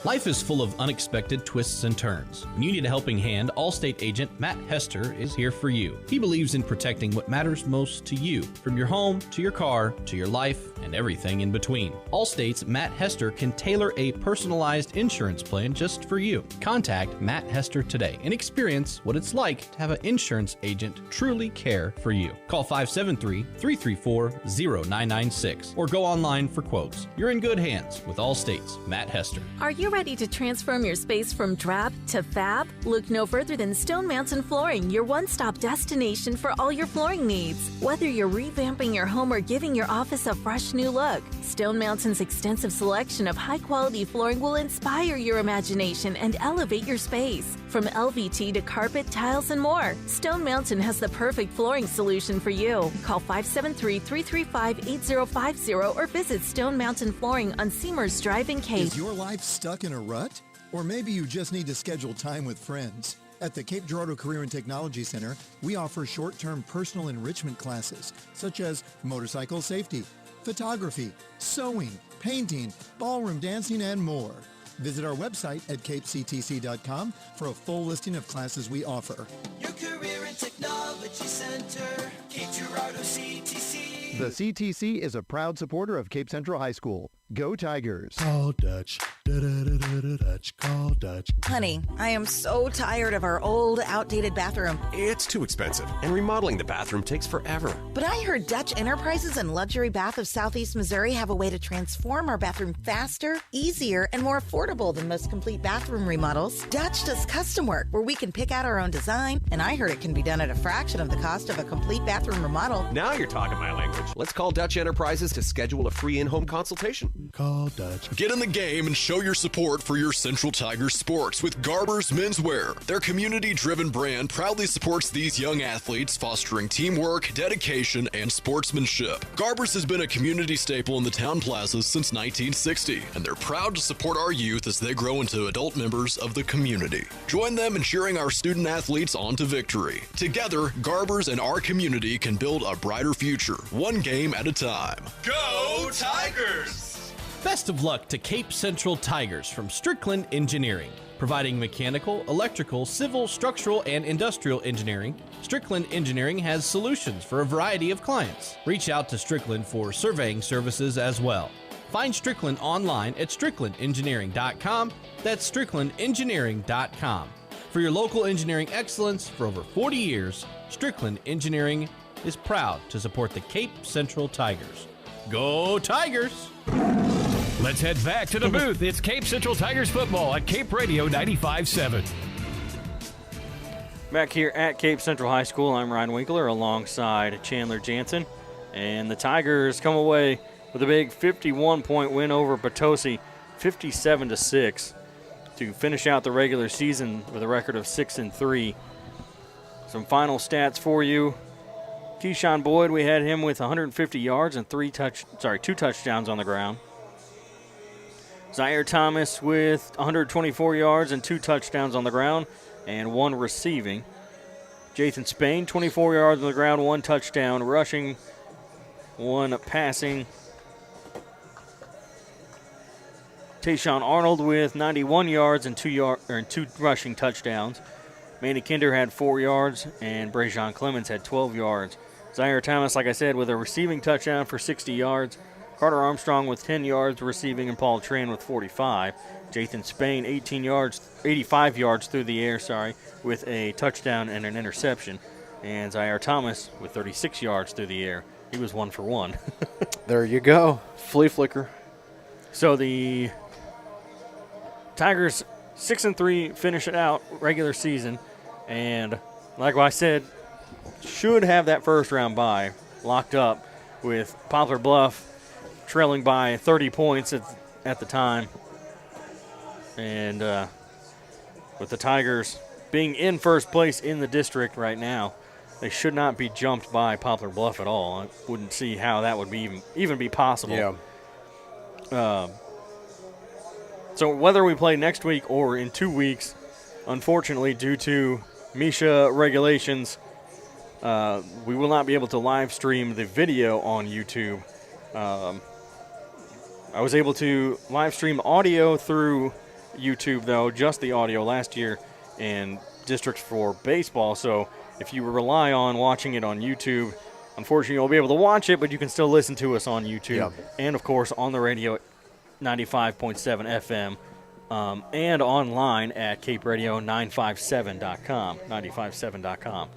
Life is full of unexpected twists and turns. When you need a helping hand, Allstate agent Matt Hester is here for you. He believes in protecting what matters most to you, from your home to your car to your life and everything in between. Allstate's Matt Hester can tailor a personalized insurance plan just for you. Contact Matt Hester today and experience what it's like to have an insurance agent truly care for you. Call 573-334-0996 or go online for quotes. You're in good hands with Allstate's Matt Hester. Are you ready to transform your space from drab to fab? Look no further than Stone Mountain Flooring, your one-stop destination for all your flooring needs. Whether you're revamping your home or giving your office a fresh new look, Stone Mountain's extensive selection of high-quality flooring will inspire your imagination and elevate your space. From LVT to carpet, tiles, and more, Stone Mountain has the perfect flooring solution for you. Call 573-335-8050 or visit Stone Mountain Flooring on Seamers Drive in Cape. Is your life stuck in a rut? Or maybe you just need to schedule time with friends. At the Cape Girardeau Career and Technology Center, we offer short-term personal enrichment classes, such as motorcycle safety, photography, sewing, painting, ballroom dancing, and more. Visit our website at capectc.com for a full listing of classes we offer. Your Career and Technology Center, Cape Girardeau CTC. The CTC is a proud supporter of Cape Central High School. Go Tigers. Call Dutch. Dutch. Call Dutch. Honey, I am so tired of our old, outdated bathroom. It's too expensive, and remodeling the bathroom takes forever. But I heard Dutch Enterprises and Luxury Bath of Southeast Missouri have a way to transform our bathroom faster, easier, and more affordable than most complete bathroom remodels. Dutch does custom work where we can pick out our own design, and I heard it can be done at a fraction of the cost of a complete bathroom remodel. Now you're talking my language. Let's call Dutch Enterprises to schedule a free in-home consultation. Call Dutch. Get in the game and show your support for your Central Tigers sports with Garber's Menswear. Their community-driven brand proudly supports these young athletes, fostering teamwork, dedication, and sportsmanship. Garber's has been a community staple in the town plazas since 1960, and they're proud to support our youth as they grow into adult members of the community. Join them in cheering our student athletes on to victory. Together, Garber's and our community can build a brighter future, one game at a time. Go Tigers! Best of luck to Cape Central Tigers from Strickland Engineering. Providing mechanical, electrical, civil, structural, and industrial engineering, Strickland Engineering has solutions for a variety of clients. Reach out to Strickland for surveying services as well. Find Strickland online at stricklandengineering.com. That's stricklandengineering.com. For your local engineering excellence for over 40 years, Strickland Engineering is proud to support the Cape Central Tigers. Go Tigers! Let's head back to the booth. It's Cape Central Tigers football at Cape Radio 95.7. Back here at Cape Central High School, I'm Ryan Winkler alongside Chandler Jansen. And the Tigers come away with a big 51-point win over Potosi, 57-6, to finish out the regular season with a record of 6-3. Some final stats for you. Keyshawn Boyd, we had him with 150 yards and 2 touchdowns on the ground. Zaire Thomas with 124 yards and 2 touchdowns on the ground and 1 receiving. Jathan Spain, 24 yards on the ground, 1 touchdown rushing, 1 passing. Tayshawn Arnold with 91 yards and 2 rushing touchdowns. Manny Kinder had 4 yards, and Brajon Clemens had 12 yards. Zaire Thomas, like I said, with a receiving touchdown for 60 yards. Carter Armstrong with 10 yards receiving, and Paul Tran with 45. Jathan Spain, 85 yards through the air, with a touchdown and an interception. And Zaire Thomas with 36 yards through the air. He was 1 for 1. There you go. Flea flicker. So the Tigers 6-3 finish it out regular season, and like I said, should have that first round bye locked up with Poplar Bluff trailing by 30 points at the time, and with the Tigers being in first place in the district right now, they should not be jumped by Poplar Bluff at all. I wouldn't see how that would be even be possible. Yeah. So whether we play next week or in 2 weeks, unfortunately, due to Misha regulations, we will not be able to live stream the video on YouTube. I was able to live stream audio through YouTube, though, just the audio last year in districts for baseball. So if you rely on watching it on YouTube, unfortunately, you'll be able to watch it, but you can still listen to us on YouTube. Yep. And, of course, on the radio at 95.7 FM and online at caperadio957.com, 957.com.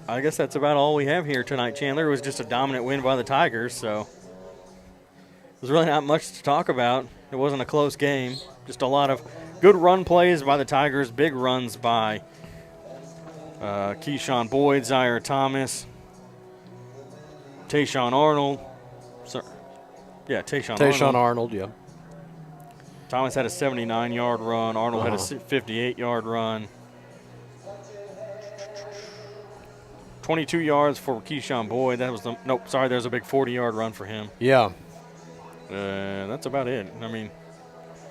I guess that's about all we have here tonight, Chandler. It was just a dominant win by the Tigers, so there's really not much to talk about. It wasn't a close game. Just a lot of good run plays by the Tigers, big runs by Keyshawn Boyd, Zaire Thomas, Tayshawn Arnold. Tayshawn Arnold, yeah. Thomas had a 79-yard run. Arnold had a 58-yard run. 22 yards for Keyshawn Boyd. There's a big 40-yard run for him. Yeah. That's about it. I mean,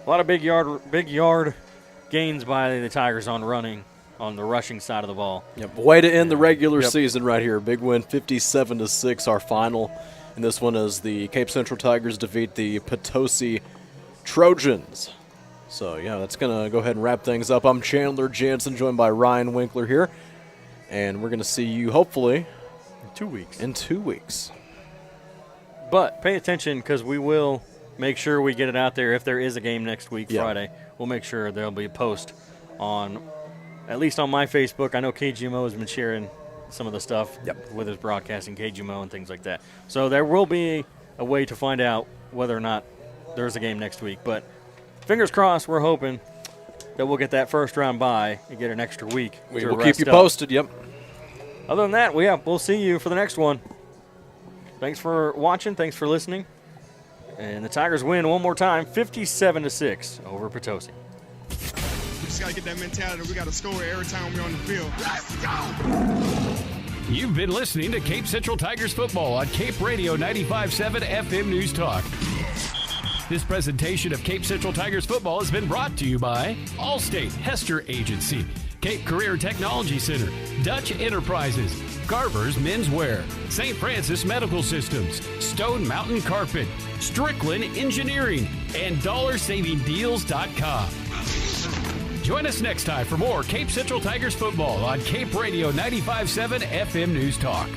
a lot of big yard gains by the Tigers on the rushing side of the ball. Yep. Way to end the regular season right here. Big win, 57-6, our final. And this one is the Cape Central Tigers defeat the Potosi Trojans. So, yeah, that's going to go ahead and wrap things up. I'm Chandler Jansen, joined by Ryan Winkler here. And we're going to see you, hopefully, in 2 weeks. But pay attention, because we will make sure we get it out there. If there is a game next week, Friday, we'll make sure there'll be a post on, at least on my Facebook. I know KGMO has been sharing some of the stuff with his broadcasting, KGMO and things like that. So there will be a way to find out whether or not there's a game next week. But fingers crossed, we're hoping that we'll get that first round bye and get an extra week. We'll keep you posted, Other than that, we'll see you for the next one. Thanks for watching. Thanks for listening. And the Tigers win one more time, 57-6 over Potosi. We just got to get that mentality. We got to score every time we're on the field. Let's go! You've been listening to Cape Central Tigers football on Cape Radio 95.7 FM News Talk. This presentation of Cape Central Tigers football has been brought to you by Allstate Hester Agency, Cape Career Technology Center, Dutch Enterprises, Garber's Menswear, St. Francis Medical Systems, Stone Mountain Carpet, Strickland Engineering, and DollarSavingDeals.com. Join us next time for more Cape Central Tigers football on Cape Radio 95.7 FM News Talk.